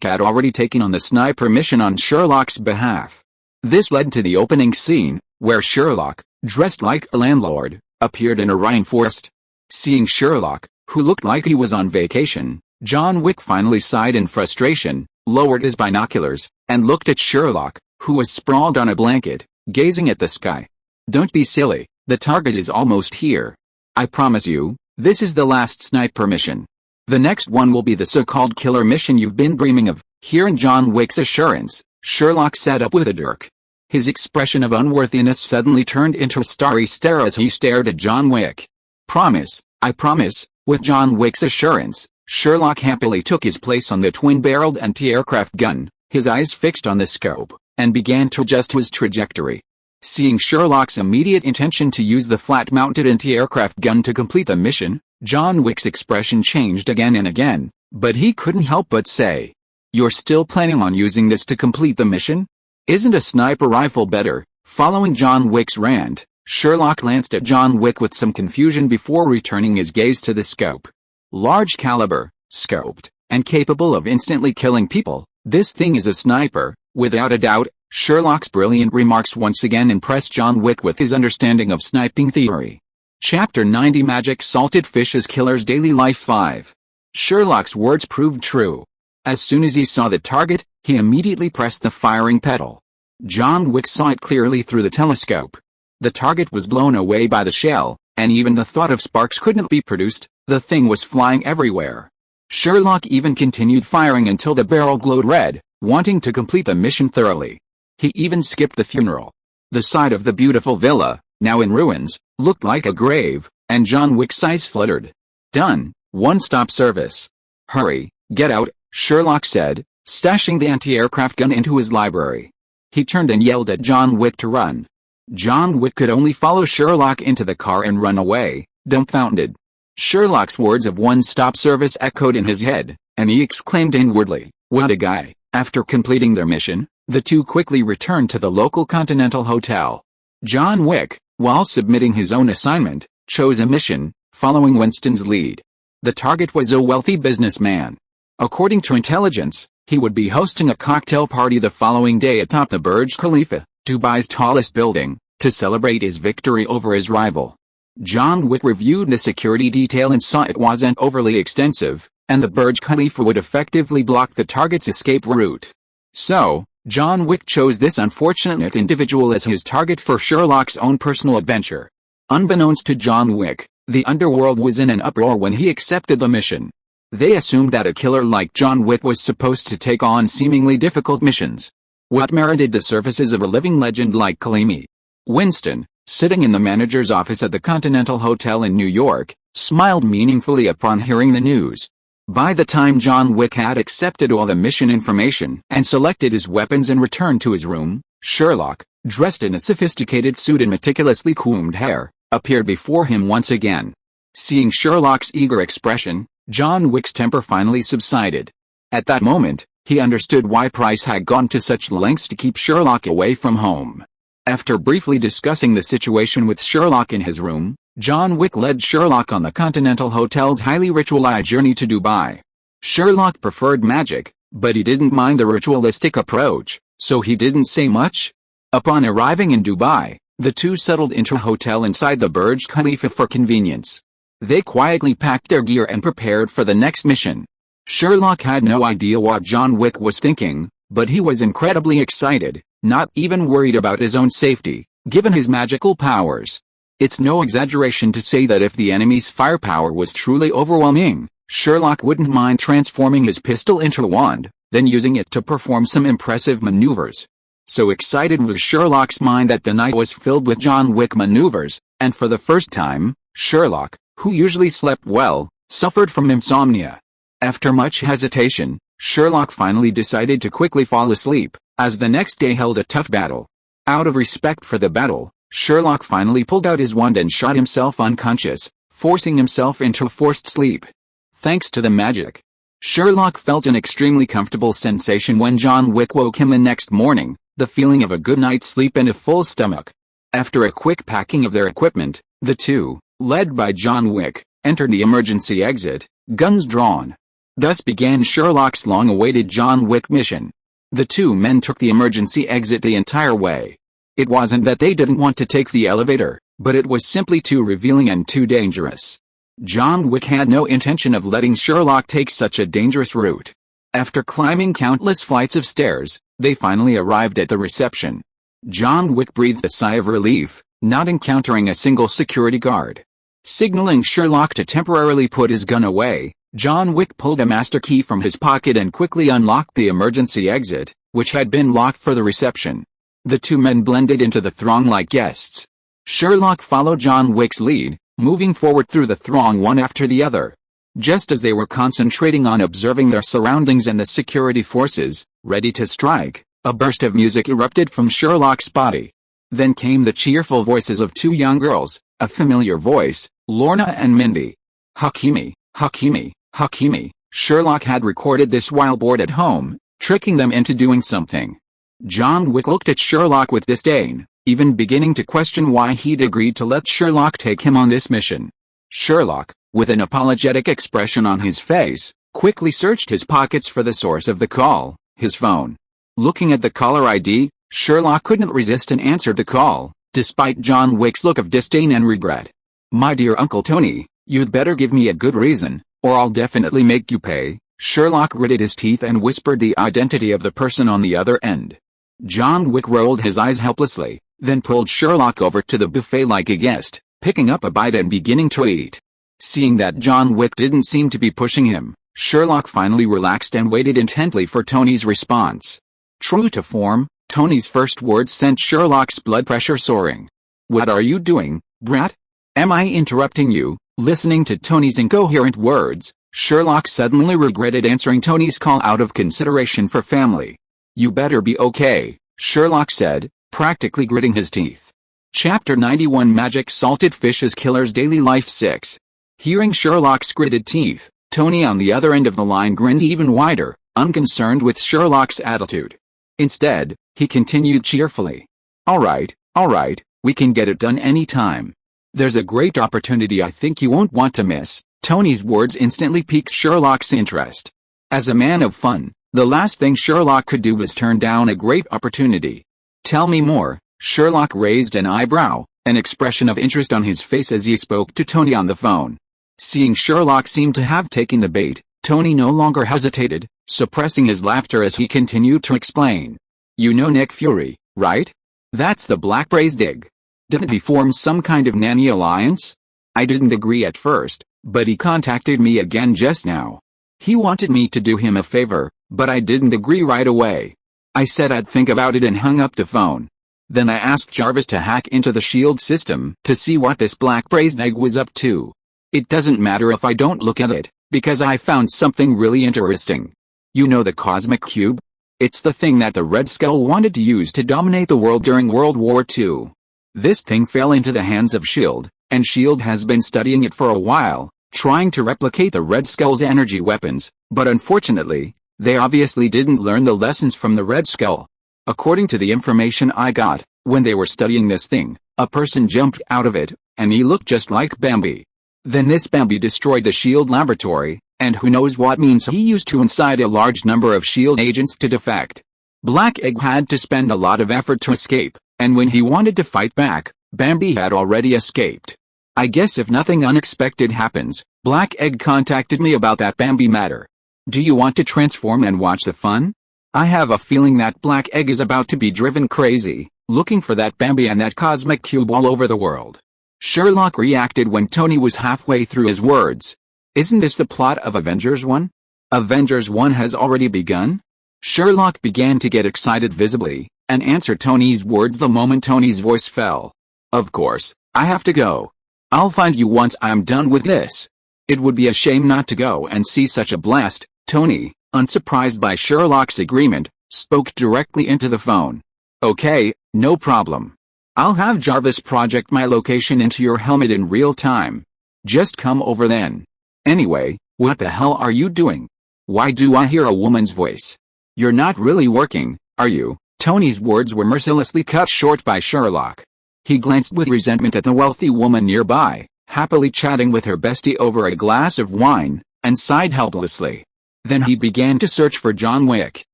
had already taken on the sniper mission on Sherlock's behalf. This led to the opening scene, where Sherlock, dressed like a landlord, appeared in a rainforest. Seeing Sherlock, who looked like he was on vacation, John Wick finally sighed in frustration, lowered his binoculars, and looked at Sherlock, who was sprawled on a blanket, gazing at the sky. "Don't be silly, the target is almost here. I promise you, this is the last sniper mission. The next one will be the so-called killer mission you've been dreaming of." Hearing John Wick's assurance, Sherlock sat up with a jerk. His expression of unworthiness suddenly turned into a starry stare as he stared at John Wick. "Promise, I promise." With John Wick's assurance, Sherlock happily took his place on the twin-barreled anti-aircraft gun, his eyes fixed on the scope, and began to adjust his trajectory. Seeing Sherlock's immediate intention to use the flat-mounted anti-aircraft gun to complete the mission, John Wick's expression changed again and again, but he couldn't help but say, "You're still planning on using this to complete the mission? Isn't a sniper rifle better?" Following John Wick's rant, Sherlock glanced at John Wick with some confusion before returning his gaze to the scope. Large caliber, scoped, and capable of instantly killing people, this thing is a sniper, without a doubt. Sherlock's brilliant remarks once again impressed John Wick with his understanding of sniping theory. Chapter 90 Magic Salted Fish as Killer's Daily Life 5. Sherlock's words proved true. As soon as he saw the target, he immediately pressed the firing pedal. John Wick saw it clearly through the telescope. The target was blown away by the shell, and even the thought of sparks couldn't be produced. The thing was flying everywhere. Sherlock even continued firing until the barrel glowed red, wanting to complete the mission thoroughly. He even skipped the funeral. The side of the beautiful villa, now in ruins, looked like a grave, and John Wick's eyes fluttered. "Done, one-stop service. Hurry, get out," Sherlock said, stashing the anti-aircraft gun into his library. He turned and yelled at John Wick to run. John Wick could only follow Sherlock into the car and run away, dumbfounded. Sherlock's words of one-stop service echoed in his head, and he exclaimed inwardly, "What a guy." After completing their mission, the two quickly returned to the local Continental Hotel. John Wick, while submitting his own assignment, chose a mission, following Winston's lead. The target was a wealthy businessman. According to intelligence, he would be hosting a cocktail party the following day atop the Burj Khalifa, Dubai's tallest building, to celebrate his victory over his rival. John Wick reviewed the security detail and saw it wasn't overly extensive, and the Burj Khalifa would effectively block the target's escape route. So, John Wick chose this unfortunate individual as his target for Sherlock's own personal adventure. Unbeknownst to John Wick, the underworld was in an uproar when he accepted the mission. They assumed that a killer like John Wick was supposed to take on seemingly difficult missions. What merited the services of a living legend like Kalimi? Winston, sitting in the manager's office at the Continental Hotel in New York, smiled meaningfully upon hearing the news. By the time John Wick had accepted all the mission information and selected his weapons and returned to his room, Sherlock, dressed in a sophisticated suit and meticulously combed hair, appeared before him once again. Seeing Sherlock's eager expression, John Wick's temper finally subsided. At that moment, He understood why Price had gone to such lengths to keep Sherlock away from home. After briefly discussing the situation with Sherlock in his room, John Wick led Sherlock on the Continental Hotel's highly ritualized journey to Dubai. Sherlock preferred magic, but he didn't mind the ritualistic approach, so he didn't say much. Upon arriving in Dubai, the two settled into a hotel inside the Burj Khalifa for convenience. They quietly packed their gear and prepared for the next mission. Sherlock had no idea what John Wick was thinking, but he was incredibly excited, not even worried about his own safety, given his magical powers. It's no exaggeration to say that if the enemy's firepower was truly overwhelming, Sherlock wouldn't mind transforming his pistol into a wand, then using it to perform some impressive maneuvers. So excited was Sherlock's mind that the night was filled with John Wick maneuvers, and for the first time, Sherlock, who usually slept well, suffered from insomnia. After much hesitation, Sherlock finally decided to quickly fall asleep, as the next day held a tough battle. Out of respect for the battle, Sherlock finally pulled out his wand and shot himself unconscious, forcing himself into a forced sleep. Thanks to the magic, Sherlock felt an extremely comfortable sensation when John Wick woke him the next morning, the feeling of a good night's sleep and a full stomach. After a quick packing of their equipment, the two, led by John Wick, entered the emergency exit, guns drawn. Thus began Sherlock's long-awaited John Wick mission. The two men took the emergency exit the entire way. It wasn't that they didn't want to take the elevator, but it was simply too revealing and too dangerous. John Wick had no intention of letting Sherlock take such a dangerous route. After climbing countless flights of stairs, they finally arrived at the reception. John Wick breathed a sigh of relief, not encountering a single security guard. Signaling Sherlock to temporarily put his gun away, John Wick pulled a master key from his pocket and quickly unlocked the emergency exit, which had been locked for the reception. The two men blended into the throng like guests. Sherlock followed John Wick's lead, moving forward through the throng one after the other. Just as they were concentrating on observing their surroundings and the security forces, ready to strike, a burst of music erupted from Sherlock's body. Then came the cheerful voices of two young girls, a familiar voice, Lorna and Mindy. Hakimi, Hakimi, Hakimi. Sherlock had recorded this while bored at home, tricking them into doing something. John Wick looked at Sherlock with disdain, even beginning to question why he'd agreed to let Sherlock take him on this mission. Sherlock, with an apologetic expression on his face, quickly searched his pockets for the source of the call, his phone. Looking at the caller ID, Sherlock couldn't resist and answered the call, despite John Wick's look of disdain and regret. "My dear Uncle Tony, you'd better give me a good reason, or I'll definitely make you pay." Sherlock gritted his teeth and whispered the identity of the person on the other end. John Wick rolled his eyes helplessly, then pulled Sherlock over to the buffet like a guest, picking up a bite and beginning to eat. Seeing that John Wick didn't seem to be pushing him, Sherlock finally relaxed and waited intently for Tony's response. True to form, Tony's first words sent Sherlock's blood pressure soaring. "What are you doing, brat? Am I interrupting you?" Listening to Tony's incoherent words, Sherlock suddenly regretted answering Tony's call out of consideration for family. "You better be okay," Sherlock said, practically gritting his teeth. Chapter 91 Magic Salted Fishes Killer's Daily Life 6. Hearing Sherlock's gritted teeth, Tony on the other end of the line grinned even wider, unconcerned with Sherlock's attitude. Instead, he continued cheerfully. All right, we can get it done any time. There's a great opportunity I think you won't want to miss." Tony's words instantly piqued Sherlock's interest. As a man of fun, the last thing Sherlock could do was turn down a great opportunity. "Tell me more." Sherlock raised an eyebrow, an expression of interest on his face as he spoke to Tony on the phone. Seeing Sherlock seemed to have taken the bait, Tony no longer hesitated, suppressing his laughter as he continued to explain. "You know Nick Fury, right? That's the Black Brace dig. Didn't he form some kind of nanny alliance? I didn't agree at first, but he contacted me again just now. He wanted me to do him a favor, but I didn't agree right away. I said I'd think about it and hung up the phone. Then I asked Jarvis to hack into the SHIELD system to see what this Black Brace egg was up to. It doesn't matter if I don't look at it, because I found something really interesting. You know the Cosmic Cube? It's the thing that the Red Skull wanted to use to dominate the world during World War II. This thing fell into the hands of SHIELD, and SHIELD has been studying it for a while, trying to replicate the Red Skull's energy weapons, but unfortunately, They obviously didn't learn the lessons from the Red Skull. According to the information I got, when they were studying this thing, a person jumped out of it, and he looked just like Bambi. Then this Bambi destroyed the SHIELD laboratory, and who knows what means he used to incite a large number of SHIELD agents to defect. Black Egg had to spend a lot of effort to escape, and when he wanted to fight back, Bambi had already escaped. I guess if nothing unexpected happens, Black Egg contacted me about that Bambi matter. Do you want to transform and watch the fun? I have a feeling that Black Egg is about to be driven crazy, looking for that Bambi and that cosmic cube all over the world. Sherlock reacted when Tony was halfway through his words. Isn't this the plot of Avengers 1? Avengers 1 has already begun? Sherlock began to get excited visibly, and answered Tony's words the moment Tony's voice fell. Of course, I have to go. I'll find you once I'm done with this. It would be a shame not to go and see such a blast. Tony, unsurprised by Sherlock's agreement, spoke directly into the phone. Okay, no problem. I'll have Jarvis project my location into your helmet in real time. Just come over then. Anyway, what the hell are you doing? Why do I hear a woman's voice? You're not really working, are you? Tony's words were mercilessly cut short by Sherlock. He glanced with resentment at the wealthy woman nearby, happily chatting with her bestie over a glass of wine, and sighed helplessly. Then he began to search for John Wick.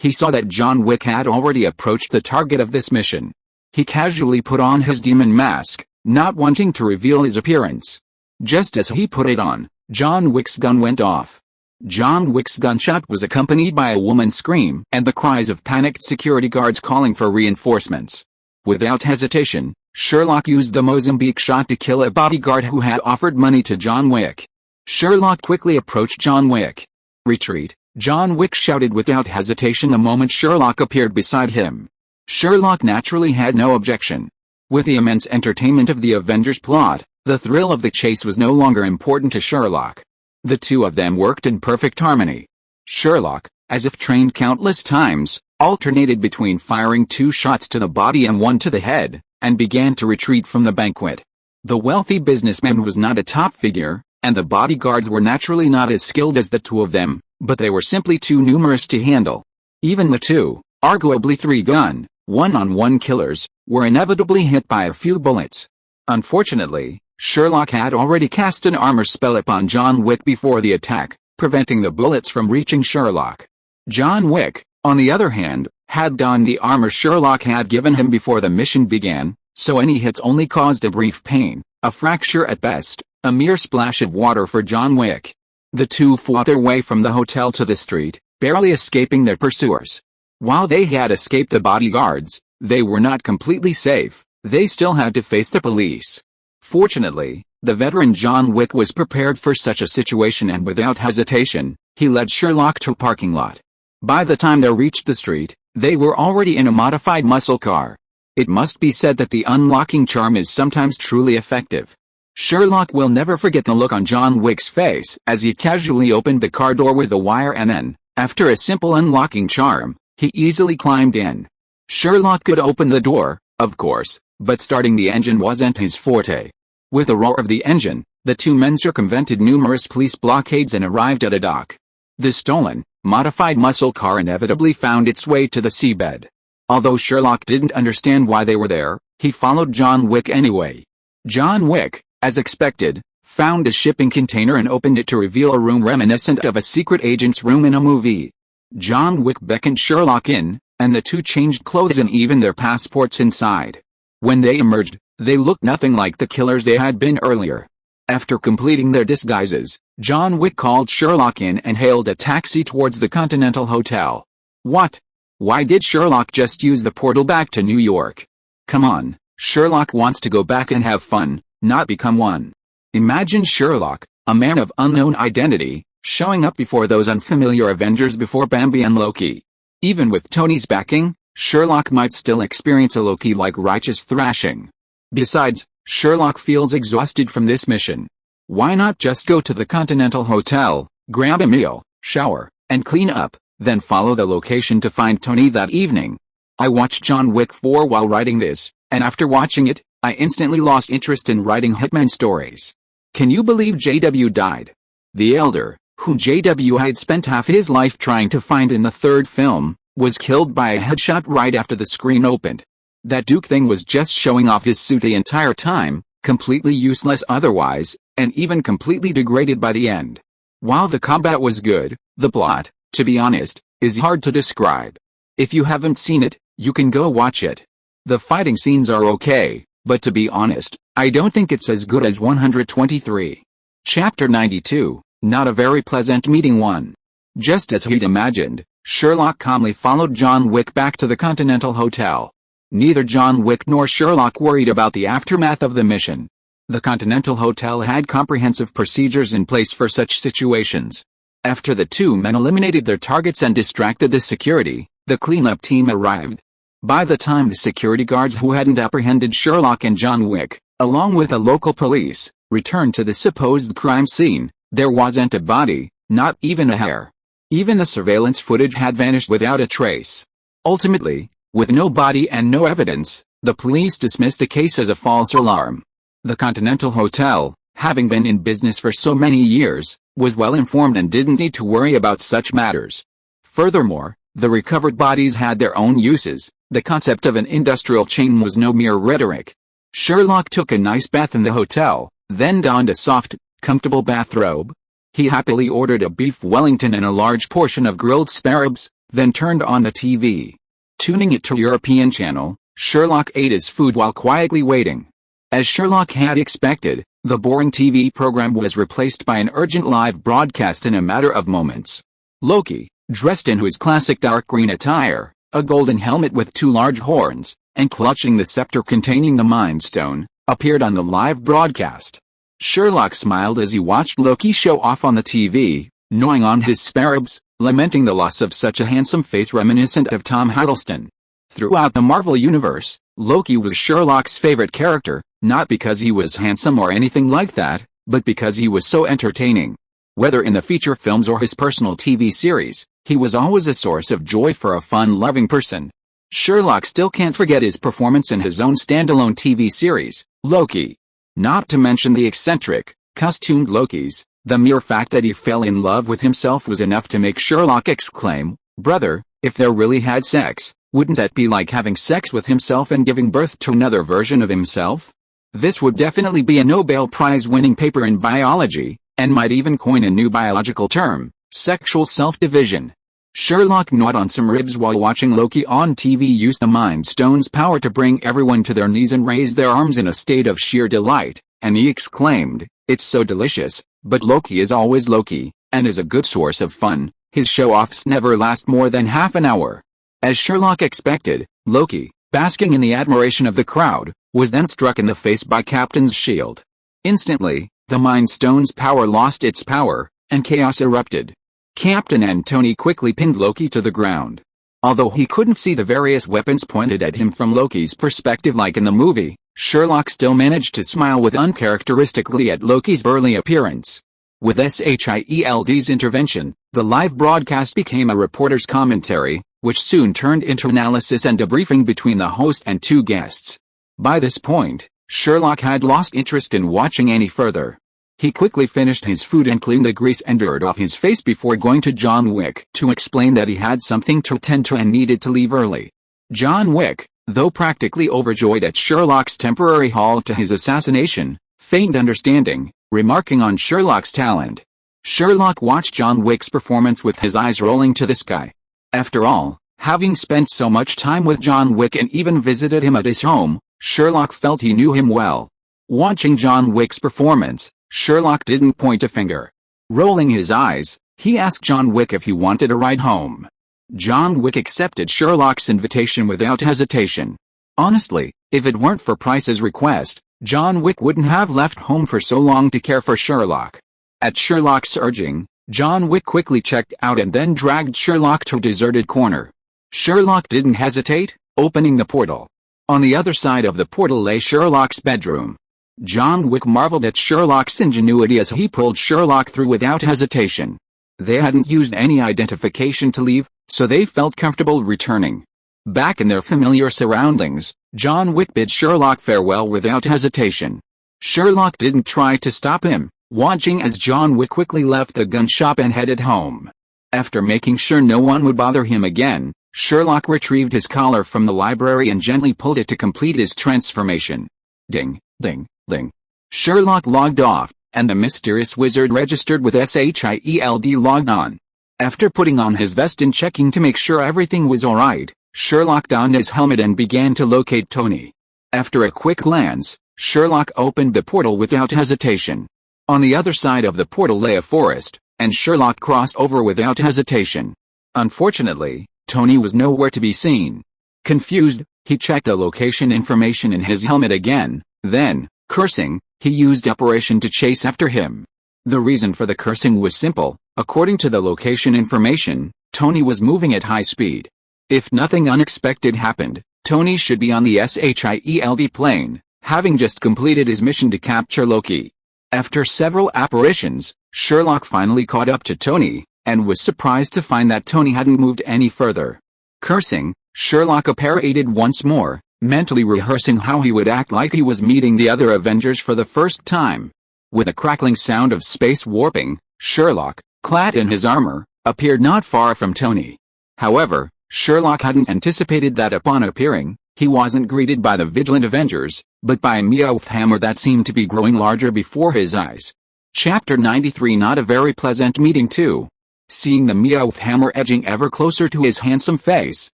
He saw that John Wick had already approached the target of this mission. He casually put on his demon mask, not wanting to reveal his appearance. Just as he put it on, John Wick's gun went off. John Wick's gunshot was accompanied by a woman's scream and the cries of panicked security guards calling for reinforcements. Without hesitation, Sherlock used the Mozambique shot to kill a bodyguard who had offered money to John Wick. Sherlock quickly approached John Wick. Retreat, John Wick shouted without hesitation the moment Sherlock appeared beside him. Sherlock naturally had no objection. With the immense entertainment of the Avengers plot, the thrill of the chase was no longer important to Sherlock. The two of them worked in perfect harmony. Sherlock, as if trained countless times, alternated between firing 2 shots to the body and 1 to the head, and began to retreat from the banquet. The wealthy businessman was not a top figure, and the bodyguards were naturally not as skilled as the two of them, but they were simply too numerous to handle. Even the two, arguably 3-gun, one-on-one killers, were inevitably hit by a few bullets. Unfortunately, Sherlock had already cast an armor spell upon John Wick before the attack, preventing the bullets from reaching Sherlock. John Wick, on the other hand, had donned the armor Sherlock had given him before the mission began, so any hits only caused a brief pain, a fracture at best, a mere splash of water for John Wick. The two fought their way from the hotel to the street, barely escaping their pursuers. While they had escaped the bodyguards, they were not completely safe. They still had to face the police. Fortunately, the veteran John Wick was prepared for such a situation, and without hesitation, he led Sherlock to a parking lot. By the time they reached the street, they were already in a modified muscle car. It must be said that the unlocking charm is sometimes truly effective. Sherlock will never forget the look on John Wick's face as he casually opened the car door with a wire, and then, after a simple unlocking charm, he easily climbed in. Sherlock could open the door, of course, but starting the engine wasn't his forte. With the roar of the engine, the two men circumvented numerous police blockades and arrived at a dock. The stolen, modified muscle car inevitably found its way to the seabed. Although Sherlock didn't understand why they were there, he followed John Wick anyway. John Wick, as expected, found a shipping container and opened it to reveal a room reminiscent of a secret agent's room in a movie. John Wick beckoned Sherlock in, and the two changed clothes and even their passports inside. When they emerged, they looked nothing like the killers they had been earlier. After completing their disguises, John Wick called Sherlock in and hailed a taxi towards the Continental Hotel. What? Why did Sherlock just use the portal back to New York? Come on, Sherlock wants to go back and have fun, not become one. Imagine Sherlock, a man of unknown identity, showing up before those unfamiliar Avengers before Bambi and Loki. Even with Tony's backing, Sherlock might still experience a Loki-like righteous thrashing. Besides, Sherlock feels exhausted from this mission. Why not just go to the Continental Hotel, grab a meal, shower, and clean up, then follow the location to find Tony that evening? I watched John Wick 4 while writing this, and after watching it, I instantly lost interest in writing hitman stories. Can you believe JW died? The Elder, whom JW had spent half his life trying to find in the third film, was killed by a headshot right after the screen opened. That Duke thing was just showing off his suit the entire time, completely useless otherwise, and even completely degraded by the end. While the combat was good, the plot, to be honest, is hard to describe. If you haven't seen it, you can go watch it. The fighting scenes are okay, but to be honest, I don't think it's as good as 123. Chapter 92, Not a Very Pleasant Meeting 1. Just as he'd imagined, Sherlock calmly followed John Wick back to the Continental Hotel. Neither John Wick nor Sherlock worried about the aftermath of the mission. The Continental Hotel had comprehensive procedures in place for such situations. After the two men eliminated their targets and distracted the security, the cleanup team arrived. By the time the security guards who hadn't apprehended Sherlock and John Wick, along with the local police, returned to the supposed crime scene, there wasn't a body, not even a hair. Even the surveillance footage had vanished without a trace. Ultimately, with no body and no evidence, the police dismissed the case as a false alarm. The Continental Hotel, having been in business for so many years, was well informed and didn't need to worry about such matters. Furthermore, the recovered bodies had their own uses. The concept of an industrial chain was no mere rhetoric. Sherlock took a nice bath in the hotel, then donned a soft, comfortable bathrobe. He happily ordered a beef Wellington and a large portion of grilled spare ribs, then turned on the TV. Tuning it to European channel, Sherlock ate his food while quietly waiting. As Sherlock had expected, the boring TV program was replaced by an urgent live broadcast in a matter of moments. Loki, dressed in his classic dark green attire, a golden helmet with two large horns, and clutching the scepter containing the Mind Stone, appeared on the live broadcast. Sherlock smiled as he watched Loki show off on the TV, gnawing on his spare ribs, lamenting the loss of such a handsome face reminiscent of Tom Hiddleston. Throughout the Marvel Universe, Loki was Sherlock's favorite character, not because he was handsome or anything like that, but because he was so entertaining. Whether in the feature films or his personal TV series, he was always a source of joy for a fun-loving person. Sherlock still can't forget his performance in his own standalone TV series, Loki. Not to mention the eccentric, costumed Lokis, the mere fact that he fell in love with himself was enough to make Sherlock exclaim, "Brother, if they really had sex, wouldn't that be like having sex with himself and giving birth to another version of himself?" This would definitely be a Nobel Prize-winning paper in biology, and might even coin a new biological term, sexual self-division. Sherlock gnawed on some ribs while watching Loki on TV use the Mind Stone's power to bring everyone to their knees and raise their arms in a state of sheer delight, and he exclaimed, "It's so delicious." But Loki is always Loki, and is a good source of fun. His show-offs never last more than half an hour. As Sherlock expected, Loki, basking in the admiration of the crowd, was then struck in the face by Captain's shield. Instantly, the Mind Stone's power lost its power, and chaos erupted. Captain Antony quickly pinned Loki to the ground. Although he couldn't see the various weapons pointed at him from Loki's perspective like in the movie, Sherlock still managed to smile with uncharacteristic glee at Loki's burly appearance. With SHIELD's intervention, the live broadcast became a reporter's commentary, which soon turned into analysis and debriefing between the host and two guests. By this point, Sherlock had lost interest in watching any further. He quickly finished his food and cleaned the grease and dirt off his face before going to John Wick to explain that he had something to attend to and needed to leave early. John Wick, though practically overjoyed at Sherlock's temporary halt to his assassination, feigned understanding, remarking on Sherlock's talent. Sherlock watched John Wick's performance with his eyes rolling to the sky. After all, having spent so much time with John Wick and even visited him at his home, Sherlock felt he knew him well. Watching John Wick's performance, Sherlock didn't point a finger. Rolling his eyes, he asked John Wick if he wanted a ride home. John Wick accepted Sherlock's invitation without hesitation. Honestly, if it weren't for Price's request, John Wick wouldn't have left home for so long to care for Sherlock. At Sherlock's urging, John Wick quickly checked out and then dragged Sherlock to a deserted corner. Sherlock didn't hesitate, opening the portal. On the other side of the portal lay Sherlock's bedroom. John Wick marveled at Sherlock's ingenuity as he pulled Sherlock through without hesitation. They hadn't used any identification to leave, so they felt comfortable returning. Back in their familiar surroundings, John Wick bid Sherlock farewell without hesitation. Sherlock didn't try to stop him, watching as John Wick quickly left the gun shop and headed home. After making sure no one would bother him again, Sherlock retrieved his collar from the library and gently pulled it to complete his transformation. Ding, ding, ding. Sherlock logged off, and the mysterious wizard registered with SHIELD logged on. After putting on his vest and checking to make sure everything was alright, Sherlock donned his helmet and began to locate Tony. After a quick glance, Sherlock opened the portal without hesitation. On the other side of the portal lay a forest, and Sherlock crossed over without hesitation. Unfortunately, Tony was nowhere to be seen. Confused, he checked the location information in his helmet again, then, cursing, he used Operation to chase after him. The reason for the cursing was simple. According to the location information, Tony was moving at high speed. If nothing unexpected happened, Tony should be on the SHIELD plane, having just completed his mission to capture Loki. After several apparitions, Sherlock finally caught up to Tony, and was surprised to find that Tony hadn't moved any further. Cursing, Sherlock apparated once more, mentally rehearsing how he would act like he was meeting the other Avengers for the first time. With a crackling sound of space warping, Sherlock, clad in his armor, appeared not far from Tony. However, Sherlock hadn't anticipated that upon appearing, he wasn't greeted by the vigilant Avengers, but by a Meowth hammer that seemed to be growing larger before his eyes. Chapter 93. Not a very pleasant meeting too. Seeing the Meowth hammer edging ever closer to his handsome face,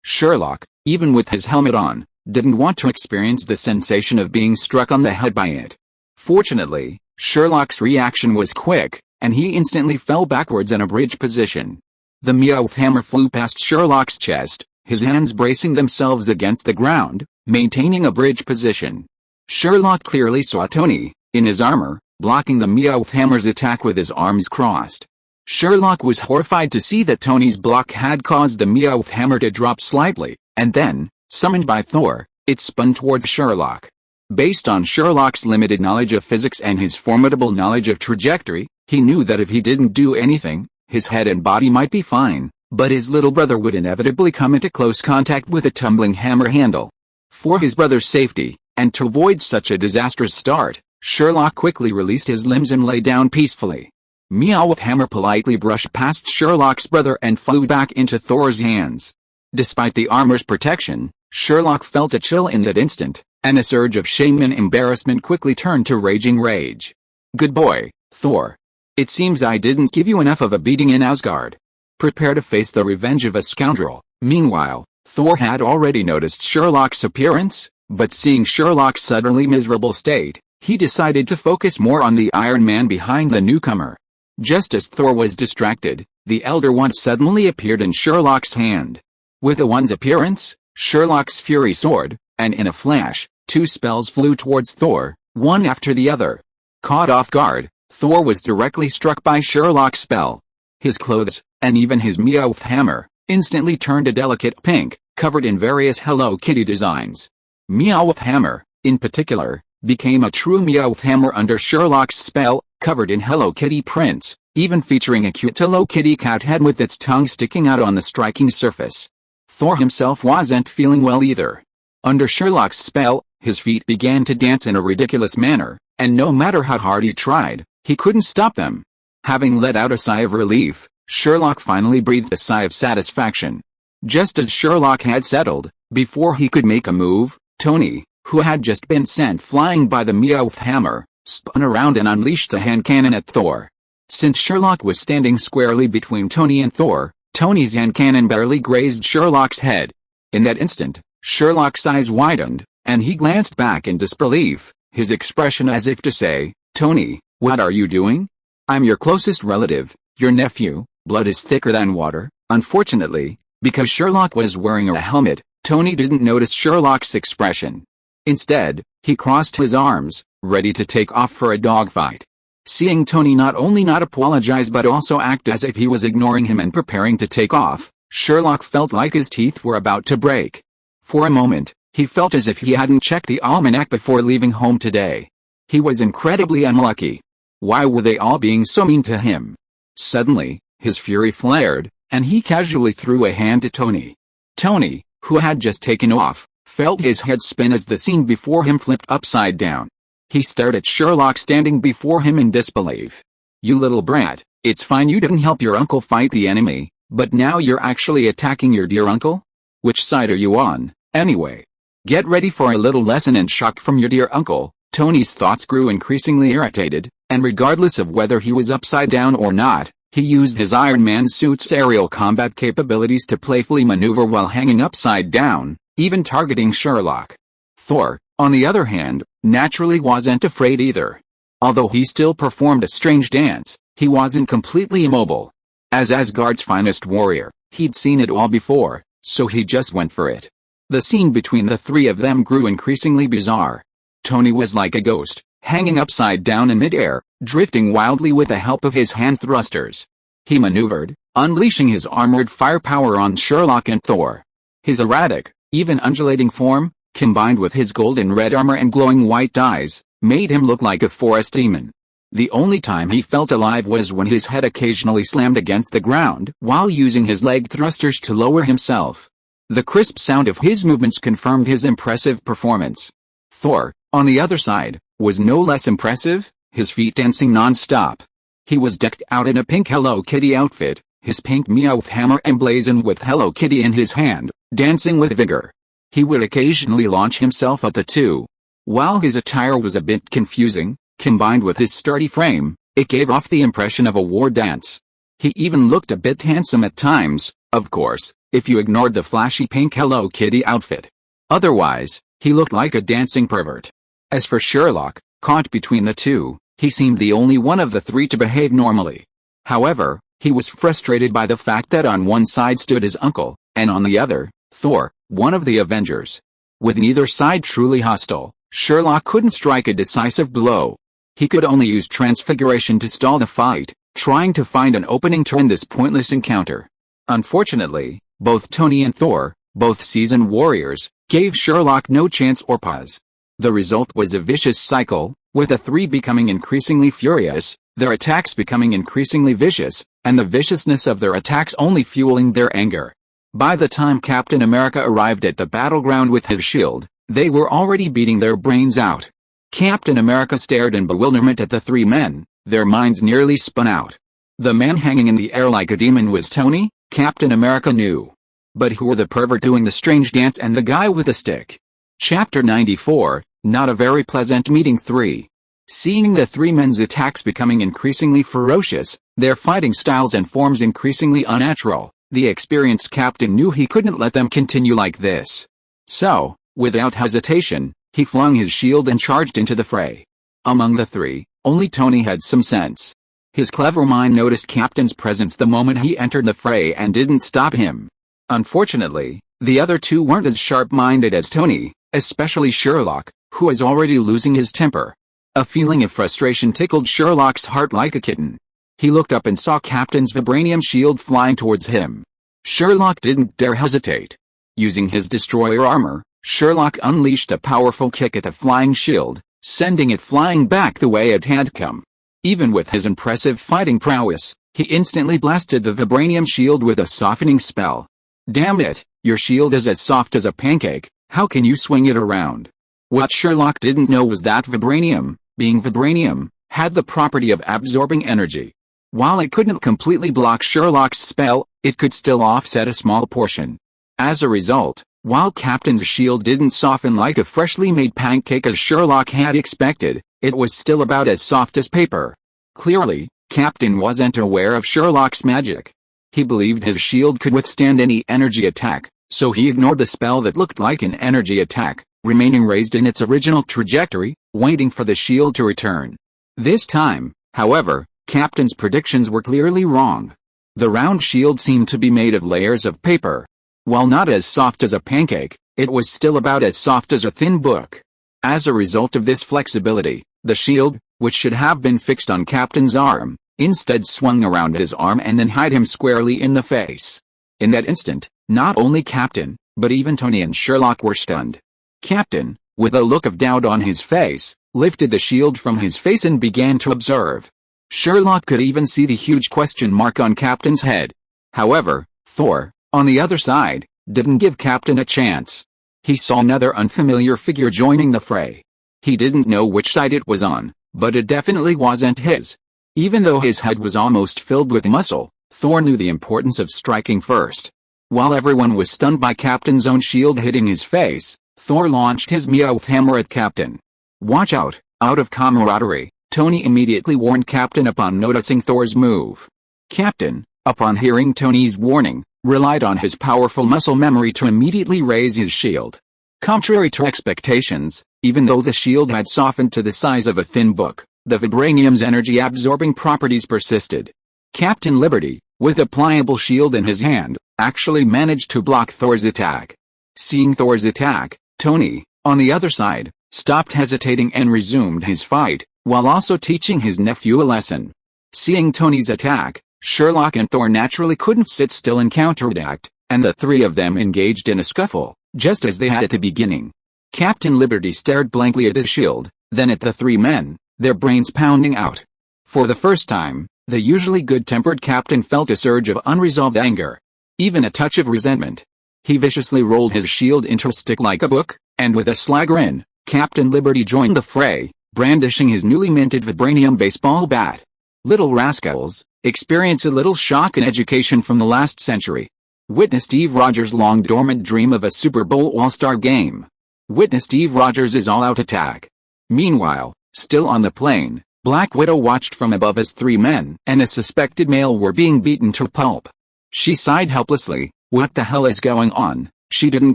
Sherlock, even with his helmet on, didn't want to experience the sensation of being struck on the head by it. Fortunately, Sherlock's reaction was quick, and he instantly fell backwards in a bridge position. The Meowth hammer flew past Sherlock's chest, his hands bracing themselves against the ground, maintaining a bridge position. Sherlock clearly saw Tony, in his armor, blocking the Meowth hammer's attack with his arms crossed. Sherlock was horrified to see that Tony's block had caused the Meowth hammer to drop slightly, and then, summoned by Thor, it spun towards Sherlock. Based on Sherlock's limited knowledge of physics and his formidable knowledge of trajectory, he knew that if he didn't do anything, his head and body might be fine, but his little brother would inevitably come into close contact with a tumbling hammer handle. For his brother's safety, and to avoid such a disastrous start, Sherlock quickly released his limbs and lay down peacefully. Meowth hammer politely brushed past Sherlock's brother and flew back into Thor's hands. Despite the armor's protection, Sherlock felt a chill in that instant, and a surge of shame and embarrassment quickly turned to raging rage. Good boy, Thor. It seems I didn't give you enough of a beating in Asgard. Prepare to face the revenge of a scoundrel. Meanwhile, Thor had already noticed Sherlock's appearance, but seeing Sherlock's suddenly miserable state, he decided to focus more on the Iron Man behind the newcomer. Just as Thor was distracted, the Elder Wand suddenly appeared in Sherlock's hand. With the wand's appearance, Sherlock's fury soared, and in a flash, two spells flew towards Thor, one after the other. Caught off guard, Thor was directly struck by Sherlock's spell. His clothes, and even his Meowth hammer, instantly turned a delicate pink, covered in various Hello Kitty designs. Meowth hammer, in particular, became a true Meowth hammer under Sherlock's spell, covered in Hello Kitty prints, even featuring a cute Hello Kitty cat head with its tongue sticking out on the striking surface. Thor himself wasn't feeling well either. Under Sherlock's spell, his feet began to dance in a ridiculous manner, and no matter how hard he tried, he couldn't stop them. Having let out a sigh of relief, Sherlock finally breathed a sigh of satisfaction. Just as Sherlock had settled, before he could make a move, Tony, who had just been sent flying by the Meowth hammer, spun around and unleashed the hand cannon at Thor. Since Sherlock was standing squarely between Tony and Thor, Tony's hand cannon barely grazed Sherlock's head. In that instant, Sherlock's eyes widened, and he glanced back in disbelief, his expression as if to say, "Tony, what are you doing? I'm your closest relative, your nephew, blood is thicker than water." Unfortunately, because Sherlock was wearing a helmet, Tony didn't notice Sherlock's expression. Instead, he crossed his arms, ready to take off for a dogfight. Seeing Tony not only not apologize but also act as if he was ignoring him and preparing to take off, Sherlock felt like his teeth were about to break. For a moment, he felt as if he hadn't checked the almanac before leaving home today. He was incredibly unlucky. Why were they all being so mean to him? Suddenly, his fury flared, and he casually threw a hand to Tony. Tony, who had just taken off, felt his head spin as the scene before him flipped upside down. He stared at Sherlock standing before him in disbelief. "You little brat, it's fine you didn't help your uncle fight the enemy, but now you're actually attacking your dear uncle? Which side are you on, anyway? Get ready for a little lesson in shock from your dear uncle." Tony's thoughts grew increasingly irritated, and regardless of whether he was upside down or not, he used his Iron Man suit's aerial combat capabilities to playfully maneuver while hanging upside down, even targeting Sherlock. Thor, on the other hand, naturally wasn't afraid either. Although he still performed a strange dance, he wasn't completely immobile. As Asgard's finest warrior, he'd seen it all before, so he just went for it. The scene between the three of them grew increasingly bizarre. Tony was like a ghost, hanging upside down in midair, drifting wildly with the help of his hand thrusters. He maneuvered, unleashing his armored firepower on Sherlock and Thor. His erratic, even undulating form, combined with his gold and red armor and glowing white eyes, made him look like a forest demon. The only time he felt alive was when his head occasionally slammed against the ground while using his leg thrusters to lower himself. The crisp sound of his movements confirmed his impressive performance. Thor, on the other side, was no less impressive, his feet dancing non-stop. He was decked out in a pink Hello Kitty outfit, his pink Meowth hammer emblazoned with Hello Kitty in his hand, dancing with vigor. He would occasionally launch himself at the two. While his attire was a bit confusing, combined with his sturdy frame, it gave off the impression of a war dance. He even looked a bit handsome at times, of course, if you ignored the flashy pink Hello Kitty outfit. Otherwise, he looked like a dancing pervert. As for Sherlock, caught between the two, he seemed the only one of the three to behave normally. However, he was frustrated by the fact that on one side stood his uncle, and on the other, Thor, one of the Avengers. With neither side truly hostile, Sherlock couldn't strike a decisive blow. He could only use transfiguration to stall the fight, trying to find an opening to end this pointless encounter. Unfortunately, both Tony and Thor, both seasoned warriors, gave Sherlock no chance or pause. The result was a vicious cycle, with the three becoming increasingly furious, their attacks becoming increasingly vicious, and the viciousness of their attacks only fueling their anger. By the time Captain America arrived at the battleground with his shield, they were already beating their brains out. Captain America stared in bewilderment at the three men, their minds nearly spun out. The man hanging in the air like a demon was Tony, Captain America knew. But who were the pervert doing the strange dance and the guy with the stick? Chapter 94, Not a Very Pleasant Meeting 3. Seeing the three men's attacks becoming increasingly ferocious, their fighting styles and forms increasingly unnatural, the experienced captain knew he couldn't let them continue like this. So, without hesitation, he flung his shield and charged into the fray. Among the three, only Tony had some sense. His clever mind noticed Captain's presence the moment he entered the fray and didn't stop him. Unfortunately, the other two weren't as sharp-minded as Tony, especially Sherlock, who was already losing his temper. A feeling of frustration tickled Sherlock's heart like a kitten. He looked up and saw Captain's vibranium shield flying towards him. Sherlock didn't dare hesitate. Using his destroyer armor, Sherlock unleashed a powerful kick at the flying shield, sending it flying back the way it had come. Even with his impressive fighting prowess, he instantly blasted the vibranium shield with a softening spell. "Damn it, your shield is as soft as a pancake, how can you swing it around?" What Sherlock didn't know was that vibranium, being vibranium, had the property of absorbing energy. While it couldn't completely block Sherlock's spell, it could still offset a small portion. As a result, while Captain's shield didn't soften like a freshly made pancake as Sherlock had expected, it was still about as soft as paper. Clearly, Captain wasn't aware of Sherlock's magic. He believed his shield could withstand any energy attack, so he ignored the spell that looked like an energy attack, remaining raised in its original trajectory, waiting for the shield to return. This time, however, Captain's predictions were clearly wrong. The round shield seemed to be made of layers of paper. While not as soft as a pancake, it was still about as soft as a thin book. As a result of this flexibility, the shield, which should have been fixed on Captain's arm, instead swung around his arm and then hit him squarely in the face. In that instant, not only Captain, but even Tony and Sherlock were stunned. Captain, with a look of doubt on his face, lifted the shield from his face and began to observe. Sherlock could even see the huge question mark on Captain's head. However, Thor, on the other side, didn't give Captain a chance. He saw another unfamiliar figure joining the fray. He didn't know which side it was on, but it definitely wasn't his. Even though his head was almost filled with muscle, Thor knew the importance of striking first. While everyone was stunned by Captain's own shield hitting his face, Thor launched his Meowth hammer at Captain. "Watch out!" Out of camaraderie, Tony immediately warned Captain upon noticing Thor's move. Captain, upon hearing Tony's warning, relied on his powerful muscle memory to immediately raise his shield. Contrary to expectations, even though the shield had softened to the size of a thin book, the vibranium's energy-absorbing properties persisted. Captain Liberty, with a pliable shield in his hand, actually managed to block Thor's attack. Seeing Thor's attack, Tony, on the other side, stopped hesitating and resumed his fight, while also teaching his nephew a lesson. Seeing Tony's attack, Sherlock and Thor naturally couldn't sit still and counterattack, and the three of them engaged in a scuffle, just as they had at the beginning. Captain Liberty stared blankly at his shield, then at the three men, their brains pounding out. For the first time, the usually good-tempered captain felt a surge of unresolved anger. Even a touch of resentment. He viciously rolled his shield into a stick like a book, and with a sly grin, Captain Liberty joined the fray, brandishing his newly minted vibranium baseball bat. Little rascals, experience a little shock and education from the last century. Witness Steve Rogers' long-dormant dream of a Super Bowl All-Star game. Witness Steve Rogers' all-out attack. Meanwhile, still on the plane, Black Widow watched from above as three men and a suspected male were being beaten to pulp. She sighed helplessly. What the hell is going on? She didn't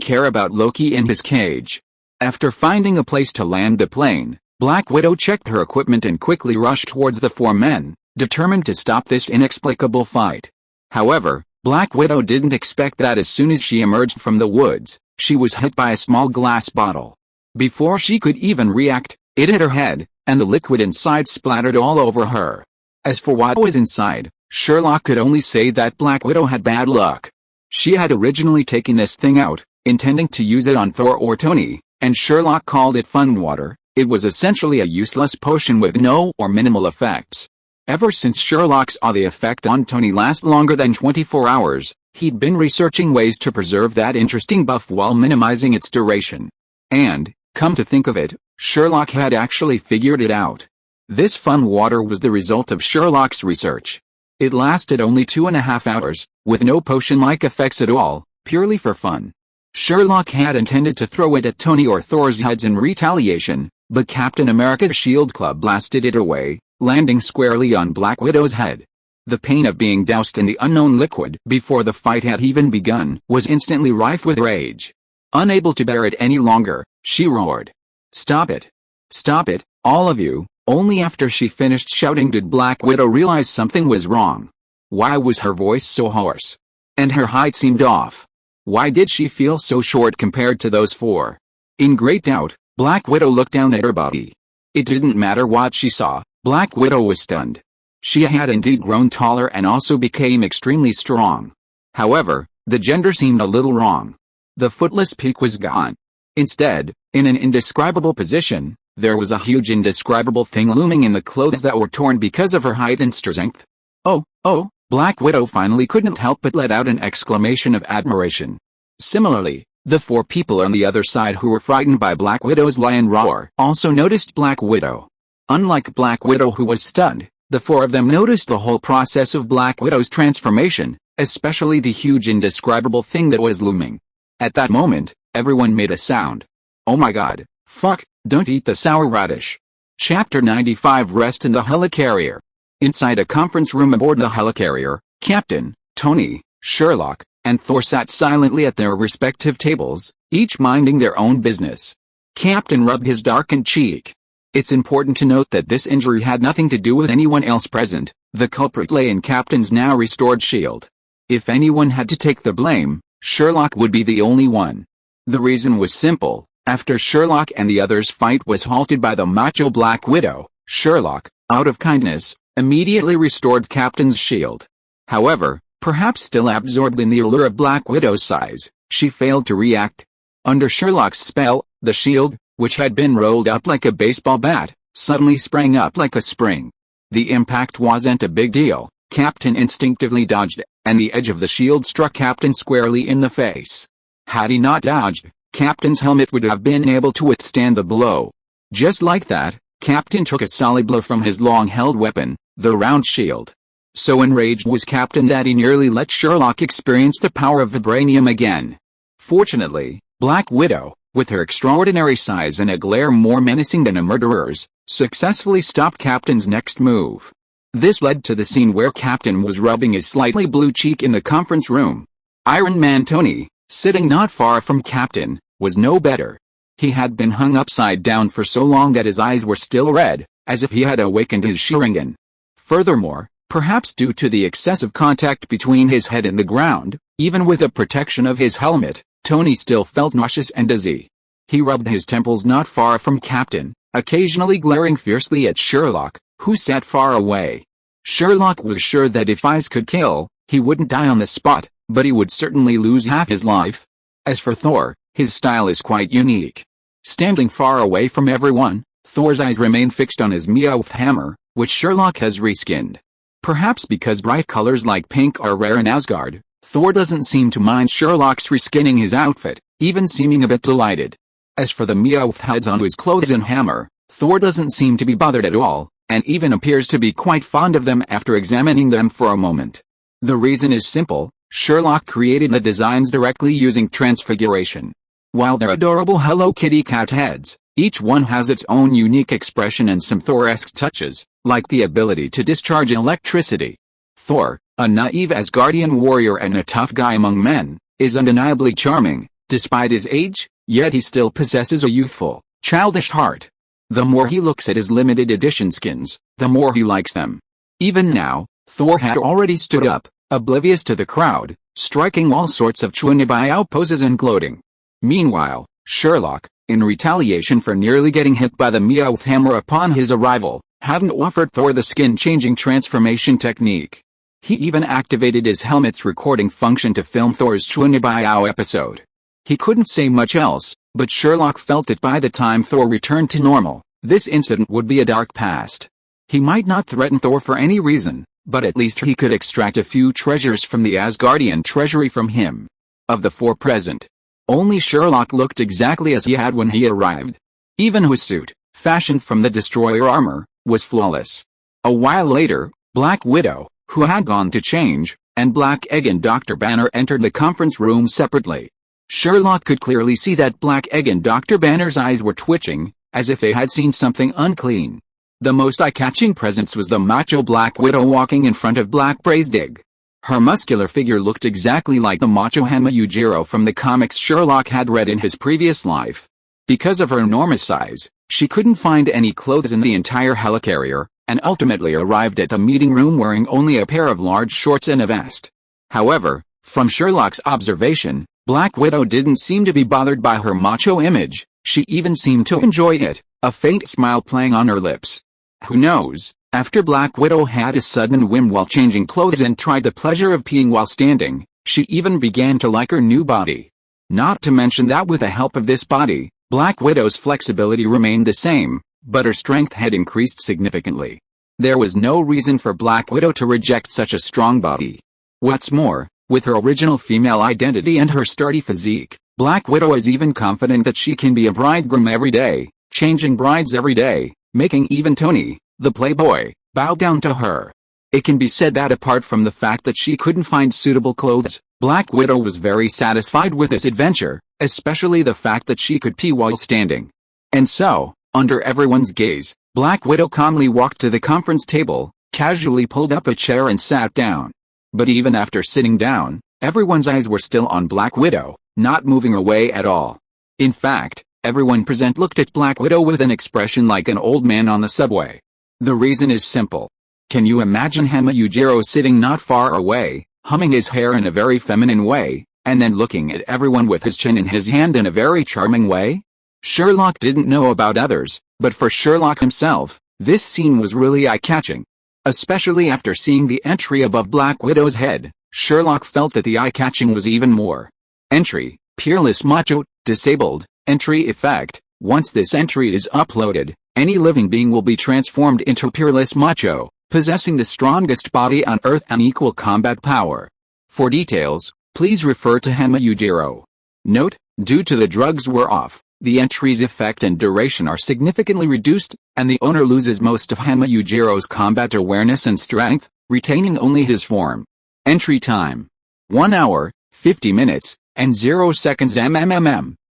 care about Loki in his cage. After finding a place to land the plane, Black Widow checked her equipment and quickly rushed towards the four men, determined to stop this inexplicable fight. However, Black Widow didn't expect that as soon as she emerged from the woods, she was hit by a small glass bottle. Before she could even react, it hit her head, and the liquid inside splattered all over her. As for what was inside, Sherlock could only say that Black Widow had bad luck. She had originally taken this thing out, intending to use it on Thor or Tony, and Sherlock called it fun water. It was essentially a useless potion with no or minimal effects. Ever since Sherlock saw the effect on Tony last longer than 24 hours, he'd been researching ways to preserve that interesting buff while minimizing its duration. And, come to think of it, Sherlock had actually figured it out. This fun water was the result of Sherlock's research. It lasted only 2.5 hours, with no potion-like effects at all, purely for fun. Sherlock had intended to throw it at Tony or Thor's heads in retaliation, but Captain America's shield club blasted it away, landing squarely on Black Widow's head. The pain of being doused in the unknown liquid before the fight had even begun was instantly rife with rage. Unable to bear it any longer, she roared. "Stop it! Stop it, all of you!" Only after she finished shouting did Black Widow realize something was wrong. Why was her voice so hoarse? And her height seemed off. Why did she feel so short compared to those four? In great doubt, Black Widow looked down at her body. It didn't matter what she saw, Black Widow was stunned. She had indeed grown taller and also became extremely strong. However, the gender seemed a little wrong. The footless peak was gone. Instead, in an indescribable position, there was a huge indescribable thing looming in the clothes that were torn because of her height and strength. Oh, Black Widow finally couldn't help but let out an exclamation of admiration. Similarly, the four people on the other side who were frightened by Black Widow's lion roar also noticed Black Widow. Unlike Black Widow who was stunned, the four of them noticed the whole process of Black Widow's transformation, especially the huge indescribable thing that was looming. At that moment, everyone made a sound. Oh my god, fuck, don't eat the sour radish. Chapter 95 Rest in the Helicarrier. Inside a conference room aboard the helicarrier, Captain, Tony, Sherlock, and Thor sat silently at their respective tables, each minding their own business. Captain rubbed his darkened cheek. It's important to note that this injury had nothing to do with anyone else present. The culprit lay in Captain's now restored shield. If anyone had to take the blame, Sherlock would be the only one. The reason was simple. After Sherlock and the others' fight was halted by the macho Black Widow, Sherlock, out of kindness, immediately restored Captain's shield. However, perhaps still absorbed in the allure of Black Widow's size, she failed to react. Under Sherlock's spell, the shield, which had been rolled up like a baseball bat, suddenly sprang up like a spring. The impact wasn't a big deal. Captain instinctively dodged, and the edge of the shield struck Captain squarely in the face. Had he not dodged, Captain's helmet would have been able to withstand the blow. Just like that, Captain took a solid blow from his long-held weapon, the round shield. So enraged was Captain that he nearly let Sherlock experience the power of vibranium again. Fortunately, Black Widow, with her extraordinary size and a glare more menacing than a murderer's, successfully stopped Captain's next move. This led to the scene where Captain was rubbing his slightly blue cheek in the conference room. Iron Man Tony, sitting not far from Captain, was no better. He had been hung upside down for so long that his eyes were still red, as if he had awakened his Sharingan. Furthermore, perhaps due to the excessive contact between his head and the ground, even with the protection of his helmet, Tony still felt nauseous and dizzy. He rubbed his temples not far from Captain, occasionally glaring fiercely at Sherlock, who sat far away. Sherlock was sure that if eyes could kill, he wouldn't die on the spot, but he would certainly lose half his life. As for Thor, his style is quite unique. Standing far away from everyone, Thor's eyes remain fixed on his Meowth hammer, which Sherlock has reskinned. Perhaps because bright colors like pink are rare in Asgard, Thor doesn't seem to mind Sherlock's reskinning his outfit, even seeming a bit delighted. As for the Meowth heads on his clothes and hammer, Thor doesn't seem to be bothered at all, and even appears to be quite fond of them after examining them for a moment. The reason is simple: Sherlock created the designs directly using transfiguration. While they're adorable Hello Kitty cat heads, each one has its own unique expression and some Thor-esque touches, like the ability to discharge electricity. Thor, a naive Asgardian warrior and a tough guy among men, is undeniably charming, despite his age, yet he still possesses a youthful, childish heart. The more he looks at his limited edition skins, the more he likes them. Even now, Thor had already stood up, oblivious to the crowd, striking all sorts of chunibyo poses and gloating. Meanwhile, Sherlock, in retaliation for nearly getting hit by the Meowth hammer upon his arrival, hadn't offered Thor the skin-changing transformation technique. He even activated his helmet's recording function to film Thor's chunibyo episode. He couldn't say much else, but Sherlock felt that by the time Thor returned to normal, this incident would be a dark past. He might not threaten Thor for any reason, but at least he could extract a few treasures from the Asgardian treasury from him. Of the four present, only Sherlock looked exactly as he had when he arrived. Even his suit, fashioned from the destroyer armor, was flawless. A while later, Black Widow, who had gone to change, and Black Egg and Dr. Banner entered the conference room separately. Sherlock could clearly see that Black Egg and Dr. Banner's eyes were twitching, as if they had seen something unclean. The most eye-catching presence was the macho Black Widow walking in front of Black Braisdig. Her muscular figure looked exactly like the macho Hanma Yujiro from the comics Sherlock had read in his previous life. Because of her enormous size, she couldn't find any clothes in the entire helicarrier, and ultimately arrived at the meeting room wearing only a pair of large shorts and a vest. However, from Sherlock's observation, Black Widow didn't seem to be bothered by her macho image. She even seemed to enjoy it, a faint smile playing on her lips. Who knows? After Black Widow had a sudden whim while changing clothes and tried the pleasure of peeing while standing, she even began to like her new body. Not to mention that with the help of this body, Black Widow's flexibility remained the same, but her strength had increased significantly. There was no reason for Black Widow to reject such a strong body. What's more, with her original female identity and her sturdy physique, Black Widow is even confident that she can be a bridegroom every day, changing brides every day, making even Tony, the playboy, bow down to her. It can be said that apart from the fact that she couldn't find suitable clothes, Black Widow was very satisfied with this adventure, especially the fact that she could pee while standing. And so, under everyone's gaze, Black Widow calmly walked to the conference table, casually pulled up a chair and sat down. But even after sitting down, everyone's eyes were still on Black Widow, not moving away at all. In fact, everyone present looked at Black Widow with an expression like an old man on the subway. The reason is simple. Can you imagine Hanma Yujiro sitting not far away, humming his hair in a very feminine way, and then looking at everyone with his chin in his hand in a very charming way? Sherlock didn't know about others, but for Sherlock himself, this scene was really eye-catching. Especially after seeing the entry above Black Widow's head, Sherlock felt that the eye-catching was even more. Entry, Peerless Macho, Disabled, Entry Effect. Once this entry is uploaded, any living being will be transformed into Peerless Macho, possessing the strongest body on Earth and equal combat power. For details, please refer to Hanma Yujiro. Note, due to the drugs were off, The entry's effect and duration are significantly reduced, and the owner loses most of Hanma Yujiro's combat awareness and strength, retaining only his form. Entry time: 1 hour, 50 minutes, and 0 seconds.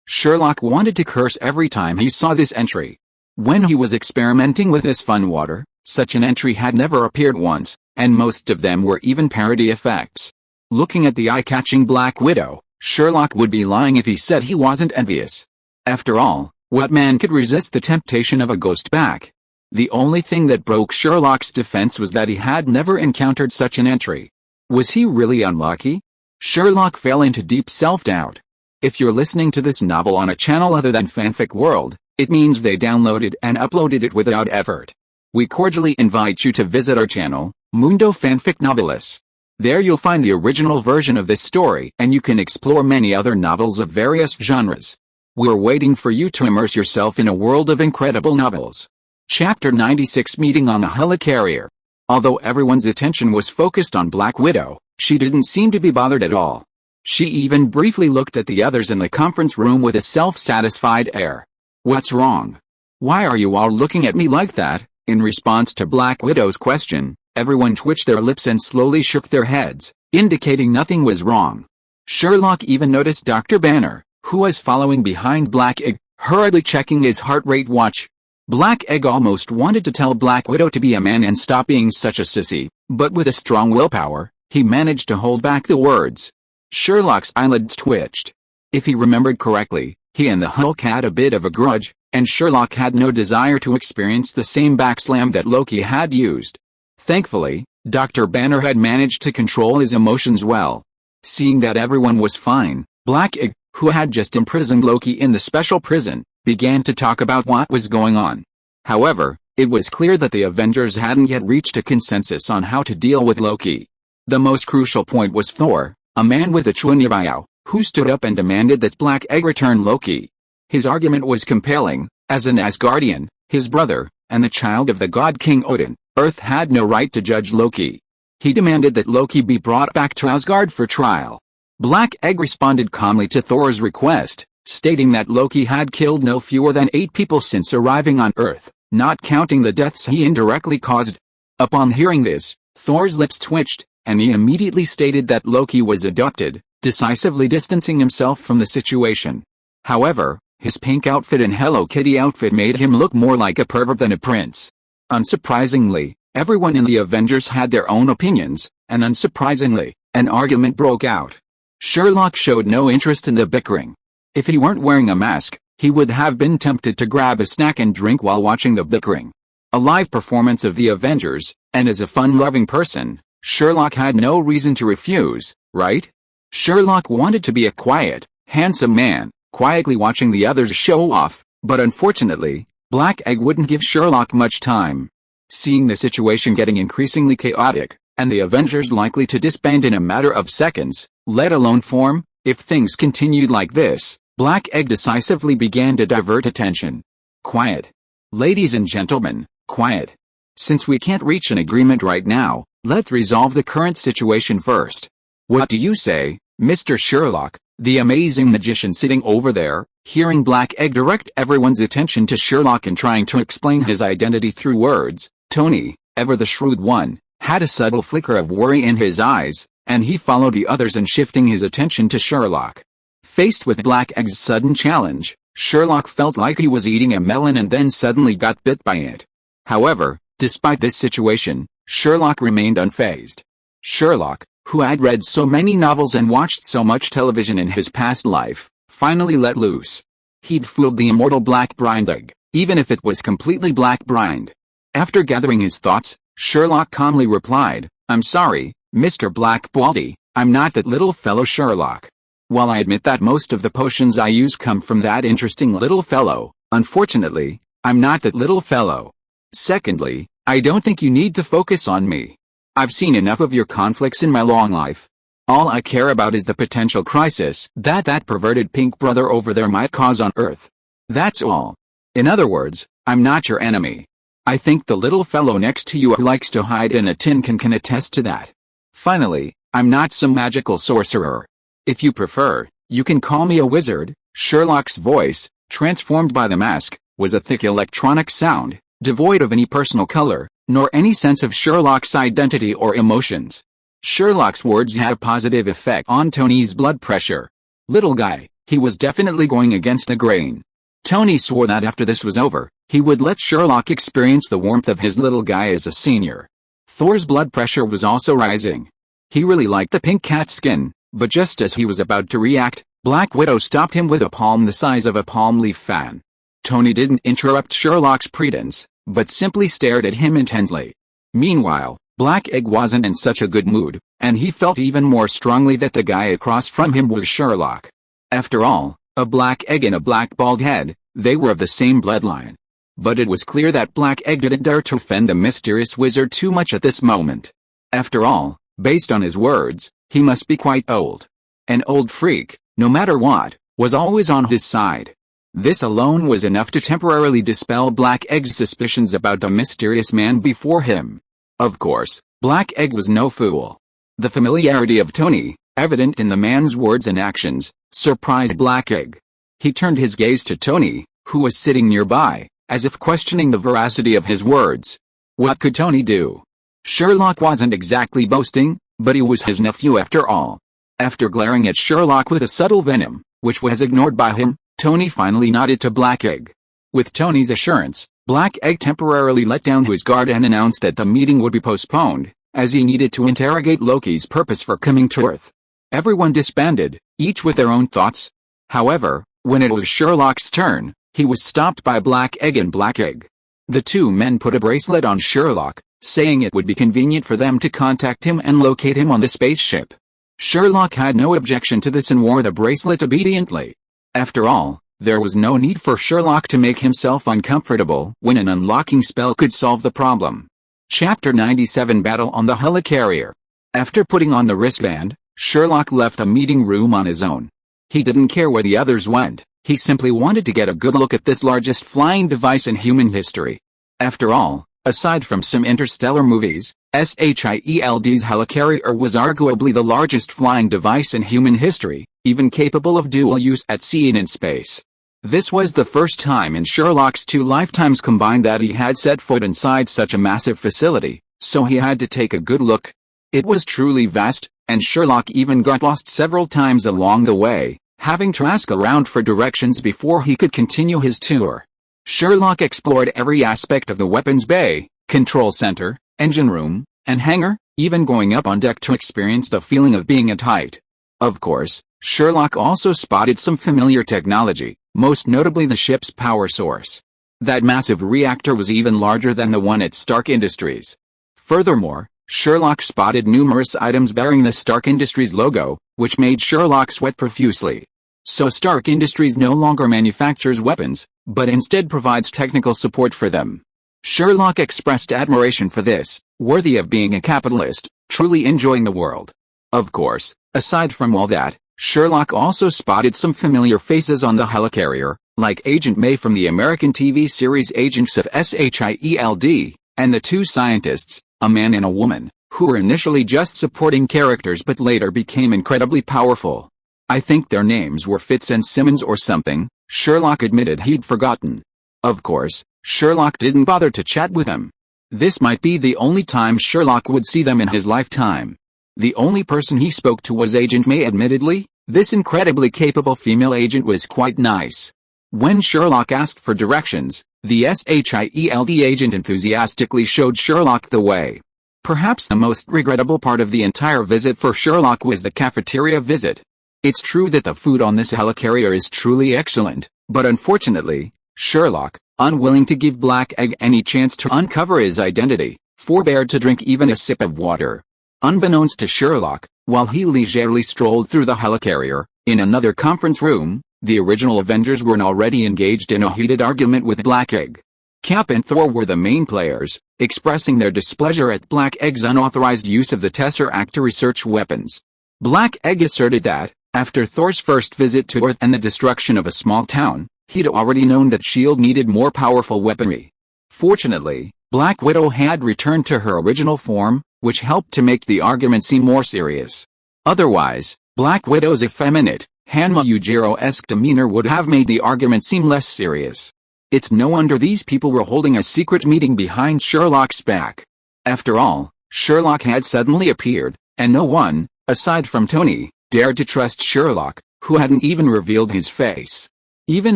Sherlock wanted to curse every time he saw this entry. When he was experimenting with this fun water, such an entry had never appeared once, and most of them were even parody effects. Looking at the eye-catching Black Widow, Sherlock would be lying if he said he wasn't envious. After all, what man could resist the temptation of a ghost back? The only thing that broke Sherlock's defense was that he had never encountered such an entry. Was he really unlucky? Sherlock fell into deep self-doubt. If you're listening to this novel on a channel other than Fanfic World, it means they downloaded and uploaded it without effort. We cordially invite you to visit our channel, Mundo Fanfic Novelis. There you'll find the original version of this story, and you can explore many other novels of various genres. We're waiting for you to immerse yourself in a world of incredible novels. Chapter 96: Meeting on a Helicarrier. Although everyone's attention was focused on Black Widow, she didn't seem to be bothered at all. She even briefly looked at the others in the conference room with a self-satisfied air. "What's wrong? Why are you all looking at me like that?" In response to Black Widow's question, everyone twitched their lips and slowly shook their heads, indicating nothing was wrong. Sherlock even noticed Dr. Banner, who was following behind Black Egg, hurriedly checking his heart rate watch. Black Egg almost wanted to tell Black Widow to be a man and stop being such a sissy, but with a strong willpower, he managed to hold back the words. Sherlock's eyelids twitched. If he remembered correctly, he and the Hulk had a bit of a grudge, and Sherlock had no desire to experience the same backslam that Loki had used. Thankfully, Dr. Banner had managed to control his emotions well. Seeing that everyone was fine, Black Egg, who had just imprisoned Loki in the special prison, began to talk about what was going on. However, it was clear that the Avengers hadn't yet reached a consensus on how to deal with Loki. The most crucial point was Thor, a man with a Chunyabao, who stood up and demanded that Black Egg return Loki. His argument was compelling. As an Asgardian, his brother, and the child of the god King Odin, Earth had no right to judge Loki. He demanded that Loki be brought back to Asgard for trial. Black Egg responded calmly to Thor's request, stating that Loki had killed no fewer than 8 people since arriving on Earth, not counting the deaths he indirectly caused. Upon hearing this, Thor's lips twitched, and he immediately stated that Loki was adopted, decisively distancing himself from the situation. However, his pink outfit and Hello Kitty outfit made him look more like a pervert than a prince. Unsurprisingly, everyone in the Avengers had their own opinions, and unsurprisingly, an argument broke out. Sherlock showed no interest in the bickering. If he weren't wearing a mask, he would have been tempted to grab a snack and drink while watching the bickering. A live performance of the Avengers, and as a fun-loving person, Sherlock had no reason to refuse, right? Sherlock wanted to be a quiet, handsome man, quietly watching the others show off, but unfortunately, Black Egg wouldn't give Sherlock much time. Seeing the situation getting increasingly chaotic, and the Avengers likely to disband in a matter of seconds, let alone form, if things continued like this, Black Egg decisively began to divert attention. "Quiet. Ladies and gentlemen, quiet. Since we can't reach an agreement right now, let's resolve the current situation first. What do you say, Mr. Sherlock?" The amazing magician sitting over there, hearing Black Egg direct everyone's attention to Sherlock and trying to explain his identity through words, Tony, ever the shrewd one, had a subtle flicker of worry in his eyes, and he followed the others in shifting his attention to Sherlock. Faced with Black Egg's sudden challenge, Sherlock felt like he was eating a melon and then suddenly got bit by it. However, despite this situation, Sherlock remained unfazed. Sherlock, who had read so many novels and watched so much television in his past life, finally let loose. He'd fooled the immortal Black Blind Egg, even if it was completely black blind. After gathering his thoughts, Sherlock calmly replied, "I'm sorry, Mr. Black Baldy, I'm not that little fellow Sherlock. While I admit that most of the potions I use come from that interesting little fellow, unfortunately, I'm not that little fellow. Secondly, I don't think you need to focus on me. I've seen enough of your conflicts in my long life. All I care about is the potential crisis that perverted pink brother over there might cause on Earth. That's all. In other words, I'm not your enemy. I think the little fellow next to you who likes to hide in a tin can attest to that. Finally, I'm not some magical sorcerer. If you prefer, you can call me a wizard." Sherlock's voice, transformed by the mask, was a thick electronic sound, devoid of any personal color, nor any sense of Sherlock's identity or emotions. Sherlock's words had a positive effect on Tony's blood pressure. Little guy, he was definitely going against the grain. Tony swore that after this was over, he would let Sherlock experience the warmth of his little guy as a senior. Thor's blood pressure was also rising. He really liked the pink cat skin, but just as he was about to react, Black Widow stopped him with a palm the size of a palm leaf fan. Tony didn't interrupt Sherlock's pretense, but simply stared at him intently. Meanwhile, Black Egg wasn't in such a good mood, and he felt even more strongly that the guy across from him was Sherlock. After all, a black egg and a black bald head, they were of the same bloodline. But it was clear that Black Egg didn't dare to offend the mysterious wizard too much at this moment. After all, based on his words, he must be quite old. An old freak, no matter what, was always on his side. This alone was enough to temporarily dispel Black Egg's suspicions about the mysterious man before him. Of course, Black Egg was no fool. The familiarity of Tony, evident in the man's words and actions, surprised Black Egg. He turned his gaze to Tony, who was sitting nearby, as if questioning the veracity of his words. What could Tony do? Sherlock wasn't exactly boasting, but he was his nephew after all. After glaring at Sherlock with a subtle venom, which was ignored by him, Tony finally nodded to Black Egg. With Tony's assurance, Black Egg temporarily let down his guard and announced that the meeting would be postponed, as he needed to interrogate Loki's purpose for coming to Earth. Everyone disbanded, each with their own thoughts. However, when it was Sherlock's turn, he was stopped by Black Egg and Black Egg. The two men put a bracelet on Sherlock, saying it would be convenient for them to contact him and locate him on the spaceship. Sherlock had no objection to this and wore the bracelet obediently. After all, there was no need for Sherlock to make himself uncomfortable when an unlocking spell could solve the problem. Chapter 97 Battle on the Helicarrier. After putting on the wristband, Sherlock left the meeting room on his own. He didn't care where the others went, he simply wanted to get a good look at this largest flying device in human history. After all, aside from some interstellar movies, SHIELD's helicarrier was arguably the largest flying device in human history, even capable of dual use at sea and in space. This was the first time in Sherlock's 2 lifetimes combined that he had set foot inside such a massive facility, so he had to take a good look. It was truly vast, and Sherlock even got lost several times along the way, having to ask around for directions before he could continue his tour. Sherlock explored every aspect of the weapons bay, control center, engine room, and hangar, even going up on deck to experience the feeling of being at height. Of course, Sherlock also spotted some familiar technology, most notably the ship's power source. That massive reactor was even larger than the one at Stark Industries. Furthermore, Sherlock spotted numerous items bearing the Stark Industries logo, which made Sherlock sweat profusely. So Stark Industries no longer manufactures weapons, but instead provides technical support for them. Sherlock expressed admiration for this, worthy of being a capitalist, truly enjoying the world. Of course, aside from all that, Sherlock also spotted some familiar faces on the helicarrier, like Agent May from the American TV series Agents of SHIELD, and the 2 scientists, a man and a woman, who were initially just supporting characters but later became incredibly powerful. I think their names were Fitz and Simmons or something, Sherlock admitted he'd forgotten. Of course, Sherlock didn't bother to chat with them. This might be the only time Sherlock would see them in his lifetime. The only person he spoke to was Agent May. Admittedly, this incredibly capable female agent was quite nice. When Sherlock asked for directions, the SHIELD agent enthusiastically showed Sherlock the way. Perhaps the most regrettable part of the entire visit for Sherlock was the cafeteria visit. It's true that the food on this helicarrier is truly excellent, but unfortunately, Sherlock, unwilling to give Black Egg any chance to uncover his identity, forbore to drink even a sip of water. Unbeknownst to Sherlock, while he leisurely strolled through the helicarrier, in another conference room, the original Avengers were already engaged in a heated argument with Black Egg. Cap and Thor were the main players, expressing their displeasure at Black Egg's unauthorized use of the Tesseract to research weapons. Black Egg asserted that, after Thor's first visit to Earth and the destruction of a small town, he'd already known that S.H.I.E.L.D. needed more powerful weaponry. Fortunately, Black Widow had returned to her original form, which helped to make the argument seem more serious. Otherwise, Black Widow's effeminate, Hanma Yujiro-esque demeanor would have made the argument seem less serious. It's no wonder these people were holding a secret meeting behind Sherlock's back. After all, Sherlock had suddenly appeared, and no one, aside from Tony, dared to trust Sherlock, who hadn't even revealed his face. Even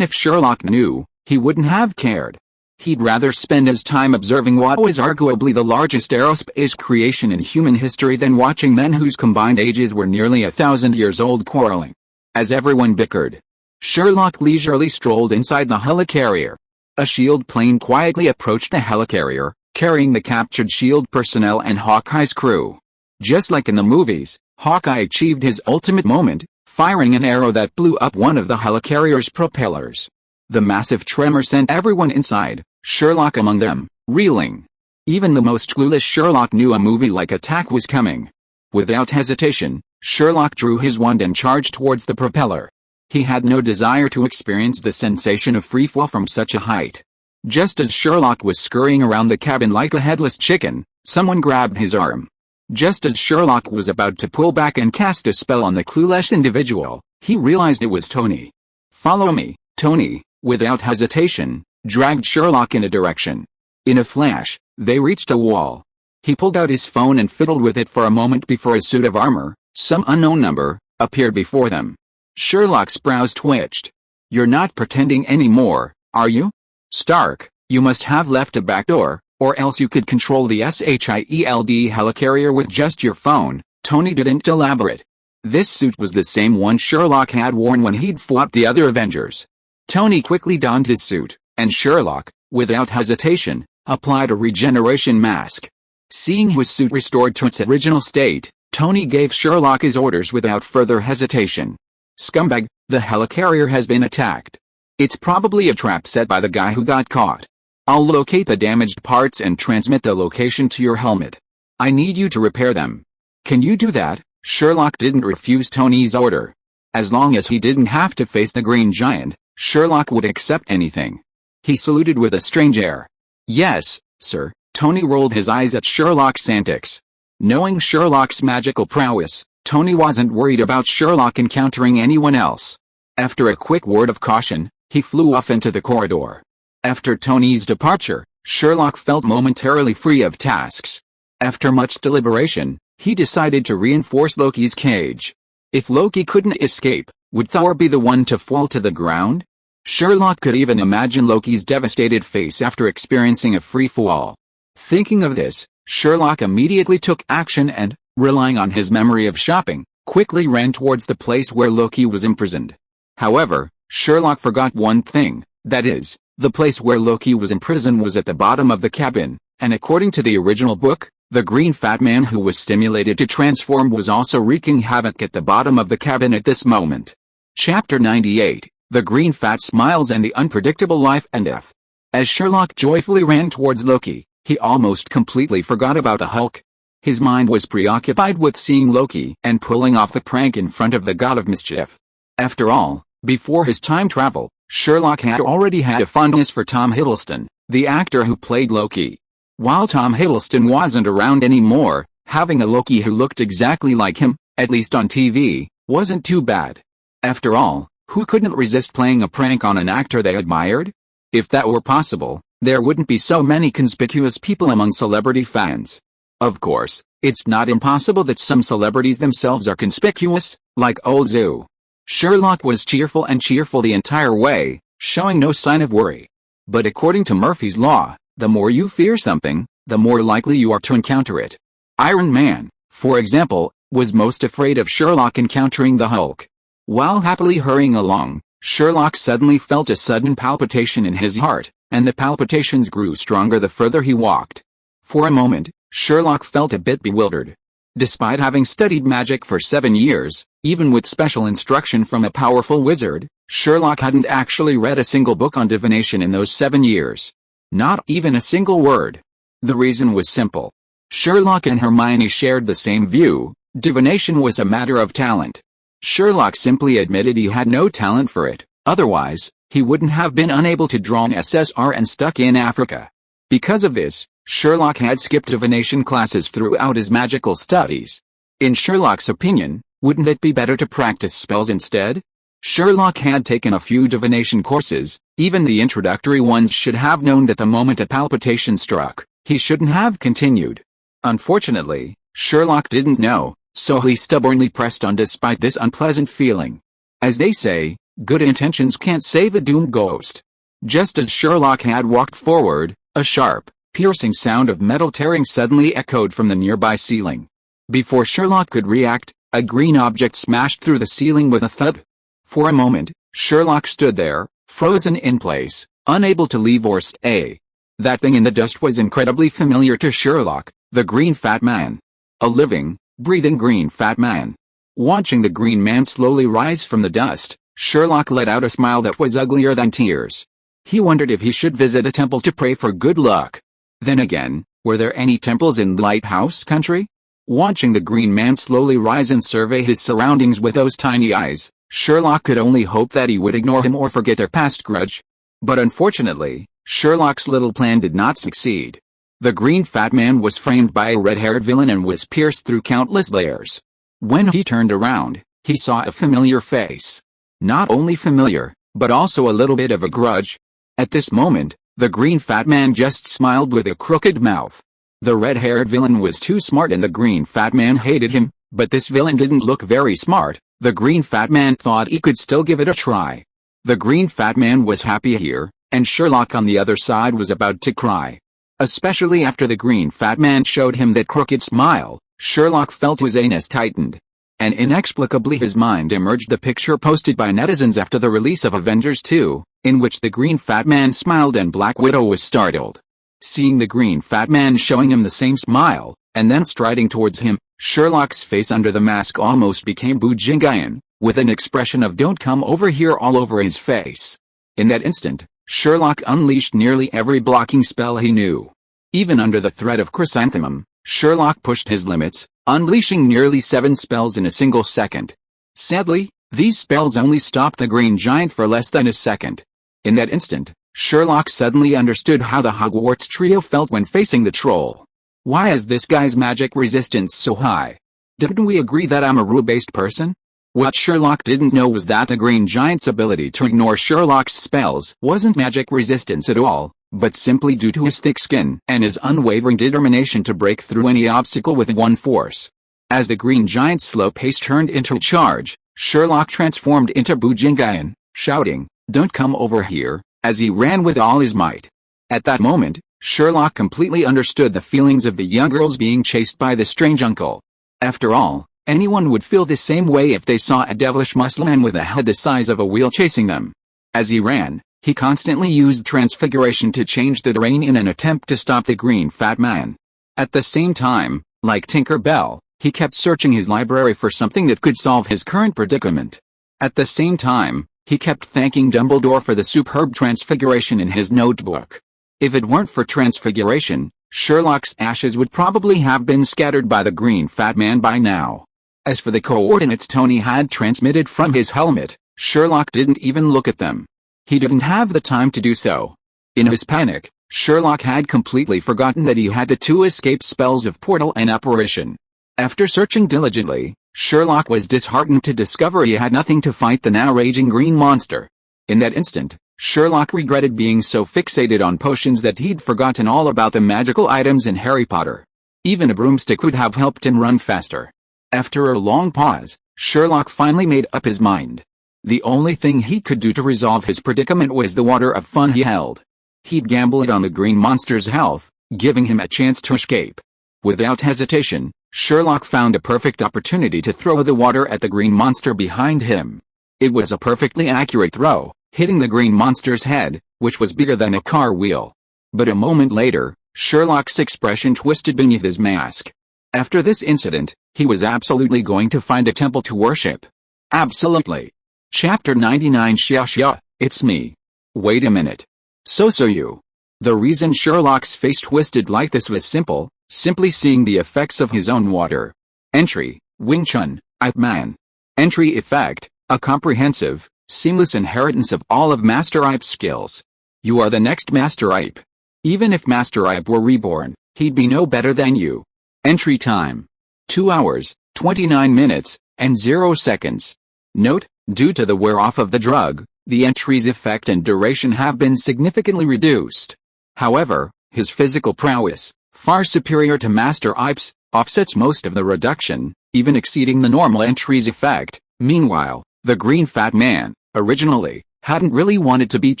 if Sherlock knew, he wouldn't have cared. He'd rather spend his time observing what was arguably the largest aerospace creation in human history than watching men whose combined ages were nearly 1,000 years old quarreling. As everyone bickered, Sherlock leisurely strolled inside the helicarrier. A SHIELD plane quietly approached the helicarrier, carrying the captured SHIELD personnel and Hawkeye's crew. Just like in the movies, Hawkeye achieved his ultimate moment, firing an arrow that blew up one of the helicarrier's propellers. The massive tremor sent everyone inside, Sherlock among them, reeling. Even the most clueless Sherlock knew a movie-like attack was coming. Without hesitation, Sherlock drew his wand and charged towards the propeller. He had no desire to experience the sensation of freefall from such a height. Just as Sherlock was scurrying around the cabin like a headless chicken, someone grabbed his arm. Just as Sherlock was about to pull back and cast a spell on the clueless individual, he realized it was Tony. "Follow me," Tony, without hesitation, dragged Sherlock in a direction. In a flash, they reached a wall. He pulled out his phone and fiddled with it for a moment before a suit of armor, some unknown number, appeared before them. Sherlock's brows twitched. "You're not pretending anymore, are you? Stark, you must have left a back door, or else you could control the SHIELD helicarrier with just your phone." Tony didn't elaborate. This suit was the same one Sherlock had worn when he'd fought the other Avengers. Tony quickly donned his suit, and Sherlock, without hesitation, applied a regeneration mask. Seeing his suit restored to its original state, Tony gave Sherlock his orders without further hesitation. "Scumbag, the helicarrier has been attacked. It's probably a trap set by the guy who got caught. I'll locate the damaged parts and transmit the location to your helmet. I need you to repair them. Can you do that?" Sherlock didn't refuse Tony's order. As long as he didn't have to face the Green Giant, Sherlock would accept anything. He saluted with a strange air. "Yes, sir." Tony rolled his eyes at Sherlock's antics. Knowing Sherlock's magical prowess, Tony wasn't worried about Sherlock encountering anyone else. After a quick word of caution, he flew off into the corridor. After Tony's departure, Sherlock felt momentarily free of tasks. After much deliberation, he decided to reinforce Loki's cage. If Loki couldn't escape, would Thor be the one to fall to the ground? Sherlock could even imagine Loki's devastated face after experiencing a free fall. Thinking of this, Sherlock immediately took action and, relying on his memory of shopping, quickly ran towards the place where Loki was imprisoned. However, Sherlock forgot one thing, that is, the place where Loki was imprisoned was at the bottom of the cabin, and according to the original book, the green fat man who was stimulated to transform was also wreaking havoc at the bottom of the cabin at this moment. Chapter 98, The Green Fat Smiles and the Unpredictable Life and Death. As Sherlock joyfully ran towards Loki, he almost completely forgot about the Hulk. His mind was preoccupied with seeing Loki and pulling off the prank in front of the god of mischief. After all, before his time travel, Sherlock had already had a fondness for Tom Hiddleston, the actor who played Loki. While Tom Hiddleston wasn't around anymore, having a Loki who looked exactly like him, at least on TV, wasn't too bad. After all, who couldn't resist playing a prank on an actor they admired? If that were possible, there wouldn't be so many conspicuous people among celebrity fans. Of course, it's not impossible that some celebrities themselves are conspicuous, like old Zoo. Sherlock was cheerful the entire way, showing no sign of worry. But according to Murphy's Law, the more you fear something, the more likely you are to encounter it. Iron Man, for example, was most afraid of Sherlock encountering the Hulk. While happily hurrying along, Sherlock suddenly felt a sudden palpitation in his heart, and the palpitations grew stronger the further he walked. For a moment, Sherlock felt a bit bewildered. Despite having studied magic for 7 years, even with special instruction from a powerful wizard, Sherlock hadn't actually read a single book on divination in those 7 years. Not even a single word. The reason was simple. Sherlock and Hermione shared the same view: divination was a matter of talent. Sherlock simply admitted he had no talent for it, otherwise, he wouldn't have been unable to draw an SSR and stuck in Africa. Because of this, Sherlock had skipped divination classes throughout his magical studies. In Sherlock's opinion, wouldn't it be better to practice spells instead? Sherlock had taken a few divination courses. Even the introductory ones should have known that the moment a palpitation struck, he shouldn't have continued. Unfortunately, Sherlock didn't know, so he stubbornly pressed on despite this unpleasant feeling. As they say, good intentions can't save a doomed ghost. Just as Sherlock had walked forward, a sharp, piercing sound of metal tearing suddenly echoed from the nearby ceiling. Before Sherlock could react, a green object smashed through the ceiling with a thud. For a moment, Sherlock stood there, frozen in place, unable to leave or stay. That thing in the dust was incredibly familiar to Sherlock, the green fat man. A living, breathing green fat man. Watching the green man slowly rise from the dust, Sherlock let out a smile that was uglier than tears. He wondered if he should visit a temple to pray for good luck. Then again, were there any temples in Lighthouse Country? Watching the green man slowly rise and survey his surroundings with those tiny eyes, Sherlock could only hope that he would ignore him or forget their past grudge. But unfortunately, Sherlock's little plan did not succeed. The green fat man was framed by a red-haired villain and was pierced through countless layers. When he turned around, he saw a familiar face. Not only familiar, but also a little bit of a grudge. At this moment, the green fat man just smiled with a crooked mouth. The red-haired villain was too smart and the green fat man hated him, but this villain didn't look very smart. The green fat man thought he could still give it a try. The green fat man was happy here, and Sherlock on the other side was about to cry. Especially after the green fat man showed him that crooked smile, Sherlock felt his anus tightened. And inexplicably his mind emerged the picture posted by netizens after the release of Avengers 2, in which the green fat man smiled and Black Widow was startled. Seeing the green fat man showing him the same smile, and then striding towards him, Sherlock's face under the mask almost became Bujingayan, with an expression of "don't come over here" all over his face. In that instant, Sherlock unleashed nearly every blocking spell he knew. Even under the threat of Chrysanthemum, Sherlock pushed his limits, unleashing nearly 7 spells in a single second. Sadly, these spells only stopped the green giant for less than a second. In that instant, Sherlock suddenly understood how the Hogwarts trio felt when facing the troll. Why is this guy's magic resistance so high? Didn't we agree that I'm a rule-based person? What Sherlock didn't know was that the green giant's ability to ignore Sherlock's spells wasn't magic resistance at all, but simply due to his thick skin and his unwavering determination to break through any obstacle with one force. As the green giant's slow pace turned into a charge, Sherlock transformed into Bujingayan, shouting, "Don't come over here," as he ran with all his might. At that moment, Sherlock completely understood the feelings of the young girls being chased by the strange uncle. After all, anyone would feel the same way if they saw a devilish muscleman with a head the size of a wheel chasing them. As he ran, he constantly used transfiguration to change the terrain in an attempt to stop the green fat man. At the same time, like Tinker Bell, he kept searching his library for something that could solve his current predicament. At the same time, he kept thanking Dumbledore for the superb transfiguration in his notebook. If it weren't for transfiguration, Sherlock's ashes would probably have been scattered by the green fat man by now. As for the coordinates Tony had transmitted from his helmet, Sherlock didn't even look at them. He didn't have the time to do so. In his panic, Sherlock had completely forgotten that he had the 2 escape spells of Portal and Apparition. After searching diligently, Sherlock was disheartened to discover he had nothing to fight the now raging green monster. In that instant, Sherlock regretted being so fixated on potions that he'd forgotten all about the magical items in Harry Potter. Even a broomstick would have helped him run faster. After a long pause, Sherlock finally made up his mind. The only thing he could do to resolve his predicament was the water of fun he held. He'd gamble it on the green monster's health, giving him a chance to escape. Without hesitation, Sherlock found a perfect opportunity to throw the water at the green monster behind him. It was a perfectly accurate throw, hitting the green monster's head, which was bigger than a car wheel. But a moment later, Sherlock's expression twisted beneath his mask. After this incident, he was absolutely going to find a temple to worship. Absolutely. Chapter 99. Shia, it's me. Wait a minute. So you. The reason Sherlock's face twisted like this was simple, simply seeing the effects of his own water. Entry, Wing Chun, Ip Man. Entry effect, a comprehensive, seamless inheritance of all of Master Ipe's skills. You are the next Master Ipe. Even if Master Ipe were reborn, he'd be no better than you. Entry time. 2 hours, 29 minutes, and 0 seconds. Note, due to the wear-off of the drug, the entry's effect and duration have been significantly reduced. However, his physical prowess, far superior to Master Ipes, offsets most of the reduction, even exceeding the normal entry's effect. Meanwhile, the Green Fat Man, originally, hadn't really wanted to beat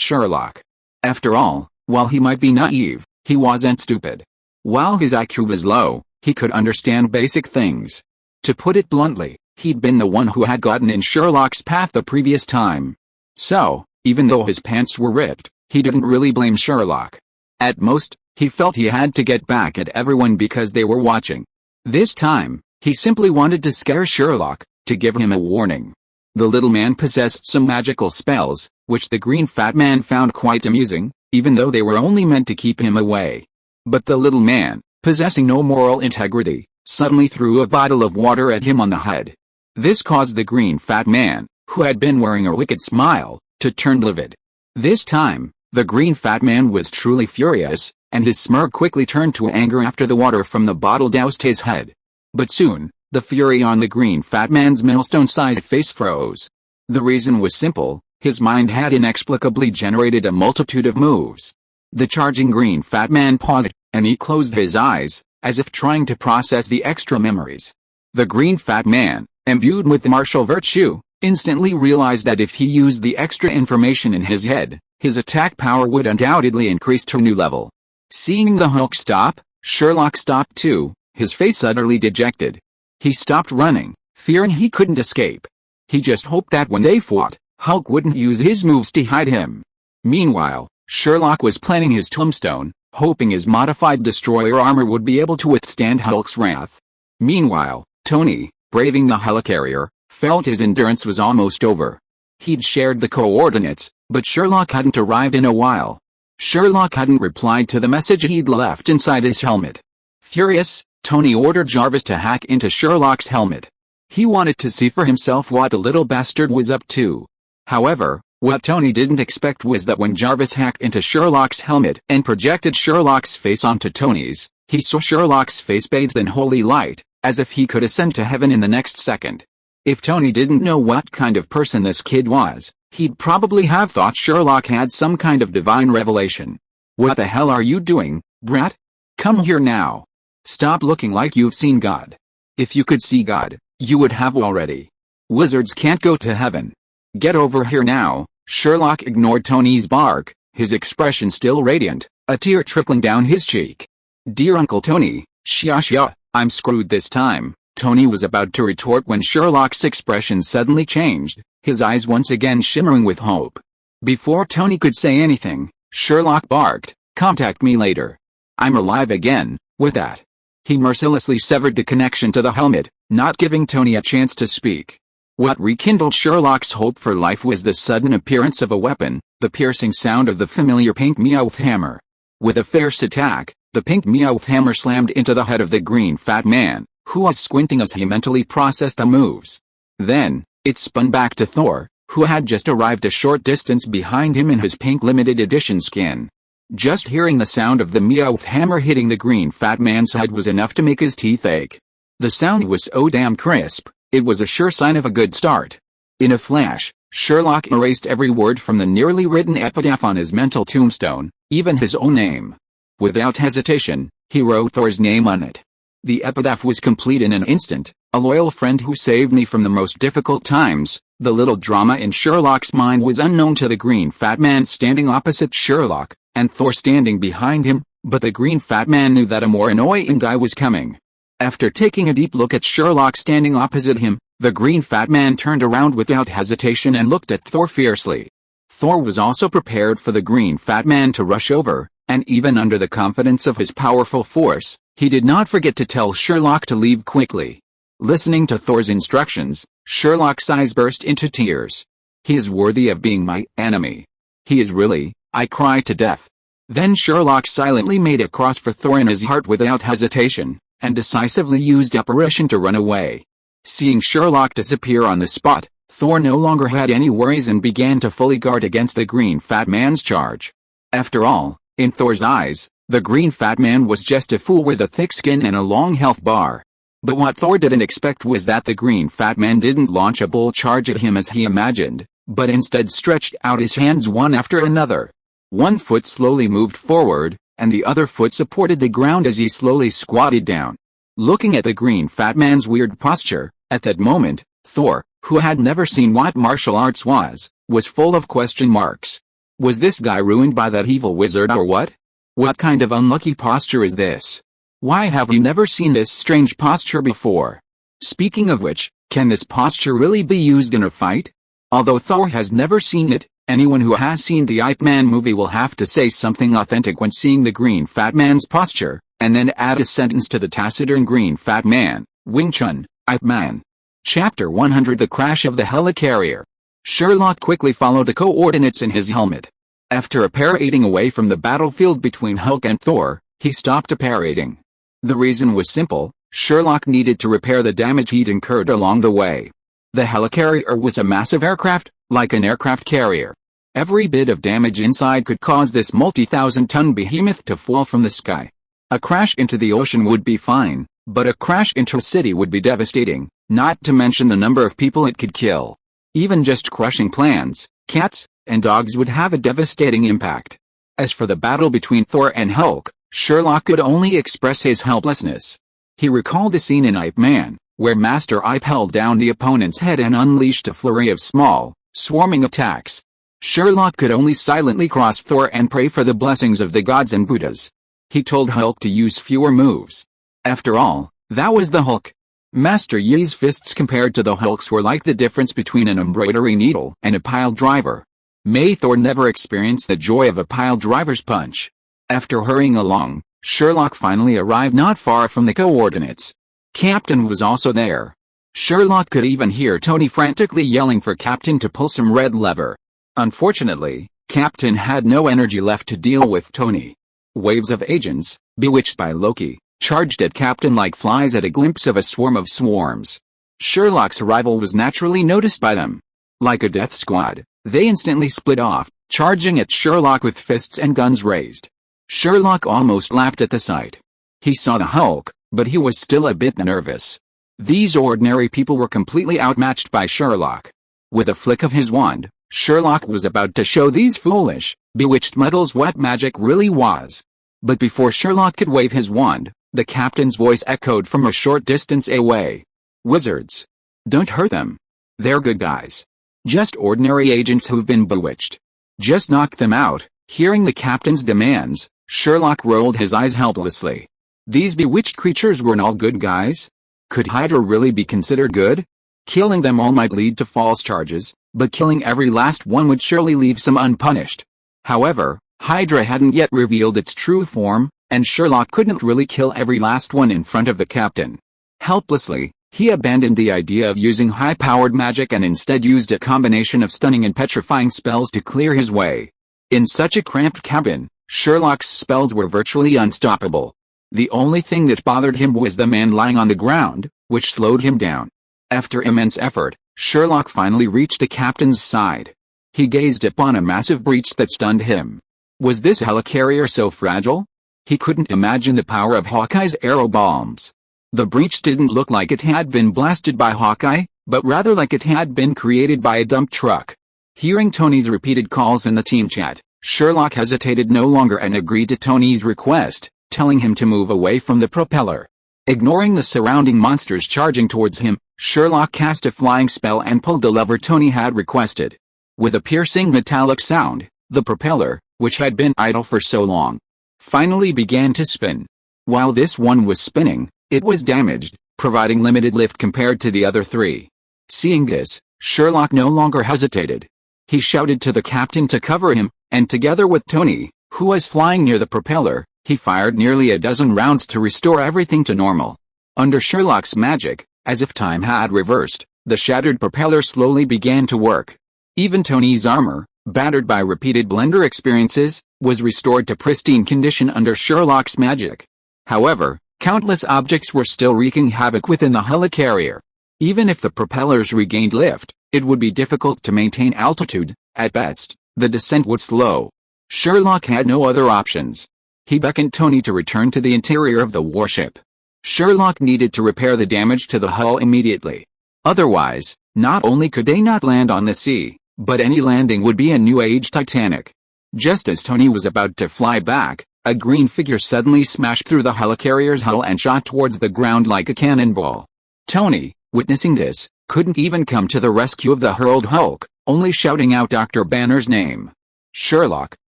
Sherlock. After all, while he might be naive, he wasn't stupid. While his IQ was low, he could understand basic things. To put it bluntly, he'd been the one who had gotten in Sherlock's path the previous time. So, even though his pants were ripped, he didn't really blame Sherlock. At most, he felt he had to get back at everyone because they were watching. This time, he simply wanted to scare Sherlock, to give him a warning. The little man possessed some magical spells, which the Green Fat Man found quite amusing, even though they were only meant to keep him away. But the little man, possessing no moral integrity, suddenly threw a bottle of water at him on the head. This caused the Green Fat Man, who had been wearing a wicked smile, to turn livid. This time, the Green Fat Man was truly furious, and his smirk quickly turned to anger after the water from the bottle doused his head. But soon, the fury on the Green Fat Man's millstone-sized face froze. The reason was simple: his mind had inexplicably generated a multitude of moves. The charging Green Fat Man paused, and he closed his eyes, as if trying to process the extra memories. The Green Fat Man, imbued with martial virtue, instantly realized that if he used the extra information in his head, his attack power would undoubtedly increase to a new level. Seeing the Hulk stop, Sherlock stopped too, his face utterly dejected. He stopped running, fearing he couldn't escape. He just hoped that when they fought, Hulk wouldn't use his moves to hide him. Meanwhile, Sherlock was planning his tombstone, hoping his modified destroyer armor would be able to withstand Hulk's wrath. Meanwhile, Tony, braving the helicarrier, felt his endurance was almost over. He'd shared the coordinates, but Sherlock hadn't arrived in a while. Sherlock hadn't replied to the message he'd left inside his helmet. Furious, Tony ordered Jarvis to hack into Sherlock's helmet. He wanted to see for himself what the little bastard was up to. However, what Tony didn't expect was that when Jarvis hacked into Sherlock's helmet and projected Sherlock's face onto Tony's, he saw Sherlock's face bathed in holy light, as if he could ascend to heaven in the next second. If Tony didn't know what kind of person this kid was, he'd probably have thought Sherlock had some kind of divine revelation. "What the hell are you doing, brat? Come here now. Stop looking like you've seen God. If you could see God, you would have already. Wizards can't go to heaven. Get over here now." Sherlock ignored Tony's bark, his expression still radiant, a tear trickling down his cheek. "Dear Uncle Tony, shia, I'm screwed this time." Tony was about to retort when Sherlock's expression suddenly changed, his eyes once again shimmering with hope. Before Tony could say anything, Sherlock barked, "Contact me later. I'm alive again." With that, he mercilessly severed the connection to the helmet, not giving Tony a chance to speak. What rekindled Sherlock's hope for life was the sudden appearance of a weapon, the piercing sound of the familiar pink Meowth hammer. With a fierce attack, the pink Meowth hammer slammed into the head of the Green Fat Man, who was squinting as he mentally processed the moves. Then, it spun back to Thor, who had just arrived a short distance behind him in his pink limited edition skin. Just hearing the sound of the Meowth hammer hitting the Green Fat Man's head was enough to make his teeth ache. The sound was so damn crisp, it was a sure sign of a good start. In a flash, Sherlock erased every word from the nearly written epitaph on his mental tombstone, even his own name. Without hesitation, he wrote Thor's name on it. The epitaph was complete in an instant: "A loyal friend who saved me from the most difficult times." The little drama in Sherlock's mind was unknown to the Green Fat Man standing opposite Sherlock, and Thor standing behind him, but the Green Fat Man knew that a more annoying guy was coming. After taking a deep look at Sherlock standing opposite him, the Green Fat Man turned around without hesitation and looked at Thor fiercely. Thor was also prepared for the Green Fat Man to rush over, and even under the confidence of his powerful force, he did not forget to tell Sherlock to leave quickly. Listening to Thor's instructions, Sherlock's eyes burst into tears. "He is worthy of being my enemy. He is really," I cried to death. Then Sherlock silently made a cross for Thor in his heart without hesitation, and decisively used apparition to run away. Seeing Sherlock disappear on the spot, Thor no longer had any worries and began to fully guard against the Green Fat Man's charge. After all, in Thor's eyes, the Green Fat Man was just a fool with a thick skin and a long health bar. But what Thor didn't expect was that the green fat man didn't launch a bull charge at him as he imagined, but instead stretched out his hands one after another. One foot slowly moved forward, and the other foot supported the ground as he slowly squatted down. Looking at the green fat man's weird posture, at that moment, Thor, who had never seen what martial arts was full of question marks. Was this guy ruined by that evil wizard or what? What kind of unlucky posture is this? Why have you never seen this strange posture before? Speaking of which, can this posture really be used in a fight? Although Thor has never seen it, anyone who has seen the Ip Man movie will have to say something authentic when seeing the green fat man's posture, and then add a sentence to the taciturn green fat man, Wing Chun, Ip Man. Chapter 100 The Crash of the Helicarrier. Sherlock quickly followed the coordinates in his helmet. After apparating away from the battlefield between Hulk and Thor, he stopped apparating. The reason was simple: Sherlock needed to repair the damage he'd incurred along the way. The helicarrier was a massive aircraft, like an aircraft carrier. Every bit of damage inside could cause this multi-thousand-ton behemoth to fall from the sky. A crash into the ocean would be fine, but a crash into a city would be devastating, not to mention the number of people it could kill. Even just crushing plants, cats, and dogs would have a devastating impact. As for the battle between Thor and Hulk, Sherlock could only express his helplessness. He recalled a scene in Ip Man, where Master Ip held down the opponent's head and unleashed a flurry of small, swarming attacks. Sherlock could only silently cross Thor and pray for the blessings of the gods and Buddhas. He told Hulk to use fewer moves. After all, that was the Hulk. Master Yi's fists compared to the Hulk's were like the difference between an embroidery needle and a pile driver. May Thor never experienced the joy of a pile driver's punch. After hurrying along, Sherlock finally arrived not far from the coordinates. Captain was also there. Sherlock could even hear Tony frantically yelling for Captain to pull some red lever. Unfortunately, Captain had no energy left to deal with Tony. Waves of agents, bewitched by Loki, charged at Captain like flies at a glimpse of a swarm of swarms. Sherlock's arrival was naturally noticed by them. Like a death squad, they instantly split off, charging at Sherlock with fists and guns raised. Sherlock almost laughed at the sight. He saw the Hulk, but he was still a bit nervous. These ordinary people were completely outmatched by Sherlock. With a flick of his wand, Sherlock was about to show these foolish, bewitched muggles what magic really was. But before Sherlock could wave his wand, the captain's voice echoed from a short distance away. "Wizards. Don't hurt them. They're good guys. Just ordinary agents who've been bewitched. Just knock them out." Hearing the captain's demands, Sherlock rolled his eyes helplessly. These bewitched creatures weren't all good guys? Could Hydra really be considered good? Killing them all might lead to false charges, but killing every last one would surely leave some unpunished. However, Hydra hadn't yet revealed its true form, and Sherlock couldn't really kill every last one in front of the captain. Helplessly, he abandoned the idea of using high-powered magic and instead used a combination of stunning and petrifying spells to clear his way. In such a cramped cabin, Sherlock's spells were virtually unstoppable. The only thing that bothered him was the man lying on the ground, which slowed him down. After immense effort, Sherlock finally reached the captain's side. He gazed upon a massive breach that stunned him. Was this helicarrier so fragile? He couldn't imagine the power of Hawkeye's arrow bombs. The breach didn't look like it had been blasted by Hawkeye, but rather like it had been created by a dump truck. Hearing Tony's repeated calls in the team chat, Sherlock hesitated no longer and agreed to Tony's request, telling him to move away from the propeller. Ignoring the surrounding monsters charging towards him, Sherlock cast a flying spell and pulled the lever Tony had requested. With a piercing metallic sound, the propeller, which had been idle for so long, finally began to spin. While this one was spinning, it was damaged, providing limited lift compared to the other three. Seeing this, Sherlock no longer hesitated. He shouted to the captain to cover him, and together with Tony, who was flying near the propeller, he fired nearly a dozen rounds to restore everything to normal. Under Sherlock's magic, as if time had reversed, the shattered propeller slowly began to work. Even Tony's armor, battered by repeated blender experiences, was restored to pristine condition under Sherlock's magic. However, countless objects were still wreaking havoc within the helicarrier. Even if the propellers regained lift, it would be difficult to maintain altitude. At best, the descent would slow. Sherlock had no other options. He beckoned Tony to return to the interior of the warship. Sherlock needed to repair the damage to the hull immediately. Otherwise, not only could they not land on the sea, but any landing would be a New Age Titanic. Just as Tony was about to fly back, a green figure suddenly smashed through the helicarrier's hull and shot towards the ground like a cannonball. Tony, witnessing this, couldn't even come to the rescue of the hurled Hulk, only shouting out Dr. Banner's name. Sherlock,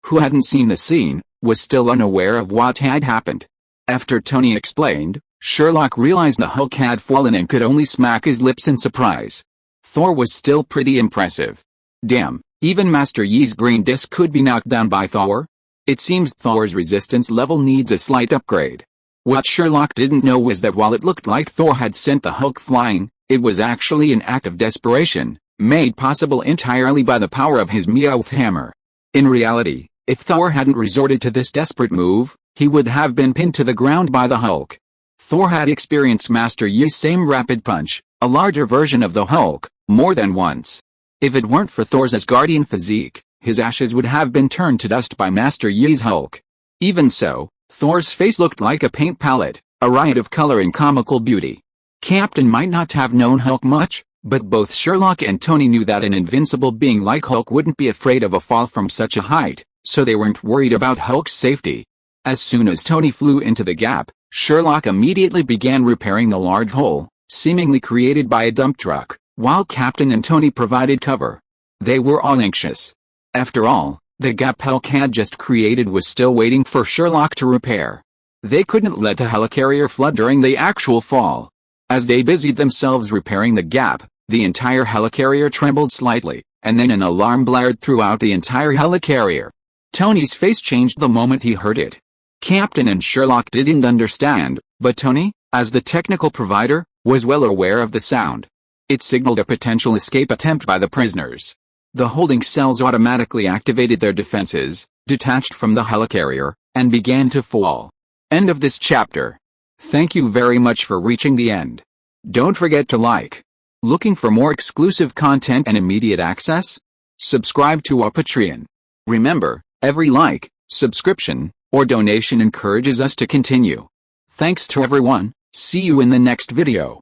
who hadn't seen the scene, was still unaware of what had happened. After Tony explained, Sherlock realized the Hulk had fallen and could only smack his lips in surprise. Thor was still pretty impressive. Damn, even Master Yi's green disc could be knocked down by Thor? It seems Thor's resistance level needs a slight upgrade. What Sherlock didn't know was that while it looked like Thor had sent the Hulk flying, it was actually an act of desperation, made possible entirely by the power of his Meowth hammer. In reality, if Thor hadn't resorted to this desperate move, he would have been pinned to the ground by the Hulk. Thor had experienced Master Yi's same rapid punch, a larger version of the Hulk, more than once. If it weren't for Thor's Asgardian physique, his ashes would have been turned to dust by Master Yi's Hulk. Even so, Thor's face looked like a paint palette, a riot of color and comical beauty. Captain might not have known Hulk much, but both Sherlock and Tony knew that an invincible being like Hulk wouldn't be afraid of a fall from such a height, so they weren't worried about Hulk's safety. As soon as Tony flew into the gap, Sherlock immediately began repairing the large hole, seemingly created by a dump truck, while Captain and Tony provided cover. They were all anxious. After all, the gap Hulk had just created was still waiting for Sherlock to repair. They couldn't let the helicarrier flood during the actual fall. As they busied themselves repairing the gap, the entire helicarrier trembled slightly, and then an alarm blared throughout the entire helicarrier. Tony's face changed the moment he heard it. Captain and Sherlock didn't understand, but Tony, as the technical provider, was well aware of the sound. It signaled a potential escape attempt by the prisoners. The holding cells automatically activated their defenses, detached from the helicarrier, and began to fall. End of this chapter. Thank you very much for reaching the end. Don't forget to like. Looking for more exclusive content and immediate access? Subscribe to our Patreon. Remember, every like, subscription, or donation encourages us to continue. Thanks to everyone, see you in the next video.